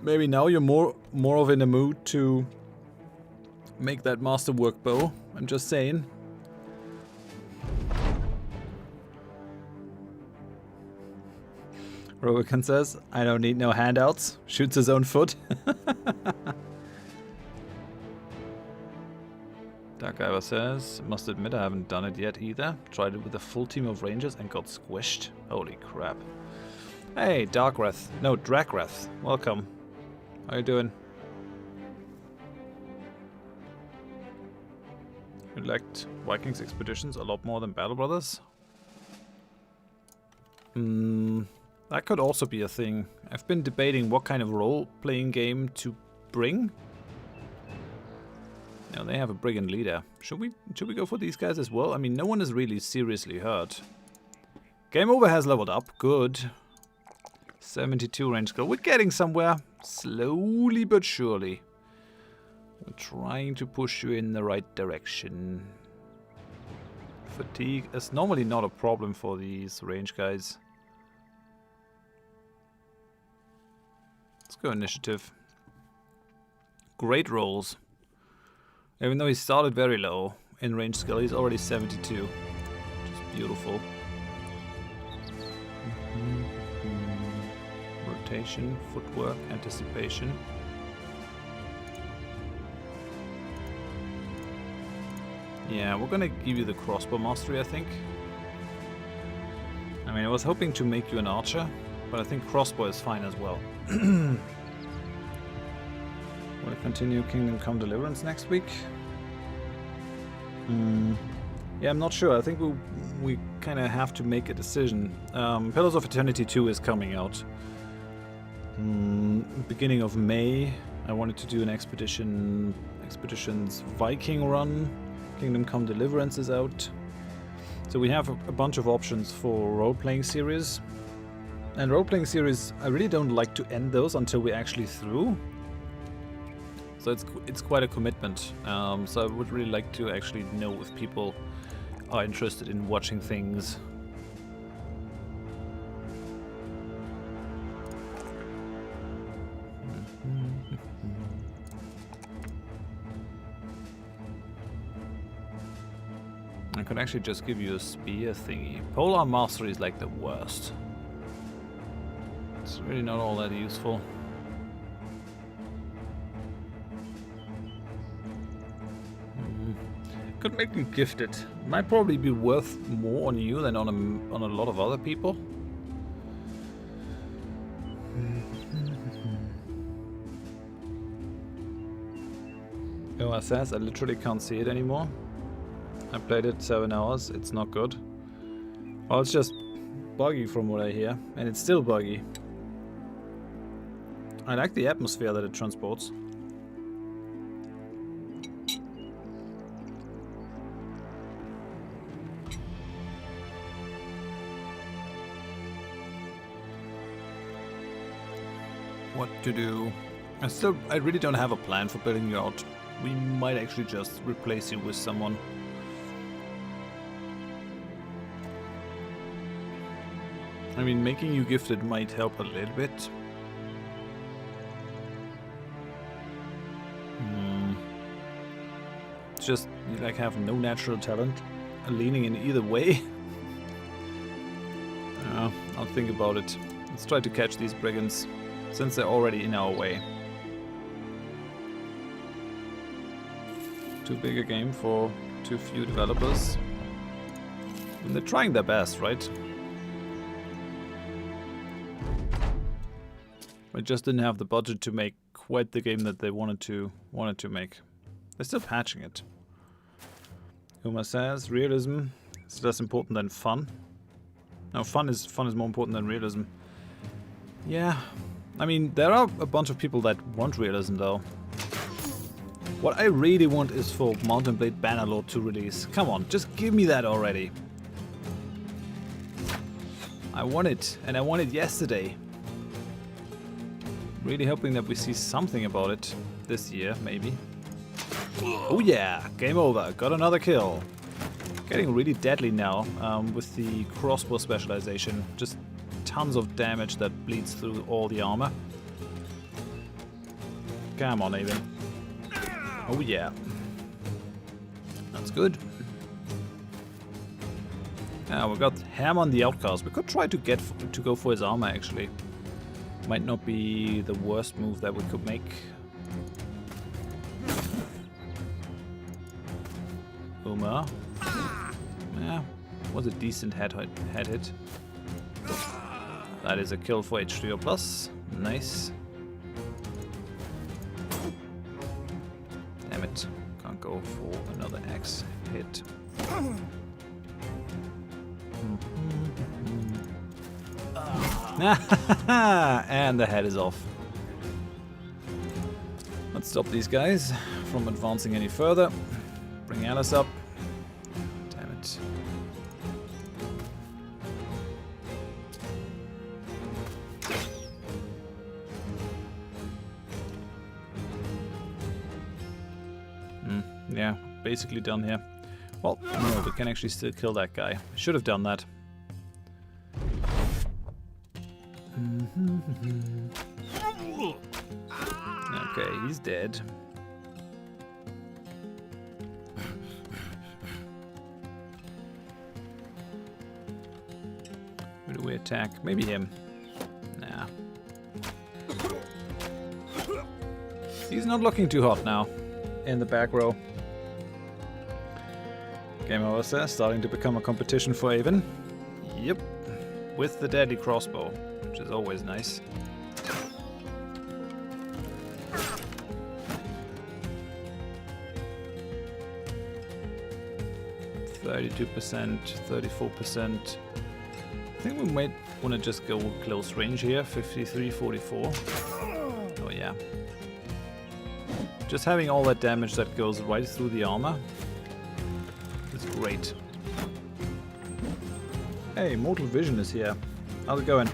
Maybe now you're more of in the mood to make that masterwork bow. I'm just saying. Rubicon says, I don't need no handouts. Shoots his own foot. Dark Iver says, must admit I haven't done it yet either. Tried it with a full team of rangers and got squished. Holy crap. Hey, Darkwrath. No, Drakkrath. Welcome. How you doing? You liked Vikings expeditions a lot more than Battle Brothers? That could also be a thing. I've been debating what kind of role-playing game to bring. Now they have a brigand leader. Should we go for these guys as well? I mean, no one is really seriously hurt. Game Over has leveled up. Good. 72 range skill. We're getting somewhere. Slowly but surely. We're trying to push you in the right direction. Fatigue is normally not a problem for these range guys. Let's go initiative. Great rolls. Even though he started very low in range skill, he's already 72. Which is beautiful. Rotation, footwork, anticipation. Yeah, we're gonna give you the crossbow mastery, I think. I mean, I was hoping to make you an archer, but I think crossbow is fine as well. Will I continue Kingdom Come Deliverance next week? Yeah, I'm not sure. I think we kind of have to make a decision. Pillars of Eternity 2 is coming out. Beginning of May, I wanted to do an expeditions Viking run. Kingdom Come Deliverance is out. So we have a bunch of options for role-playing series. And role-playing series, I really don't like to end those until we're actually through. So it's quite a commitment. So I would really like to actually know if people are interested in watching things. I could actually just give you a spear thingy. Polar Mastery is like the worst. It's really not all that useful. Could make you gifted. Might probably be worth more on you than on a lot of other people. Oh, it says I literally can't see it anymore. I played it 7 hours. It's not good. Well, it's just buggy from what I hear. And it's still buggy. I like the atmosphere that it transports. What to do? I really don't have a plan for building you out. We might actually just replace you with someone. I mean, making you gifted might help a little bit. It's just, you like have no natural talent. Leaning in either way. I'll think about it. Let's try to catch these brigands, since they're already in our way. Too big a game for too few developers. And they're trying their best, right? I just didn't have the budget to make quite the game that they wanted to make. They're still patching it. Uma says realism is less important than fun. No, fun is more important than realism. Yeah, I mean there are a bunch of people that want realism though. What I really want is for Mountain Blade Bannerlord to release. Come on, just give me that already. I want it, and I want it yesterday. Really hoping that we see something about it this year, maybe. Oh yeah, game over, got another kill. Getting really deadly now with the crossbow specialization. Just tons of damage that bleeds through all the armor. Come on, Avon. Oh yeah. That's good. Yeah, we got Ham on the outcast. We could try to go for his armor actually. Might not be the worst move that we could make. Uma. Yeah, was a decent head hit. That is a kill for H3O+. Nice. Damn it. Can't go for another X hit. And the head is off. Let's stop these guys from advancing any further. Bring Alice up. Damn it. Yeah, basically done here. Well, no, we can actually still kill that guy. Should have done that. Okay, he's dead. Who do we attack? Maybe him. Nah. He's not looking too hot now. In the back row. Game over, sir. Starting to become a competition for Avon. Yep. With the deadly crossbow, which is always nice. 32%, 34%. I think we might want to just go close range here. 53, 44. Oh yeah. Just having all that damage that goes right through the armor is great. Hey, Mortal Vision is here. How's it going?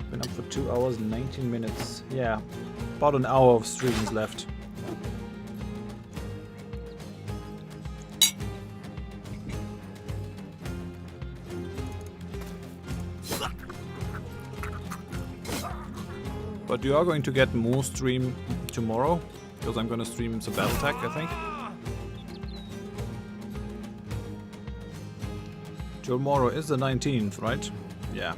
Been up for 2 hours and 19 minutes. Yeah, about an hour of streams left. But you are going to get more stream tomorrow, because I'm going to stream some Battletech, I think. Tomorrow is the 19th, right? Yeah.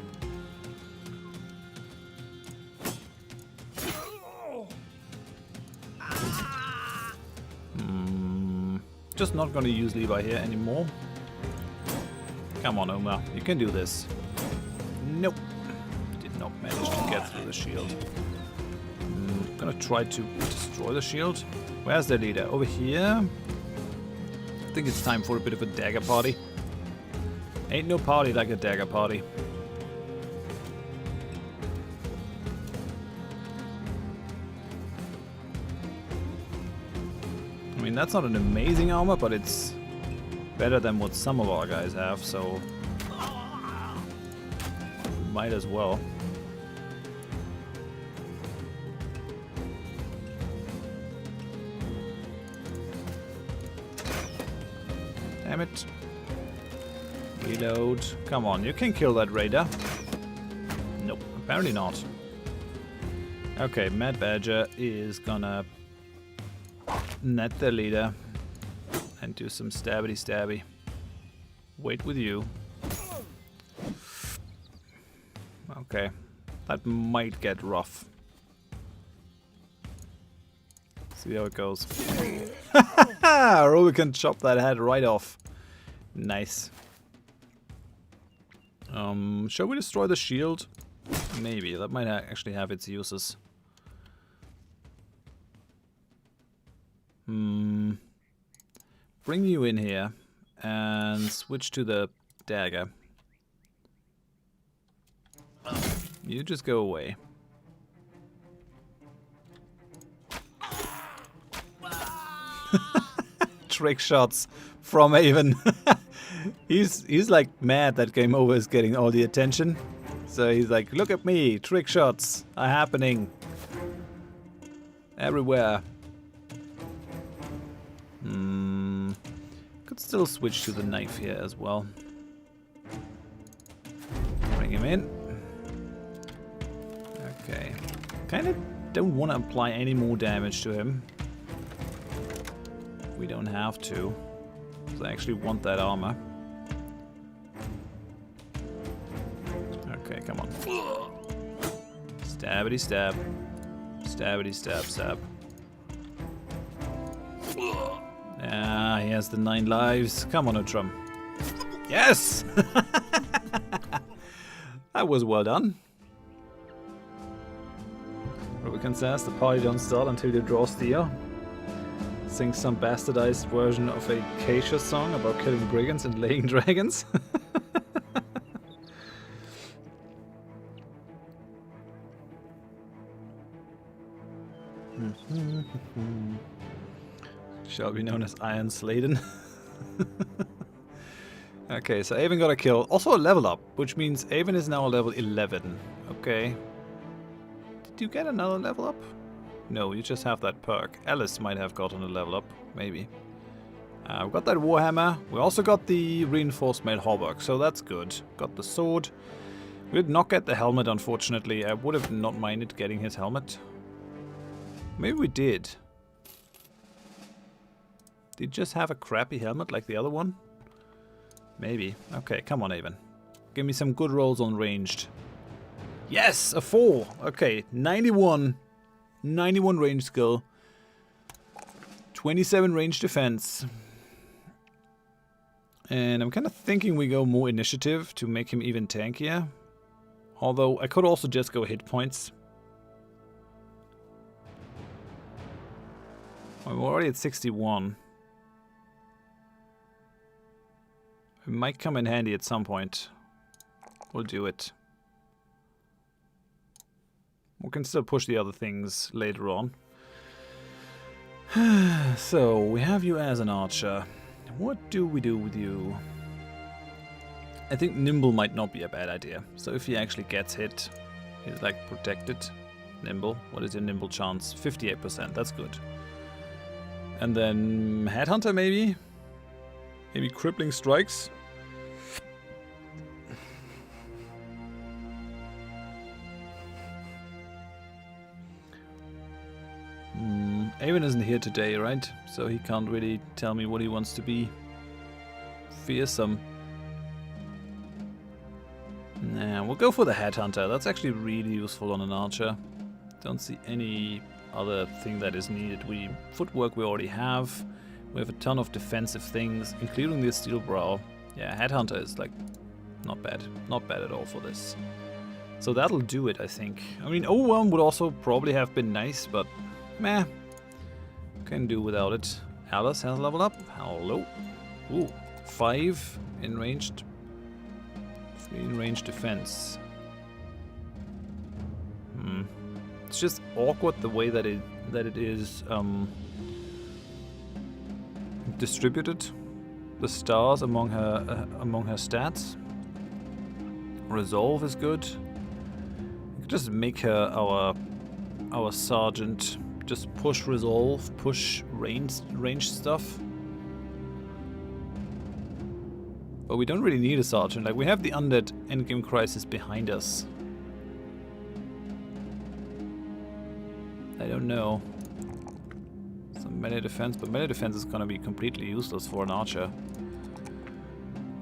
Just not going to use Levi here anymore. Come on, Oma, you can do this. Nope. Did not manage to get through the shield. gonna try to destroy the shield. Where's the leader? Over here? I think it's time for a bit of a dagger party. Ain't no party like a dagger party. I mean, that's not an amazing armor, but it's better than what some of our guys have, so might as well. Damn it. Reload. Come on, you can kill that raider. Nope, apparently not. Okay, Mad Badger is gonna net the leader and do some stabby. Wait with you. Okay, that might get rough. See how it goes. Roby can chop that head right off. Nice. Shall we destroy the shield? Maybe. That might actually have its uses. Bring you in here and switch to the dagger. You just go away. Trick shots from Avon. He's like mad that Game Over is getting all the attention. So he's like, look at me, trick shots are happening everywhere. Could still switch to the knife here as well. Bring him in. Okay. Kind of don't want to apply any more damage to him. We don't have to. Because I actually want that armor. Okay, come on. Stabbity stab. Stabbity stab stab. Ah, he has the 9 lives. Come on, Utrum. Yes! That was well done. Rubicon says the party don't start until you draw steel. Sing some bastardized version of a Acacia song about killing brigands and laying dragons. Shall be known as Iron Sladen. Okay, so Avon got a kill. Also a level up, which means Avon is now level 11. Okay. Did you get another level up? No, you just have that perk. Alice might have gotten a level up, maybe. We got that Warhammer. We also got the reinforced mail hauberk, so that's good. Got the sword. We did not get the helmet, unfortunately. I would have not minded getting his helmet. Maybe we did. Did you just have a crappy helmet like the other one? Maybe. Okay, come on, Avon. Give me some good rolls on ranged. Yes, a 4. Okay, 91. 91 range skill. 27 range defense. And I'm kind of thinking we go more initiative to make him even tankier. Although I could also just go hit points. We're already at 61. It might come in handy at some point. We'll do it. We can still push the other things later on. So, we have you as an archer. What do we do with you? I think nimble might not be a bad idea. So if he actually gets hit, he's like protected. Nimble. What is your nimble chance? 58%. That's good. And then Headhunter maybe? Maybe crippling strikes? Avon isn't here today, right? So he can't really tell me what he wants to be. Fearsome. Nah, we'll go for the Headhunter. That's actually really useful on an archer. Don't see any other thing that is needed. Footwork we already have. We have a ton of defensive things, including the Steel Brow. Yeah, Headhunter is like not bad. Not bad at all for this. So that'll do it, I think. I mean, Overwhelm would also probably have been nice, but meh. Can do without it. Alice has leveled up. Hello. Ooh, 5 in ranged. 3 in ranged defense. It's just awkward the way that it is distributed. The stars among her stats. Resolve is good. You could just make her our sergeant. Just push resolve, push range stuff. But we don't really need a sergeant. Like, we have the undead endgame crisis behind us. I don't know. Some melee defense, but melee defense is gonna be completely useless for an archer.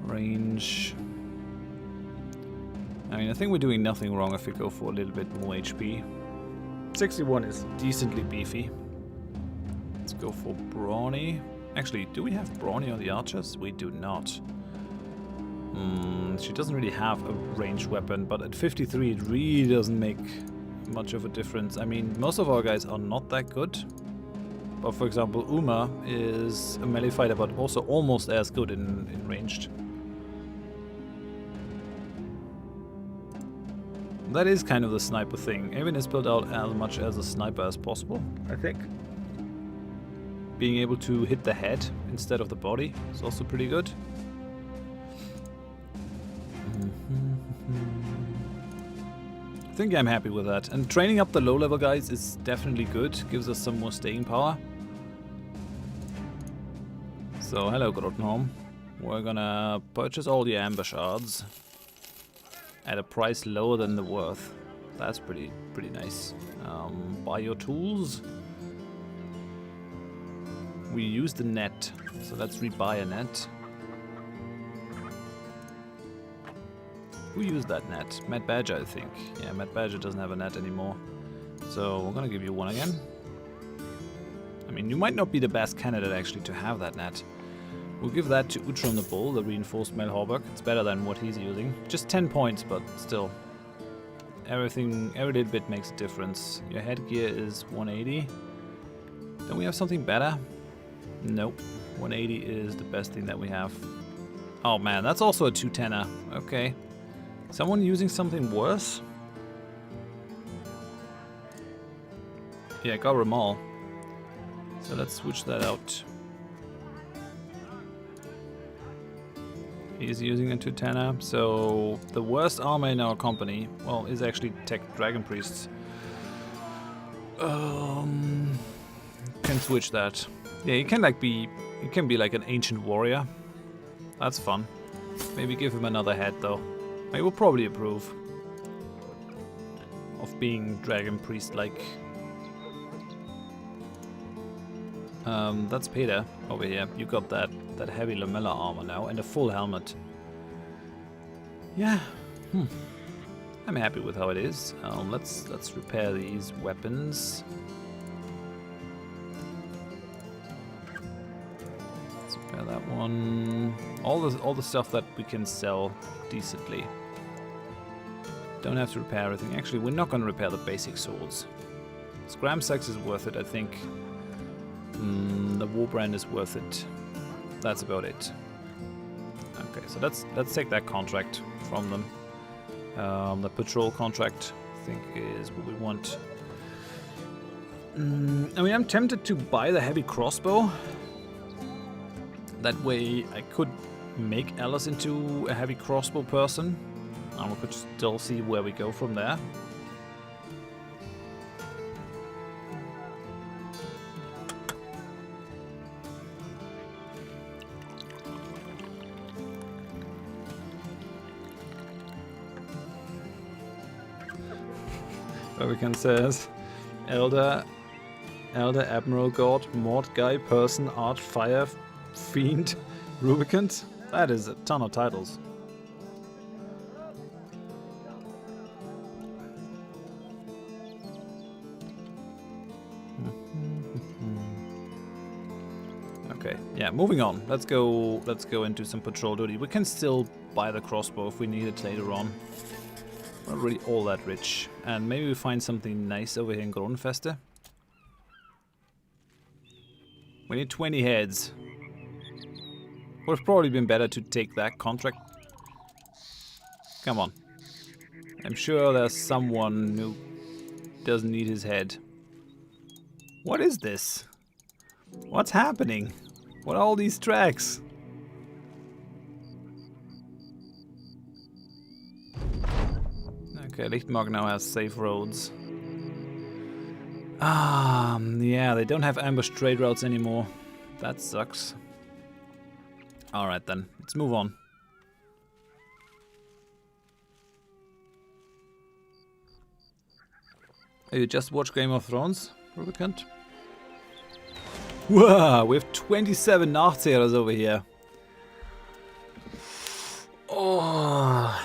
Range. I mean, I think we're doing nothing wrong if we go for a little bit more HP. 61 is decently beefy. Let's go for brawny. Actually, do we have brawny on the archers? We do not. She doesn't really have a ranged weapon, but at 53 it really doesn't make much of a difference. I mean, most of our guys are not that good. But for example, Uma is a melee fighter, but also almost as good in ranged. That is kind of the sniper thing. Avon is built out as much as a sniper as possible, I think. Being able to hit the head instead of the body is also pretty good. I think I'm happy with that. And training up the low-level guys is definitely good. Gives us some more staying power. So, hello, Grottenholm. We're gonna purchase all the amber shards at a price lower than the worth. That's pretty nice. Buy your tools. We use the net, so let's rebuy a net. Who used that net? Matt Badger, I think. Yeah, Matt Badger doesn't have a net anymore. So we're gonna give you one again. I mean, you might not be the best candidate actually to have that net. We'll give that to Utrom the Bull, the reinforced male hauberk. It's better than what he's using. Just 10 points, but still. Every little bit makes a difference. Your headgear is 180. Don't we have something better? Nope. 180 is the best thing that we have. Oh man, that's also a 210er. Okay. Someone using something worse? Yeah, got Ramal. So let's switch that out. He's using a 210er, so the worst armor in our company, well, is actually Tech Dragon Priests. Can switch that. Yeah, you can be like an ancient warrior. That's fun. Maybe give him another head though. He will probably approve of being Dragon Priest-like. That's Peter over here. You got that heavy lamella armor now and a full helmet. Yeah, I'm happy with how it is. Let's repair these weapons. Let's repair that one. All the stuff that we can sell decently. Don't have to repair everything. Actually, we're not going to repair the basic swords. Scram Sex is worth it, I think. The Warbrand is worth it. That's about it. Okay, so let's take that contract from them. The patrol contract, I think, is what we want. I mean, I'm tempted to buy the heavy crossbow. That way, I could make Alice into a heavy crossbow person, and we could still see where we go from there. Hurricane says, Elder Admiral God, Mort Guy, Person, Arch, Fire, Fiend, Rubicant. That is a ton of titles. Okay, yeah, moving on. Let's go into some patrol duty. We can still buy the crossbow if we need it later on. Not really all that rich. And maybe we find something nice over here in Gronfeste. We need 20 heads. Would have probably been better to take that contract. Come on. I'm sure there's someone who doesn't need his head. What is this? What's happening? What are all these tracks? Okay, Lichtmark now has safe roads. Yeah, they don't have ambush trade routes anymore. That sucks. Alright then, let's move on. Have you just watched Game of Thrones, Rubicant? Wow, we have 27 Nachzehrs over here. Oh,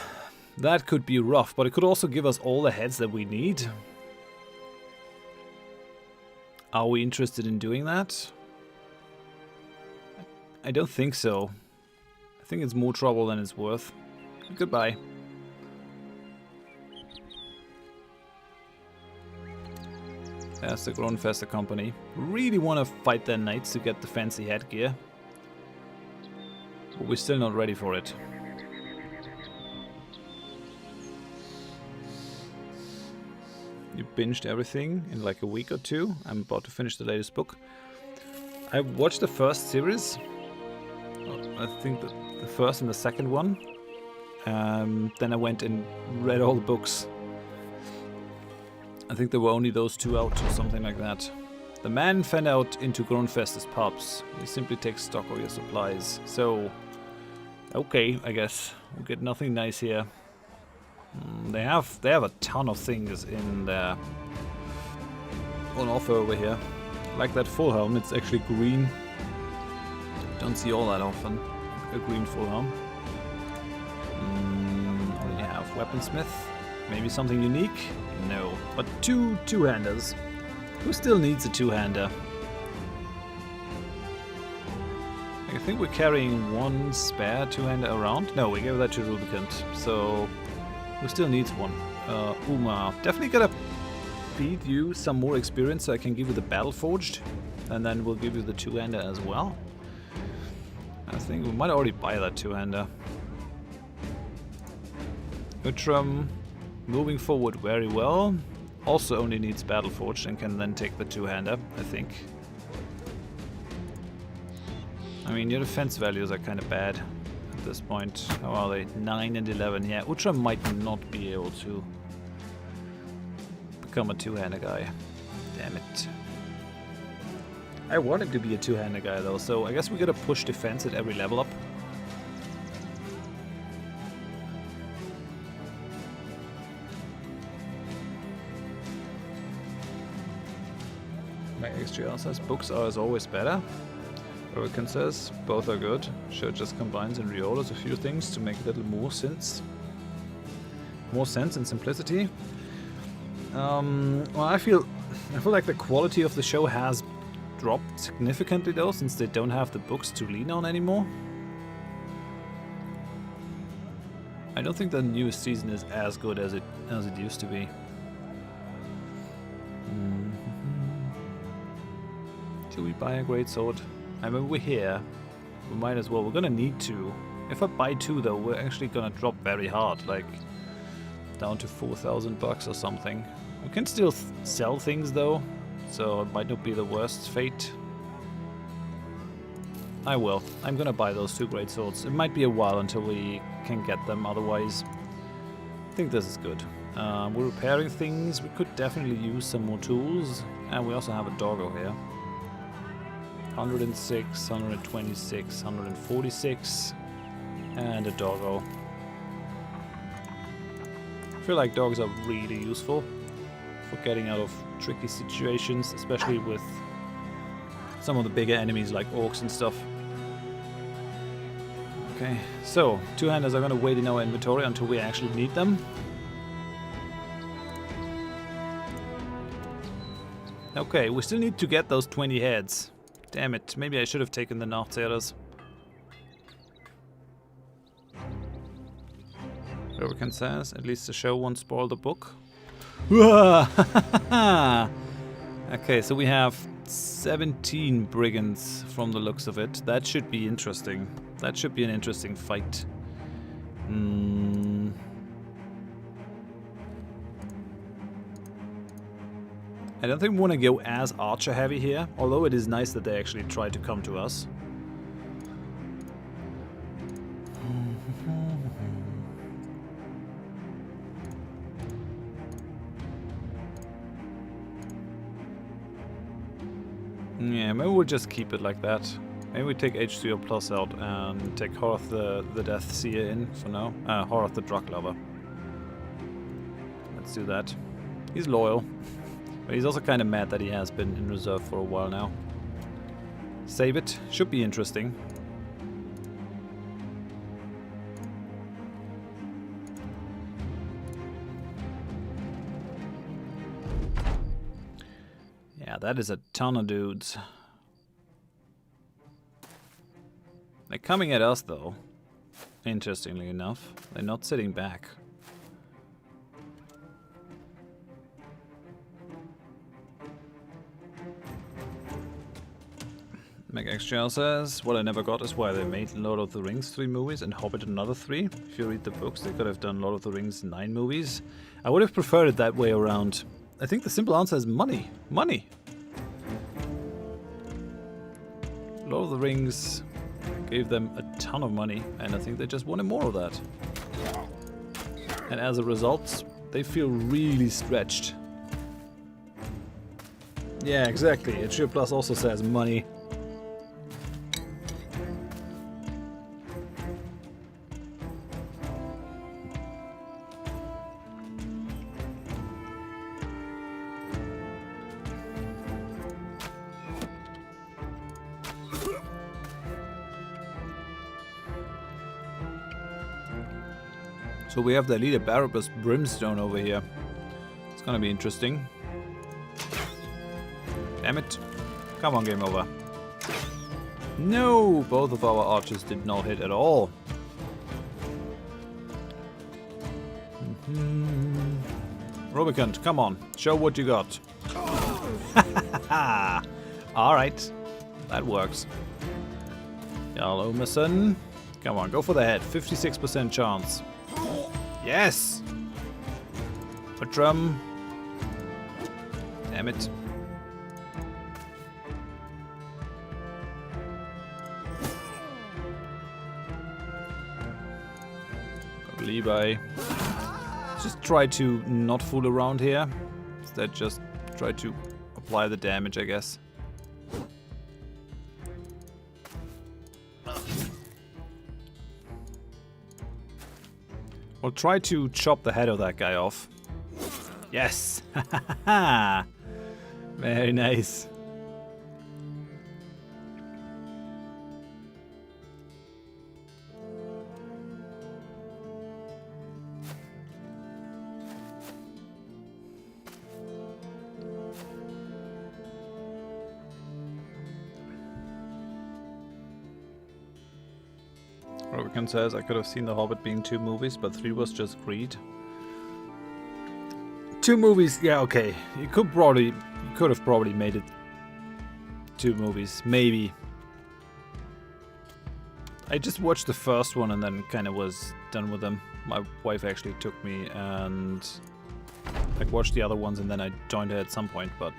that could be rough, but it could also give us all the heads that we need. Are we interested in doing that? I don't think so. I think it's more trouble than it's worth. Goodbye. There's the Gronfeste company. Really want to fight their knights to get the fancy headgear. But we're still not ready for it. You binged everything in like a week or two. I'm about to finish the latest book. I watched the first series. I think the first and the second one. Then I went and read all the books. I think there were only those two out or something like that. The man fanned out into Gronfeste's pubs. He simply takes stock of your supplies. So, okay, I guess we'll get nothing nice here. They have a ton of things in their on offer over here. Like that full helm, it's actually green. Don't see all that often. A green full helm. What do you have? Weaponsmith? Maybe something unique? No. But two two-handers. Who still needs a two-hander? I think we're carrying one spare two-hander around. No, we gave that to Rubicant. So who still needs one? Uma. Definitely gotta feed you some more experience so I can give you the Battle Forged. And then we'll give you the two-hander as well. I think we might already buy that two-hander. Utram moving forward very well. Also only needs Battle Forged and can then take the two-hander, I think. I mean, your defense values are kind of bad at this point. How are they? 9 and 11. Yeah, Utram might not be able to become a two-hander guy. Damn it. I want him to be a two-hander guy though, so I guess we gotta push defense at every level up. My XGR says books are as always better. Hurricane says both are good. Sure, just combines and reorders a few things to make a little more sense. More sense and simplicity. Well, I feel like the quality of the show has dropped significantly though, since they don't have the books to lean on anymore. I don't think the newest season is as good as it used to be. Should we buy a great sword? I mean, we're here. We might as well. We're gonna need to. If I buy two though, we're actually gonna drop very hard, like down to 4,000 bucks or something. We can still sell things though, so it might not be the worst fate. I will. I'm gonna buy those two great swords. It might be a while until we can get them, otherwise I think this is good. We're repairing things. We could definitely use some more tools, and we also have a doggo here. 106, 126, 146, and a doggo. I feel like dogs are really useful for getting out of tricky situations, especially with some of the bigger enemies like orcs and stuff. Okay, so two-handers are going to wait in our inventory until we actually need them. Okay, we still need to get those 20 heads. Damn it, maybe I should have taken the Nachzehrs. Caravan says, at least the show won't spoil the book. Okay, so we have 17 brigands from the looks of it. That should be interesting. That should be an interesting fight. I don't think we want to go as archer heavy here, although it is nice that they actually try to come to us. Yeah, maybe we'll just keep it like that. Maybe we take H3O Plus out and take Horath the Death Seer in for now. Horath the Drak Lover. Let's do that. He's loyal. But he's also kind of mad that he has been in reserve for a while now. Save it. Should be interesting. Yeah, that is a ton of dudes. They're coming at us though. Interestingly enough. They're not sitting back. MacXGL says, what I never got is why they made Lord of the Rings 3 movies and Hobbit another 3. If you read the books, they could have done Lord of the Rings 9 movies. I would have preferred it that way around. I think the simple answer is money. Money! Lord of the Rings gave them a ton of money, and I think they just wanted more of that. And as a result, they feel really stretched. Yeah, exactly. H3O Plus also says money. So we have the leader Barabbas Brimstone over here. It's gonna be interesting. Damn it. Come on, game over. No! Both of our archers did not hit at all. Rubicant, come on. Show what you got. Alright. That works. Jarl Omerson. Come on, go for the head. 56% chance. Yes! Patrum. Damn it. Levi. Just try to not fool around here. Instead, just try to apply the damage, I guess. We'll try to chop the head of that guy off. Yes! Very nice. Rubicon says, I could have seen The Hobbit being 2 movies, but 3 was just greed. 2 movies, yeah, okay. You could have probably made it 2 movies, maybe. I just watched the first one and then kind of was done with them. My wife actually took me and I watched the other ones and then I joined her at some point, but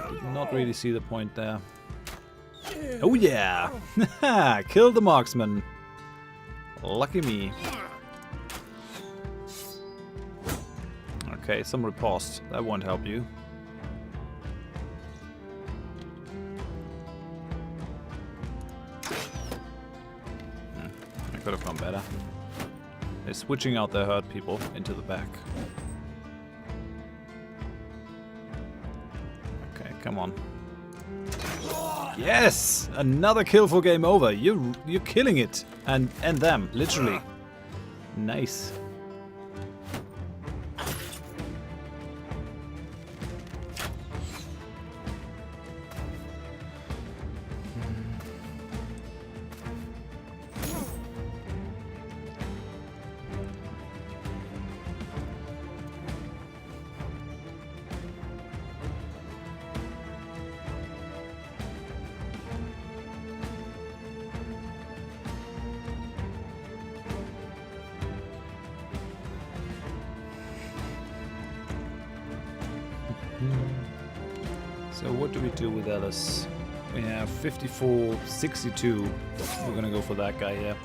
I did not really see the point there. Oh yeah! Kill the marksman! Lucky me. Okay, some riposte. That won't help you. I could have gone better. They're switching out their hurt people into the back. Okay, come on. Yes! Another kill for game over. You're killing it. And them, literally. Nice. So what do we do with Alice? We have 54, 62. We're gonna go for that guy here.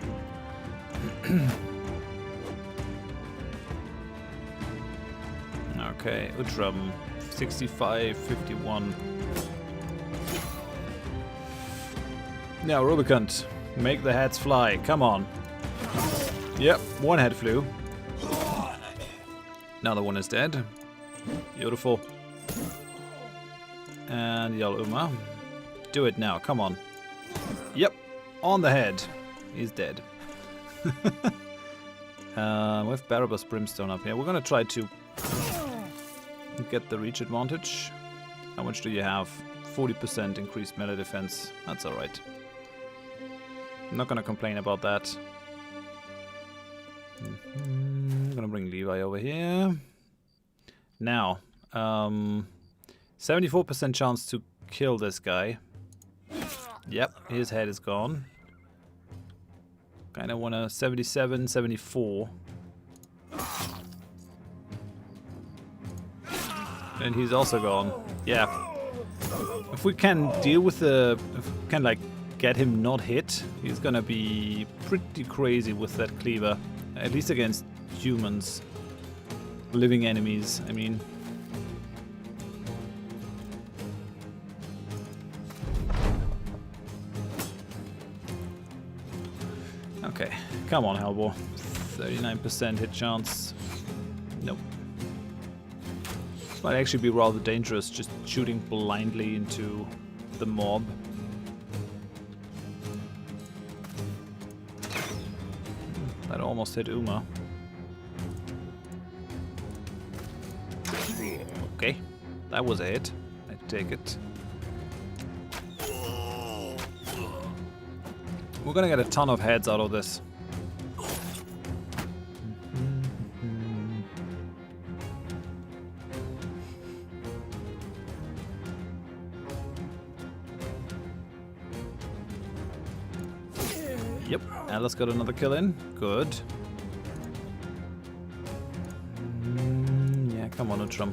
Okay, Utram, 65, 51. Now, Rubicant, make the heads fly. Come on. Yep, one head flew. Another one is dead. Beautiful. And Yaluma. Do it now, come on. Yep, on the head. He's dead. With Barabbas Brimstone up here. We're gonna try to get the reach advantage. How much do you have? 40% increased melee defense. That's alright. I'm not gonna complain about that. I'm gonna bring Levi over here. Now, 74% chance to kill this guy. Yep, his head is gone. Kinda wanna 77, 74. And he's also gone. Yeah. If we can deal with the... If we can, like, get him not hit, he's gonna be pretty crazy with that cleaver. At least against humans. Living enemies, I mean. Okay, come on, Hellboy. 39% hit chance. Nope. Might actually be rather dangerous, just shooting blindly into the mob. That almost hit Uma. Okay, that was a hit. I take it. We're gonna get a ton of heads out of this. Yep, Alice got another kill in. Good. Yeah, come on, Utram.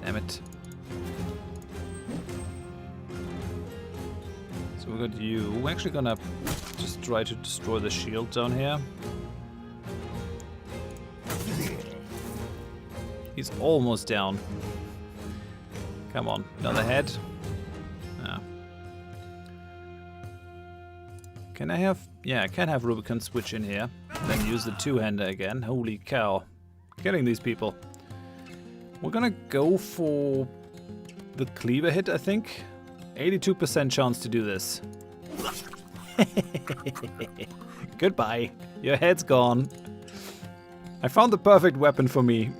Damn it. So we got you. We're actually gonna just try to destroy the shield down here. He's almost down. Come on, another head. Ah. Can I have... Yeah, I can have Rubicon switch in here. Then use the two-hander again. Holy cow. Killing these people. We're gonna go for the cleaver hit, I think. 82% chance to do this. Goodbye. Your head's gone. I found the perfect weapon for me.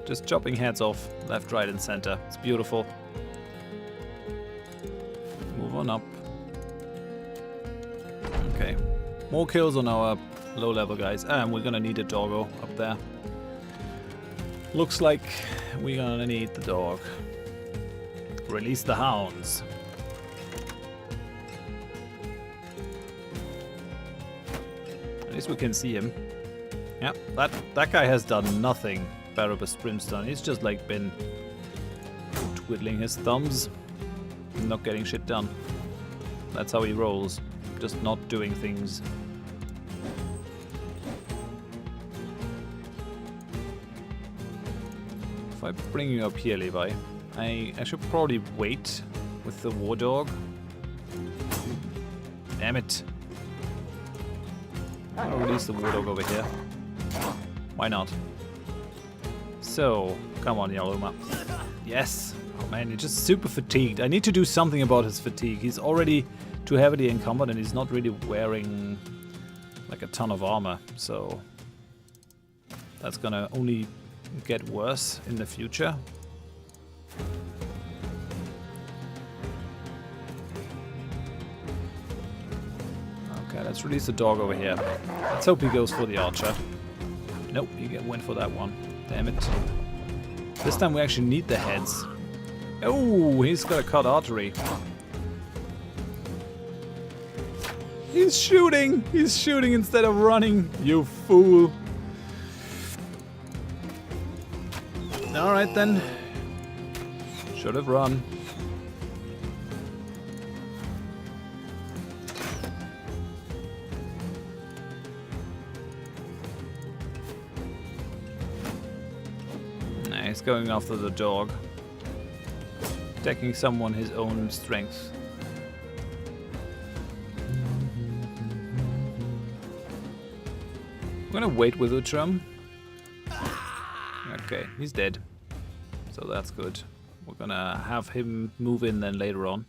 Just chopping heads off, left, right, and center. It's beautiful. Move on up. Okay. More kills on our low-level guys. And we're gonna need a doggo up there. Looks like we're gonna need the dog. Release the hounds. At least we can see him. Yeah, that guy has done nothing. Barabbas Brimstone. He's just like been twiddling his thumbs, not getting shit done. That's how he rolls. Just not doing things. If I bring you up here, Levi, I should probably wait with the war dog. Damn it. I'll release the war dog over here. Why not? So, come on, Yaluma. Yes. Oh man, he's just super fatigued. I need to do something about his fatigue. He's already too heavily encumbered and he's not really wearing like a ton of armor. So, that's gonna only get worse in the future. Okay, let's release the dog over here. Let's hope he goes for the archer. Nope, he went for that one. Damn it. This time we actually need the heads. Oh, he's got a cut artery. He's shooting! He's shooting instead of running, you fool. Alright then. Should have run. Nah, he's going after the dog. Attacking someone his own strength. I'm gonna wait with Utram. Okay, he's dead. So that's good. We're gonna have him move in then later on.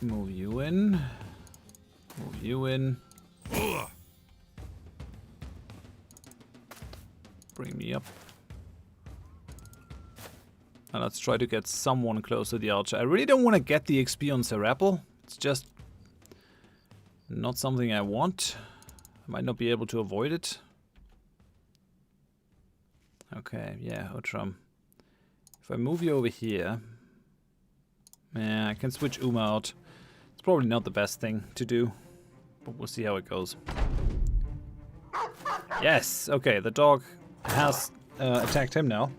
Move you in. Move you in. Bring me up. And let's try to get someone close to the archer. I really don't want to get the XP on Serapel. It's just not something I want. I might not be able to avoid it. Okay, yeah, Utram. If I move you over here... Yeah, I can switch Uma out. It's probably not the best thing to do. But we'll see how it goes. Yes! Okay, the dog has attacked him now.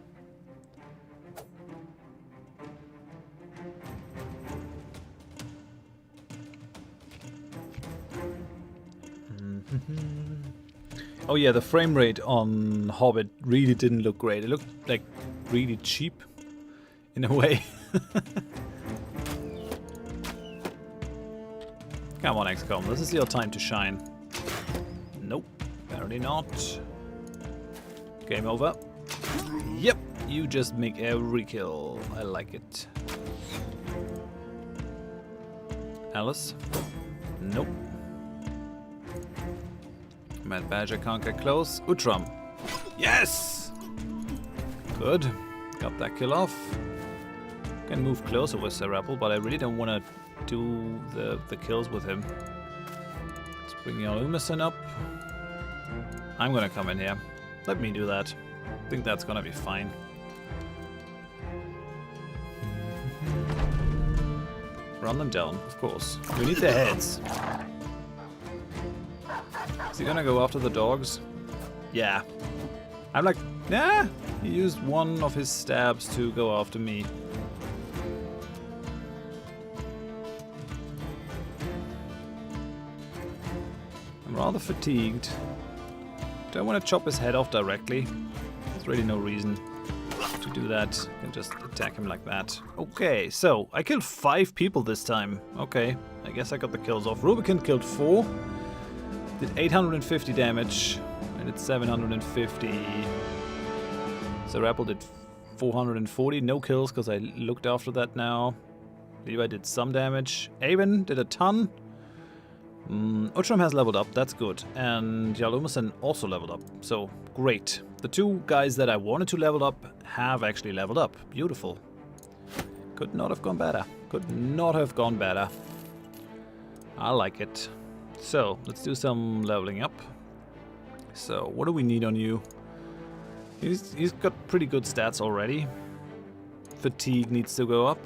Oh yeah, the frame rate on Hobbit really didn't look great. It looked like really cheap in a way. Come on, XCOM, this is your time to shine. Nope, apparently not. Game over. Yep, you just make every kill. I like it. Alice? Nope. Mad Badger can't get close. Utram. Yes! Good. Got that kill off. Can move closer with Serapel, but I really don't want to do the kills with him. Let's bring Yalumison up. I'm gonna come in here. Let me do that. I think that's gonna be fine. Run them down, of course. We need their heads. Is he gonna go after the dogs? Yeah. I'm like, nah. He used one of his stabs to go after me. I'm rather fatigued. Don't want to chop his head off directly. There's really no reason to do that. I can just attack him like that. Okay, so I killed 5 people this time. Okay, I guess I got the kills off. Rubicon killed 4. Did 850 damage. I did 750. Serapel did 440. No kills because I looked after that now. Levi did some damage. Avon did a ton. Utram has leveled up. That's good. And Yalumison also leveled up. So, great. The 2 guys that I wanted to level up have actually leveled up. Beautiful. Could not have gone better. Could not have gone better. I like it. So, let's do some leveling up. So, what do we need on you? He's got pretty good stats already. Fatigue needs to go up.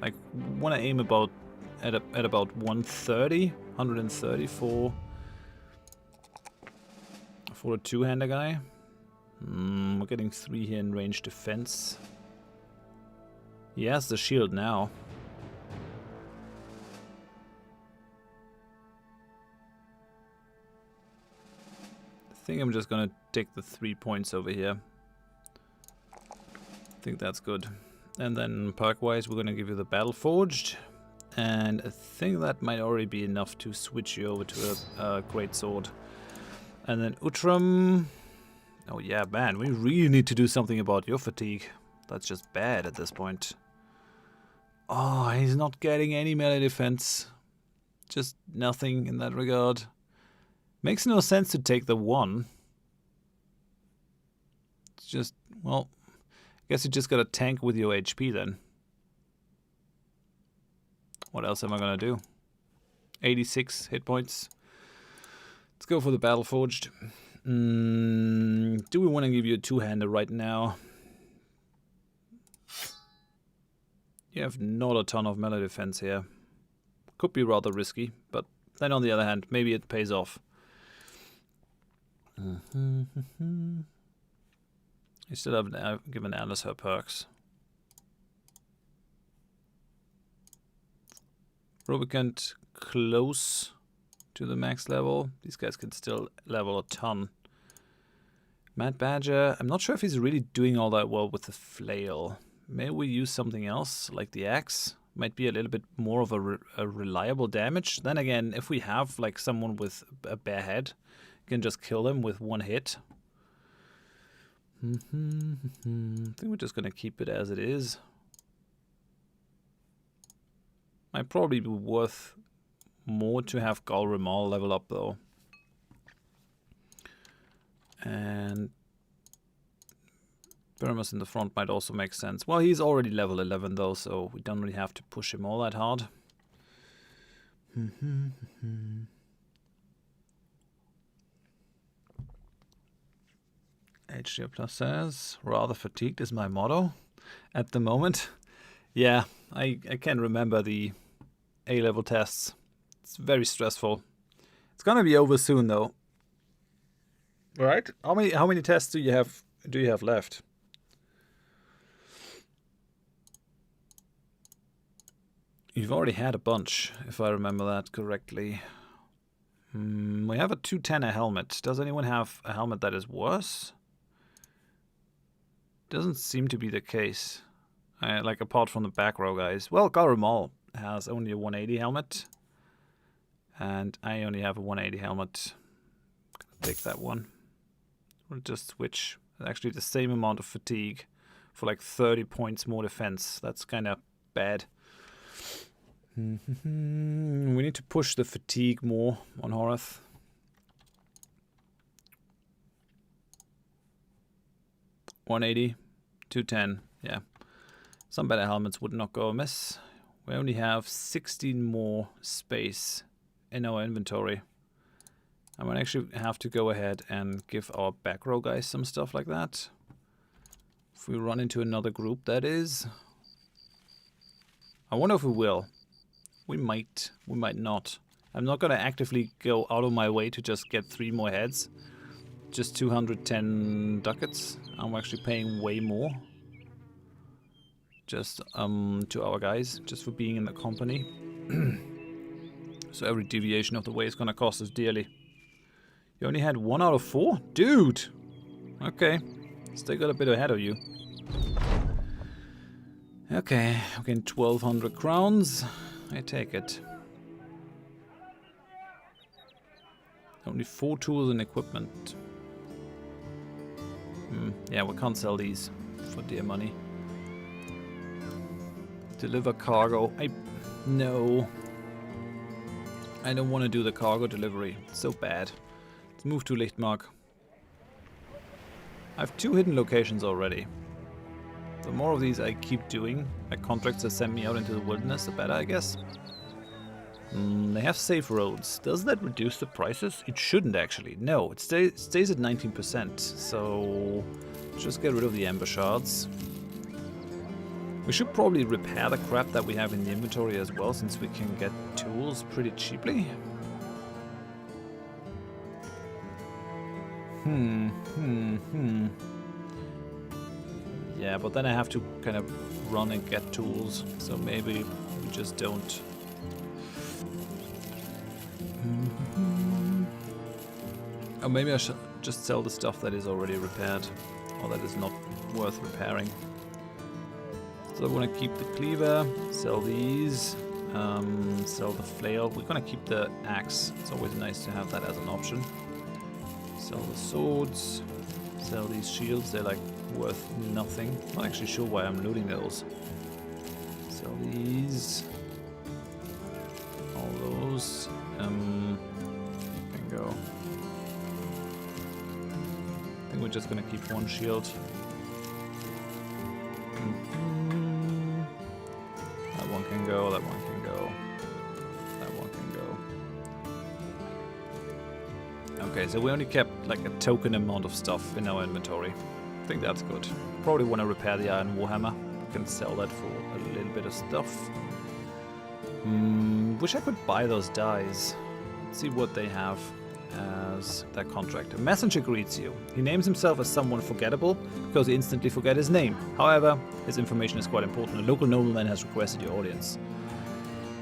I want to aim about at about 130 for a two-hander guy. We're getting 3 here in range defense. He has the shield now. I think I'm just gonna take the 3 points over here. I think that's good. And then perk-wise, we're gonna give you the Battle Forged. And I think that might already be enough to switch you over to a great sword. And then Utram. Oh yeah, man, we really need to do something about your fatigue. That's just bad at this point. Oh, he's not getting any melee defense. Just nothing in that regard. Makes no sense to take the 1. It's just, well, I guess you just gotta tank with your HP then. What else am I gonna do? 86 hit points. Let's go for the Battle Forged. Do we want to give you a 2-hander right now? You have not a ton of melee defense here. Could be rather risky, but then on the other hand, maybe it pays off. You still haven't given Alice her perks. Rubicant close to the max level. These guys can still level a ton. Mad Badger, I'm not sure if he's really doing all that well with the flail. Maybe we use something else, like the axe. Might be a little bit more of a reliable damage. Then again, if we have like someone with a bare head, you can just kill them with one hit. I think we're just gonna keep it as it is. Might probably be worth more to have Galrimal level up though. And Burmus in the front might also make sense. Well, he's already level 11 though, so we don't really have to push him all that hard. HG Plus says, rather fatigued is my motto at the moment. Yeah, I can remember the A-level tests. It's very stressful. It's gonna be over soon though. Right? How many tests do you have left? You've already had a bunch, if I remember that correctly. We have a 210 helmet. Does anyone have a helmet that is worse? Doesn't seem to be the case. Like apart from the back row guys. Well, Garamal has only a 180 helmet. And I only have a 180 helmet. Take that one. We'll just switch. Actually the same amount of fatigue for like 30 points more defense. That's kind of bad. We need to push the fatigue more on Horath. $180, $210, yeah. Some better helmets would not go amiss. We only have 16 more space in our inventory. I might actually have to go ahead and give our back row guys some stuff like that. If we run into another group, that is. I wonder if we will. We might not. I'm not going to actively go out of my way to just get 3 more heads. Just 210 ducats. I'm actually paying way more. Just to our guys, just for being in the company. So every deviation of the way is going to cost us dearly. You only had 1 out of 4? Dude! Okay. Still got a bit ahead of you. Okay, I'm getting 1,200 crowns. I take it. Only 4 tools and equipment. Yeah, we can't sell these for dear money. Deliver cargo. No. I don't want to do the cargo delivery. It's so bad. Let's move to Lichtmark. I have 2 hidden locations already. The more of these I keep doing, like contracts that send me out into the wilderness, the better, I guess. They have safe roads. Does that reduce the prices? It shouldn't actually. No, it stays at 19%. So just get rid of the ember shards. We should probably repair the crap that we have in the inventory as well, since we can get tools pretty cheaply. Yeah, but then I have to kind of run and get tools, so maybe we just don't. Or maybe I should just sell the stuff that is already repaired, or that is not worth repairing. So I want to keep the cleaver, sell these, sell the flail. We're going to keep the axe. It's always nice to have that as an option. Sell the swords, sell these shields. They're like worth nothing. Not actually sure why I'm looting those. Sell these. All those. Can go. I think we're just going to keep 1 shield. That one can go, that one can go. That one can go. Okay, so we only kept like a token amount of stuff in our inventory. I think that's good. Probably want to repair the iron warhammer. We can sell that for a little bit of stuff. Wish I could buy those dies. Let's see what they have. as that contract. A messenger greets you. He names himself as someone forgettable because you instantly forget his name. However, his information is quite important. A local nobleman has requested your audience.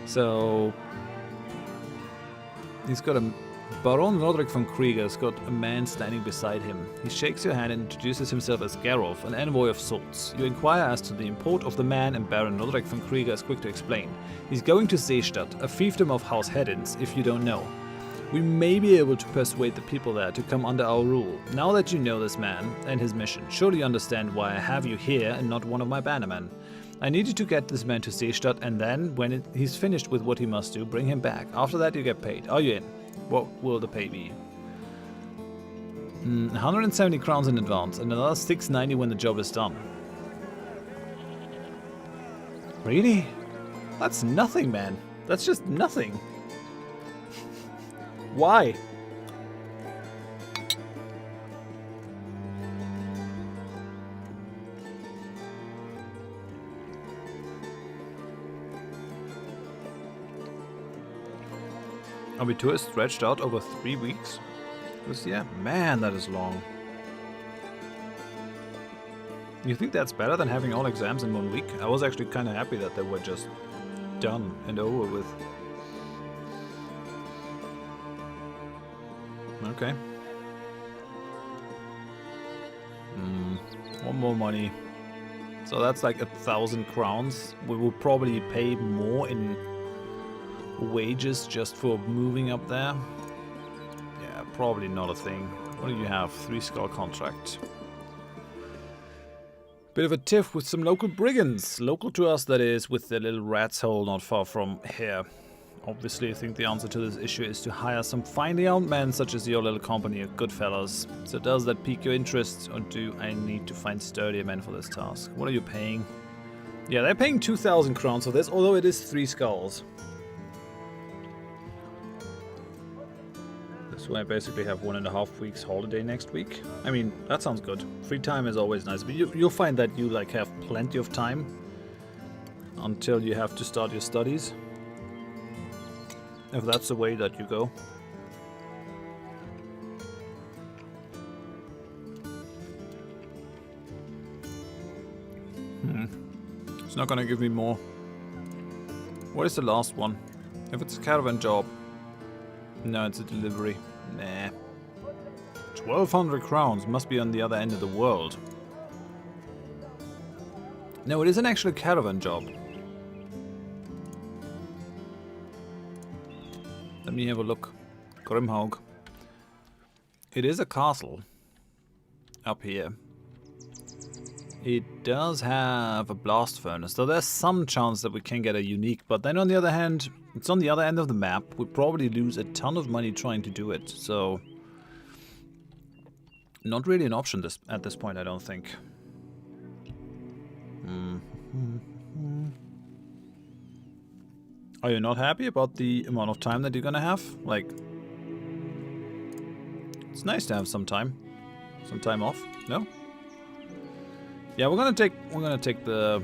So he's got a Baron Roderick von Krieger has got a man standing beside him. He shakes your hand and introduces himself as Gerolf, an envoy of sorts. You inquire as to the import of the man, and Baron Roderick von Krieger is quick to explain. He's going to Seestadt, a fiefdom of House Hedins, if you don't know. We may be able to persuade the people there to come under our rule. Now that you know this man and his mission, surely you understand why I have you here and not one of my bannermen. I need you to get this man to Seestadt, and then, when he's finished with what he must do, bring him back. After that you get paid. Are you in? What will the pay be? 170 crowns in advance and another 690 when the job is done. Really? That's nothing, man. That's just nothing. Why? Are we too stretched out over 3 weeks? Because, yeah, man, that is long. You think that's better than having all exams in 1 week? I was actually kind of happy that they were just done and over with. Okay. One more money. So that's like 1,000 crowns. We will probably pay more in wages just for moving up there. Yeah, probably not a thing. What do you have? 3 skull contract. Bit of a tiff with some local brigands. Local to us, that is, with the little rat's hole not far from here. Obviously, I think the answer to this issue is to hire some finely armed men such as your little company of good fellows. So does that pique your interest, or do I need to find sturdier men for this task? What are you paying? Yeah, they're paying 2,000 crowns for this, although it is 3 skulls. So I basically have 1.5 weeks holiday next week. I mean, that sounds good. Free time is always nice, but you'll find that you like have plenty of time until you have to start your studies. If that's the way that you go. It's not gonna give me more. What is the last one? If it's a caravan job. No, it's a delivery. Nah. 1,200 crowns must be on the other end of the world. No, it is an actual caravan job. Let me have a look. Grimhaug. It is a castle. Up here. It does have a blast furnace, so there's some chance that we can get a unique, but then on the other hand, it's on the other end of the map. We'd probably lose a ton of money trying to do it, so not really an option at this point, I don't think. Are you not happy about the amount of time that you're gonna have? Like, it's nice to have some time off. No? Yeah, we're gonna take the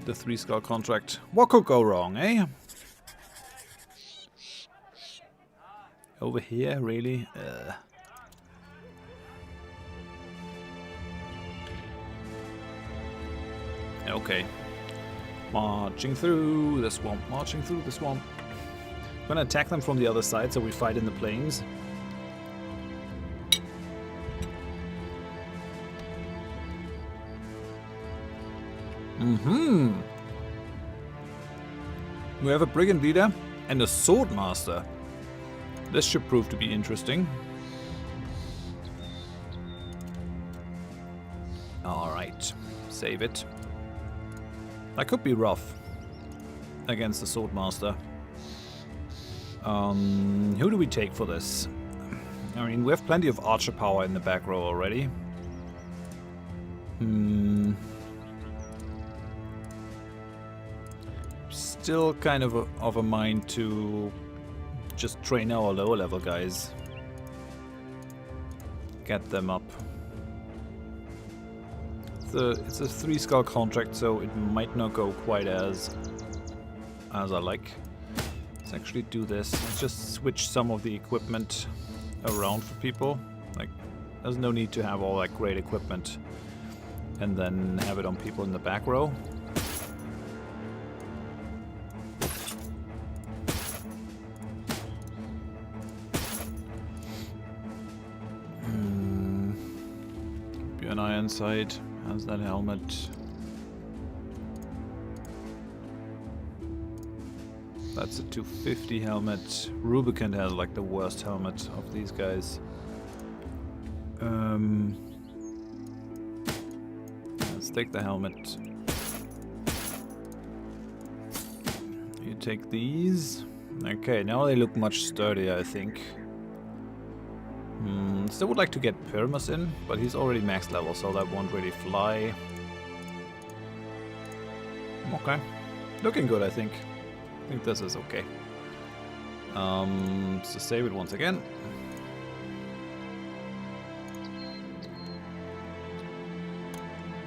3 skull contract. What could go wrong, eh? Over here, really? Okay. Marching through the swamp, marching through the swamp. I'm gonna attack them from the other side, so we fight in the plains. We have a brigand leader and a sword master. This should prove to be interesting. Alright, save it. That could be rough against the sword master. Who do we take for this? I mean, we have plenty of archer power in the back row already. Still kind of a mind to just train our lower level guys. Get them up. It's a 3 skull contract, so it might not go quite as I like. Let's actually do this. Let's just switch some of the equipment around for people. Like, there's no need to have all that great equipment and then have it on people in the back row. Keep an eye on sight. How's that helmet? That's a 250 helmet. Rubicant has like the worst helmet of these guys. Let's take the helmet. You take these. Okay, now they look much sturdier, I think. Still would like to get Pyramus in, but he's already max level, so that won't really fly. Okay. Looking good, I think. I think this is okay. So save it once again.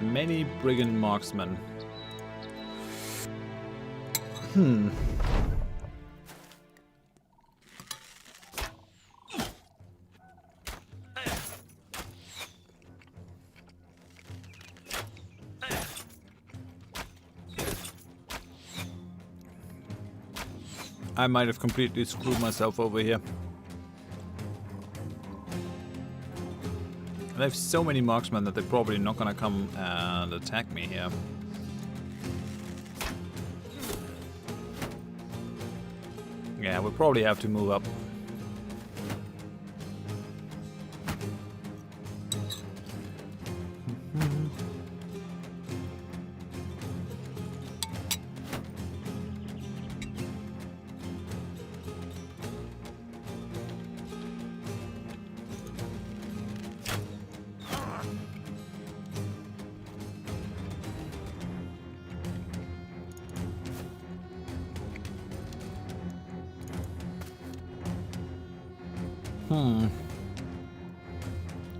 Many brigand marksmen. I might have completely screwed myself over here. And I have so many marksmen that they're probably not gonna come and attack me here. Yeah, we'll probably have to move up.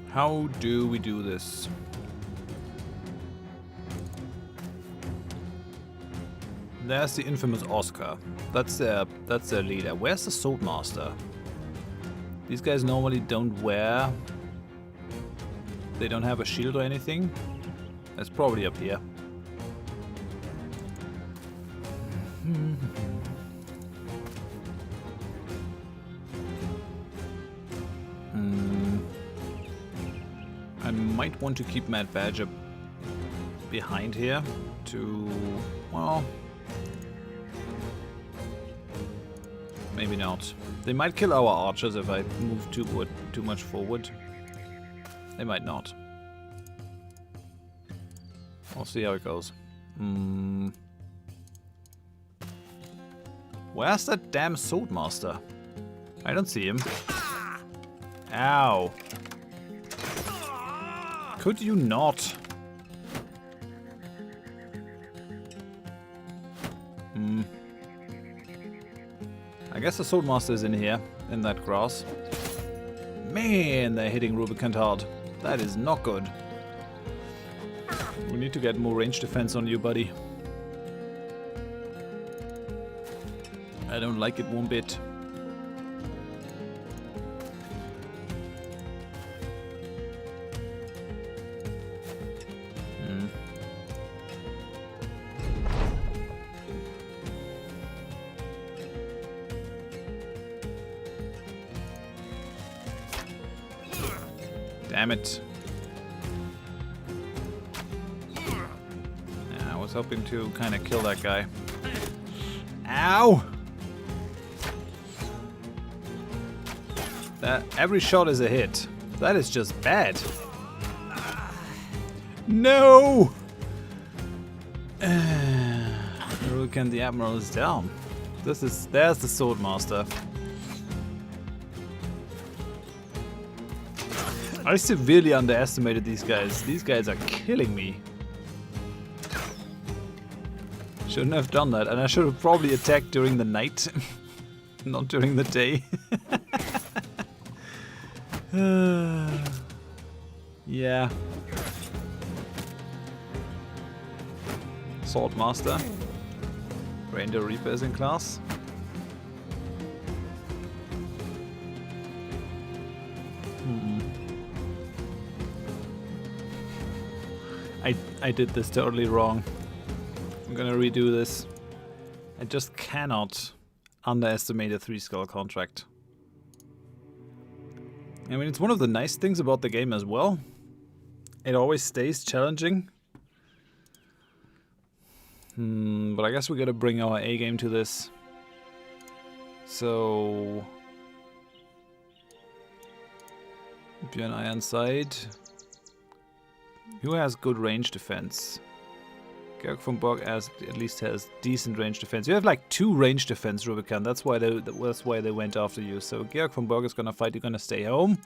How do we do this? There's the infamous Oscar. That's their leader. Where's the Swordmaster? These guys normally don't wear... They don't have a shield or anything. That's probably up here. I might want to keep Mad Badger behind here to, well, maybe not. They might kill our archers if I move too much forward. They might not. We'll see how it goes. Where's that damn Swordmaster? I don't see him. Ow. Could you not? I guess the Swordmaster is in here, in that grass. Man, they're hitting Rubicant hard. That is not good. We need to get more range defense on you, buddy. I don't like it one bit. Damn it. Yeah, I was hoping to kind of kill that guy. Ow! Every shot is a hit. That is just bad. No! Look, and the Admiral is down. There's the Swordmaster. I severely underestimated these guys. These guys are killing me. Shouldn't have done that, and I should have probably attacked during the night, not during the day. Yeah. Swordmaster. Reindeer Reaper is in class. I did this totally wrong. I'm gonna redo this. I just cannot underestimate a 3-skull contract. I mean, it's one of the nice things about the game as well. It always stays challenging. But I guess we gotta bring our A game to this. So... Björn Ironside. Who has good range defense? Georg von Borg at least has decent range defense. You have like 2 range defense, Rubicon. That's why they went after you. So Georg von Borg is gonna fight. You're gonna stay home.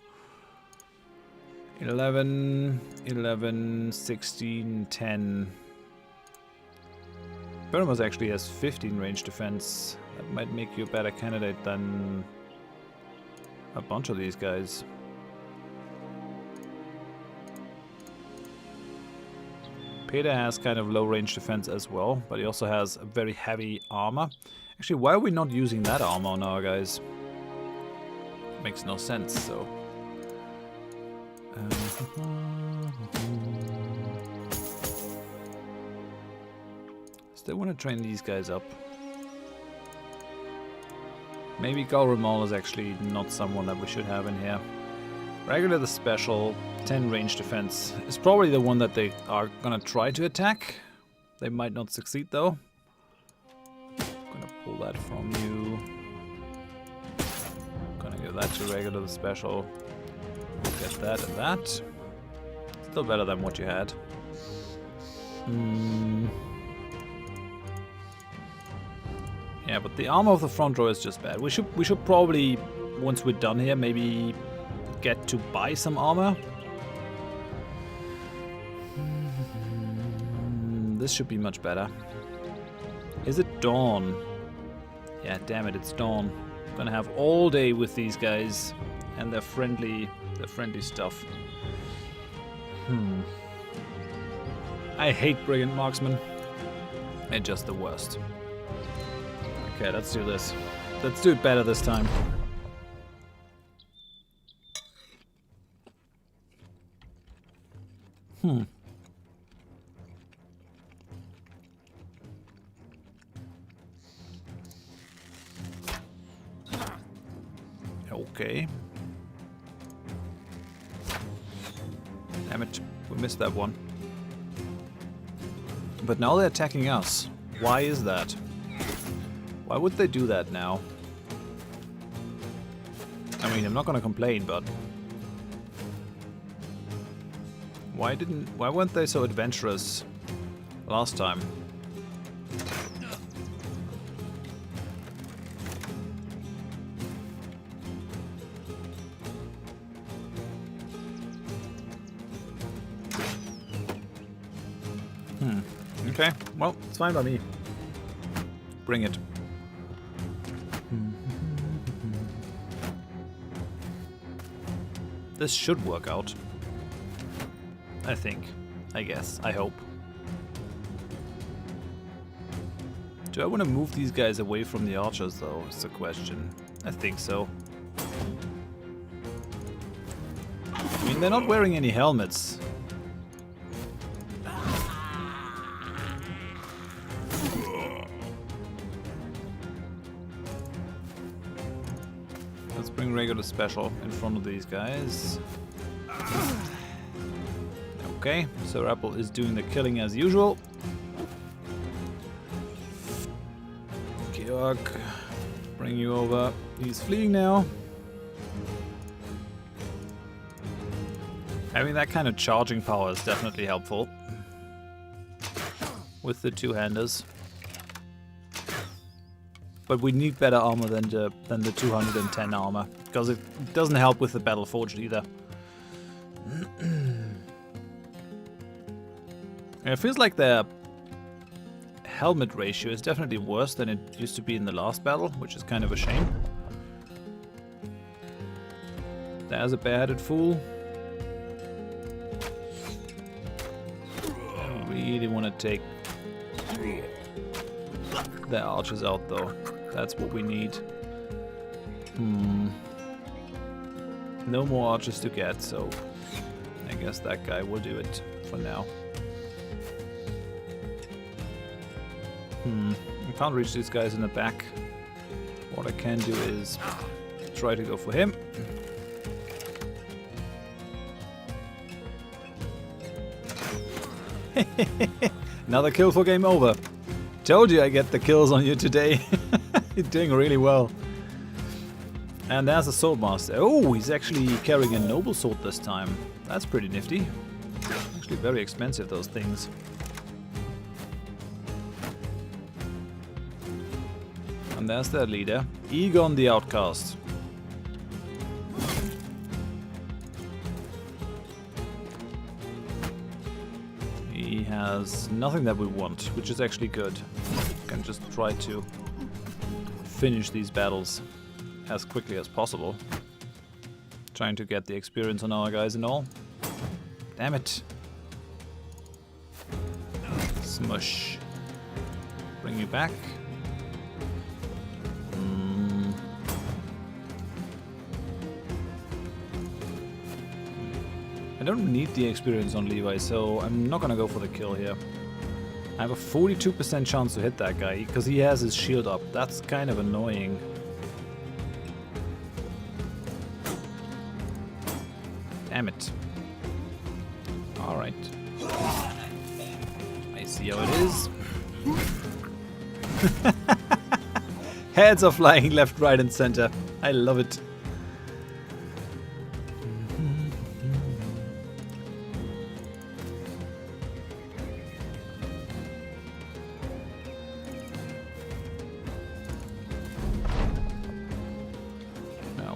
11, 11, 16, 10. Bermas actually has 15 range defense. That might make you a better candidate than a bunch of these guys. Peter has kind of low range defense as well, but he also has a very heavy armor. Actually, why are we not using that armor on our guys? Makes no sense, so... Still want to train these guys up. Maybe Galramal is actually not someone that we should have in here. Regular the special, 10 range defense is probably the one that they are gonna try to attack. They might not succeed though. Gonna pull that from you. Gonna give that to regular the special. Get that and that. Still better than what you had. Yeah, but the armor of the front row is just bad. We should probably, once we're done here, maybe get to buy some armor. This should be much better. Is it dawn? Yeah, damn it, it's dawn. I'm gonna have all day with these guys and their friendly stuff. I hate brigand marksmen. They're just the worst. Okay, let's do this. Let's do it better this time. Okay. Damn it, we missed that one. But now they're attacking us. Why is that? Why would they do that now? I mean, I'm not gonna complain, but... Why weren't they so adventurous last time? Okay, well, it's fine by me. Bring it. This should work out. I think. I guess. I hope. Do I want to move these guys away from the archers, though, is the question. I think so. I mean, they're not wearing any helmets. Let's bring regular special in front of these guys. Okay, so Apple is doing the killing as usual. Georg, bring you over. He's fleeing now. Having that kind of charging power is definitely helpful. With the two-handers. But we need better armor than the 210 armor. Because it doesn't help with the Battle Forged either. It feels like their helmet ratio is definitely worse than it used to be in the last battle, which is kind of a shame. There's a bareheaded fool. I really want to take their archers out though. That's what we need. No more archers to get, so I guess that guy will do it for now. I can't reach these guys in the back. What I can do is try to go for him. Another kill for game over. Told you I get the kills on you today. You're doing really well. And there's a swordmaster. Oh, he's actually carrying a noble sword this time. That's pretty nifty. Actually very expensive, those things. And there's their leader, Egon the Outcast. He has nothing that we want, which is actually good. We can just try to finish these battles as quickly as possible. Trying to get the experience on our guys and all. Damn it. Smush. Bring you back. I don't need the experience on Levi, so I'm not gonna go for the kill here. I have a 42% chance to hit that guy, because he has his shield up. That's kind of annoying. Damn it. Alright. I see how it is. Heads are flying left, right, and center. I love it.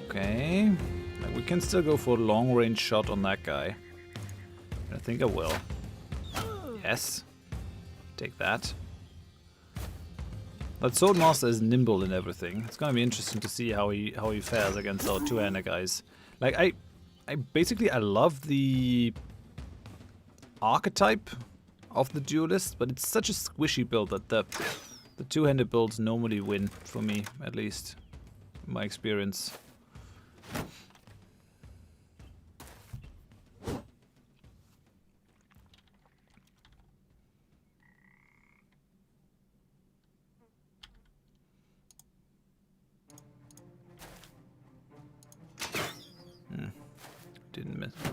Okay. We can still go for a long-range shot on that guy. I think I will. Yes. Take that. That Swordmaster is nimble in everything. It's gonna be interesting to see how he fares against our two-handed guys. Like I basically love the archetype of the duelist, but it's such a squishy build that the two-handed builds normally win for me, at least in my experience.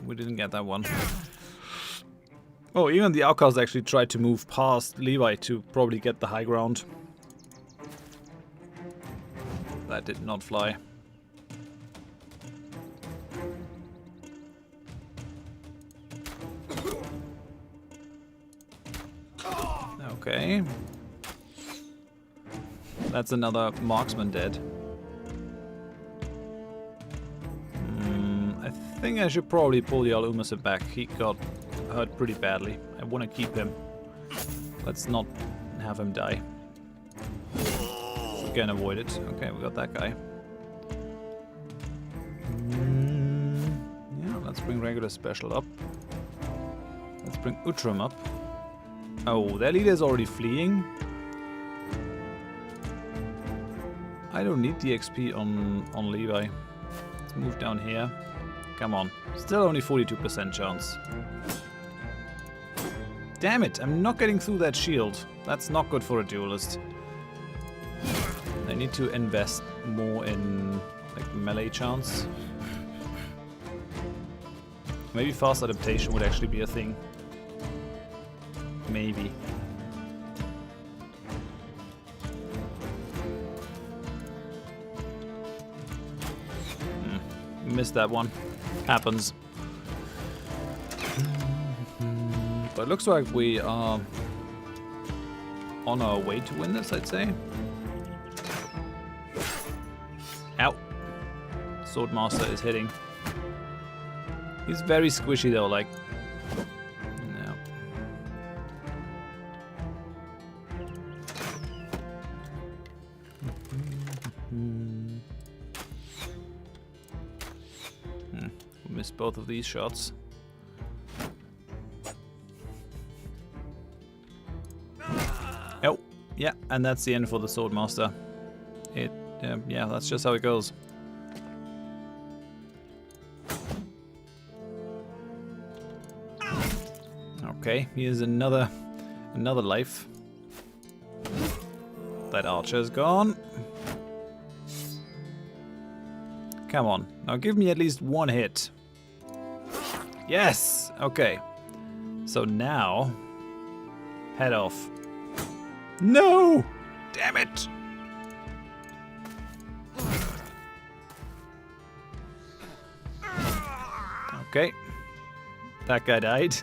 We didn't get that one. Oh, even the outcast actually tried to move past Levi to probably get the high ground. That did not fly. Okay. That's another marksman dead. I think I should probably pull the Alumasa back. He got hurt pretty badly. I want to keep him. Let's not have him die. We can avoid it. Okay, we got that guy. Yeah, let's bring regular special up. Let's bring Utram up. Oh, their leader is already fleeing. I don't need the XP on Levi. Let's move down here. Come on. Still only 42% chance. Damn it, I'm not getting through that shield. That's not good for a duelist. I need to invest more in like melee chance. Maybe fast adaptation would actually be a thing. Maybe. Missed that one. Happens. But it looks like we are on our way to win this, I'd say. Ow. Swordmaster is hitting. He's very squishy though, like... No. Missed both of these shots. Oh, yeah, and that's the end for the Swordmaster. Yeah, that's just how it goes. Okay, here's another life. That archer is gone. Come on. Now give me at least one hit. Yes! Okay. So now... head off. No! Damn it! Okay. That guy died.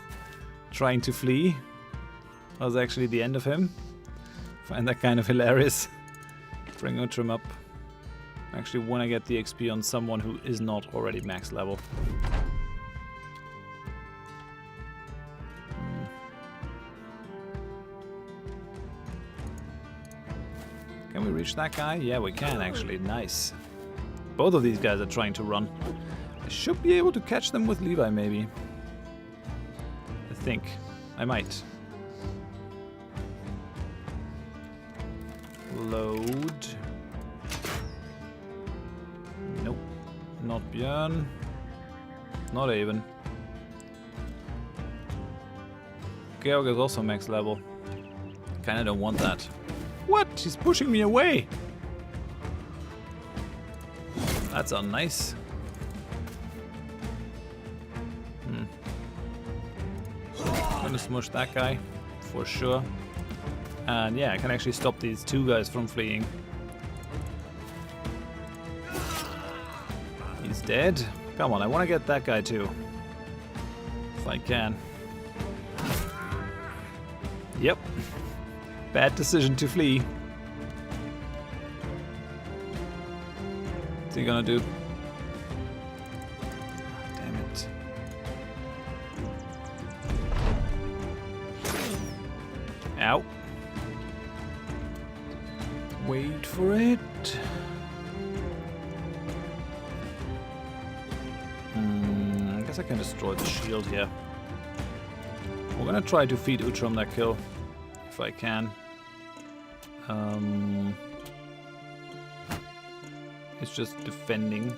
Trying to flee. That was actually the end of him. Find that kind of hilarious. Bring Uhtram up. Actually want to get the XP on someone who is not already max level. Can we reach that guy? Yeah, we can actually. Nice. Both of these guys are trying to run. I should be able to catch them with Levi, maybe. I think. I might. Load. Nope. Not Björn. Not even. Georg is also max level. Kinda don't want that. What? He's pushing me away! That's unnice. Gonna smush that guy, for sure. And yeah, I can actually stop these two guys from fleeing. He's dead. Come on, I want to get that guy too. If I can. Yep. Bad decision to flee. What's he gonna do? Damn it. Ow. Wait for it. I guess I can destroy the shield here. We're gonna try to feed Uhtram that kill. If I can. It's just defending.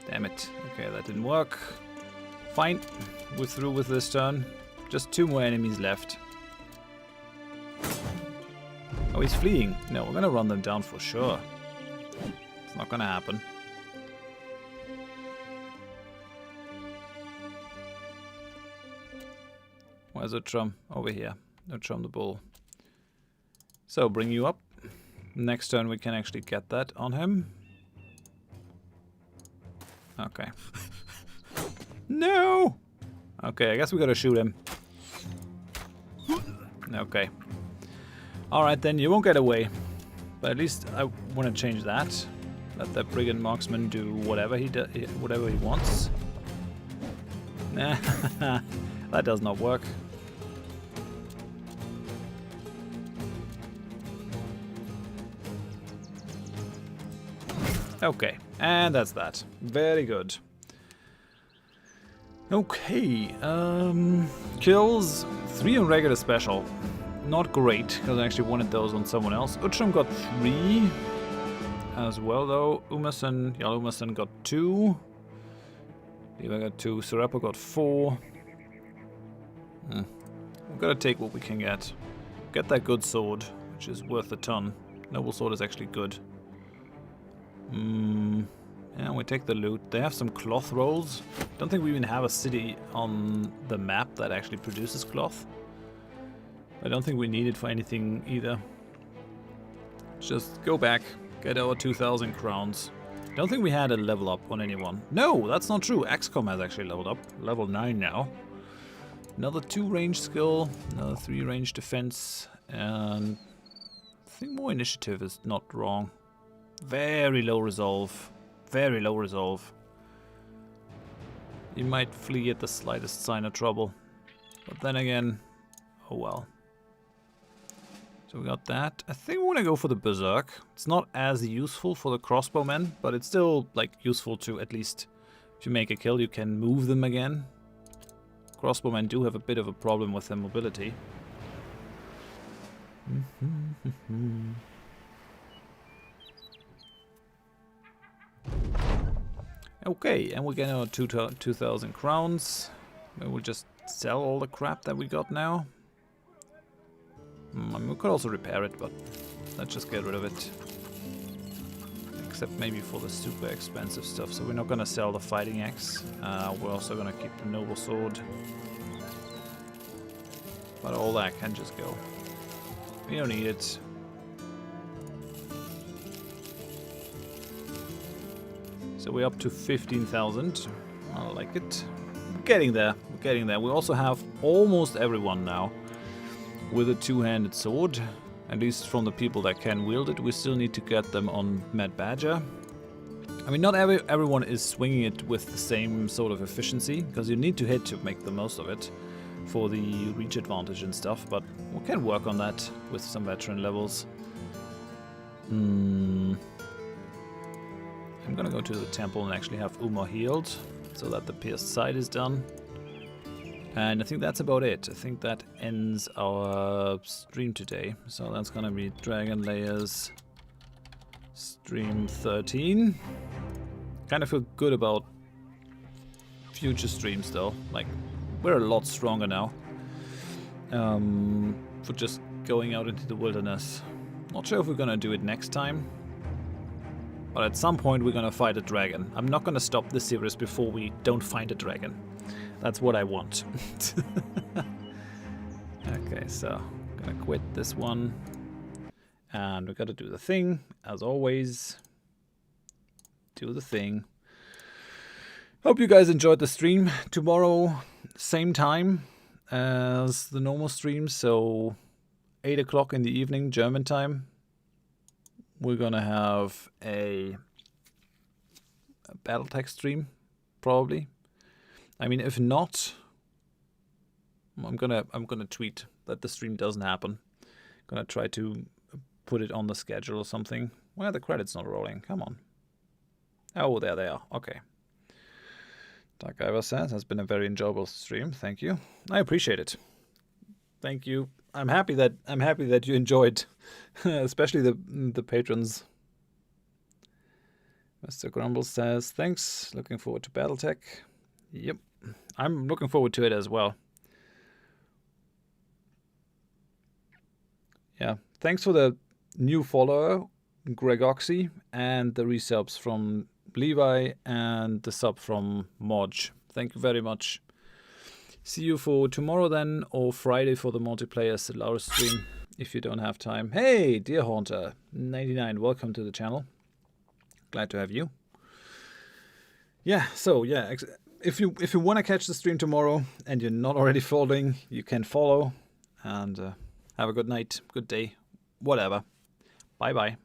Damn it. Okay, that didn't work. Fine. We're through with this turn. Just 2 more enemies left. Oh, he's fleeing. No, we're gonna run them down for sure. It's not gonna happen. Where's Uhtram? Over here. Uhtram the bull. So, bring you up. Next turn we can actually get that on him. Okay. No! Okay, I guess we gotta shoot him. Okay. Alright then, you won't get away. But at least I want to change that. Let that brigand marksman do whatever he wants. Nah, that does not work. Okay, and that's that. Very good. Okay, kills 3 on regular special. Not great, because I actually wanted those on someone else. Uhtram got 3 as well, though. Umerson got 2. Levi got 2. Sarapa got 4. We've got to take what we can get. Get that good sword, which is worth a ton. Noble sword is actually good. Yeah, we take the loot. They have some cloth rolls. Don't think we even have a city on the map that actually produces cloth. I don't think we need it for anything either. Just go back, get our 2,000 crowns. Don't think we had a level up on anyone. No, that's not true. XCOM has actually leveled up. Level 9 now. Another 2 range skill, another 3 range defense, and I think more initiative is not wrong. Very low resolve. Very low resolve. You might flee at the slightest sign of trouble. But then again, oh well. So we got that. I think we want to go for the Berserk. It's not as useful for the crossbowmen, but it's still like useful to at least, if you make a kill, you can move them again. Crossbowmen do have a bit of a problem with their mobility. Okay, and we're getting our 2,000 crowns. Maybe we'll just sell all the crap that we got now. We could also repair it, but let's just get rid of it. Except maybe for the super expensive stuff. So we're not gonna sell the fighting axe. We're also gonna keep the noble sword. But all that can just go. We don't need it. So we're up to 15,000. I like it. We're getting there. We're getting there. We also have almost everyone now with a two-handed sword. At least from the people that can wield it. We still need to get them on Mad Badger. I mean, not everyone is swinging it with the same sort of efficiency, because you need to hit to make the most of it for the reach advantage and stuff, but we can work on that with some veteran levels. I'm gonna go to the temple and actually have Uma healed, so that the pierced side is done. And I think that's about it. I think that ends our stream today. So that's gonna be Dragon Layers stream 13. Kind of feel good about future streams though. Like, we're a lot stronger now. For just going out into the wilderness. Not sure if we're gonna do it next time. But at some point we're gonna fight a dragon. I'm not gonna stop this series before we don't find a dragon. That's what I want. Okay, so I'm gonna quit this one. And we gotta do the thing, as always. Do the thing. Hope you guys enjoyed the stream. Tomorrow, same time as the normal stream, so 8 o'clock in the evening, German time. We're gonna have a Battletech stream, probably. I mean, if not, I'm gonna tweet that the stream doesn't happen. Gonna try to put it on the schedule or something. Well, the credits not rolling. Come on. Oh, there they are. Okay. Dark Iver says has been a very enjoyable stream. Thank you. I appreciate it. Thank you. I'm happy that you enjoyed, especially the patrons. Mr. Grumble says thanks. Looking forward to Battletech. Yep. I'm looking forward to it as well. Yeah. Thanks for the new follower, Gregoxy, and the resubs from Levi and the sub from Modge. Thank you very much. See you for tomorrow then, or Friday for the multiplayer Stellaris stream, if you don't have time. Hey, Deer Haunter 99, welcome to the channel. Glad to have you. Yeah, so yeah, if you want to catch the stream tomorrow and you're not already following, you can follow. And have a good night, good day, whatever. Bye bye.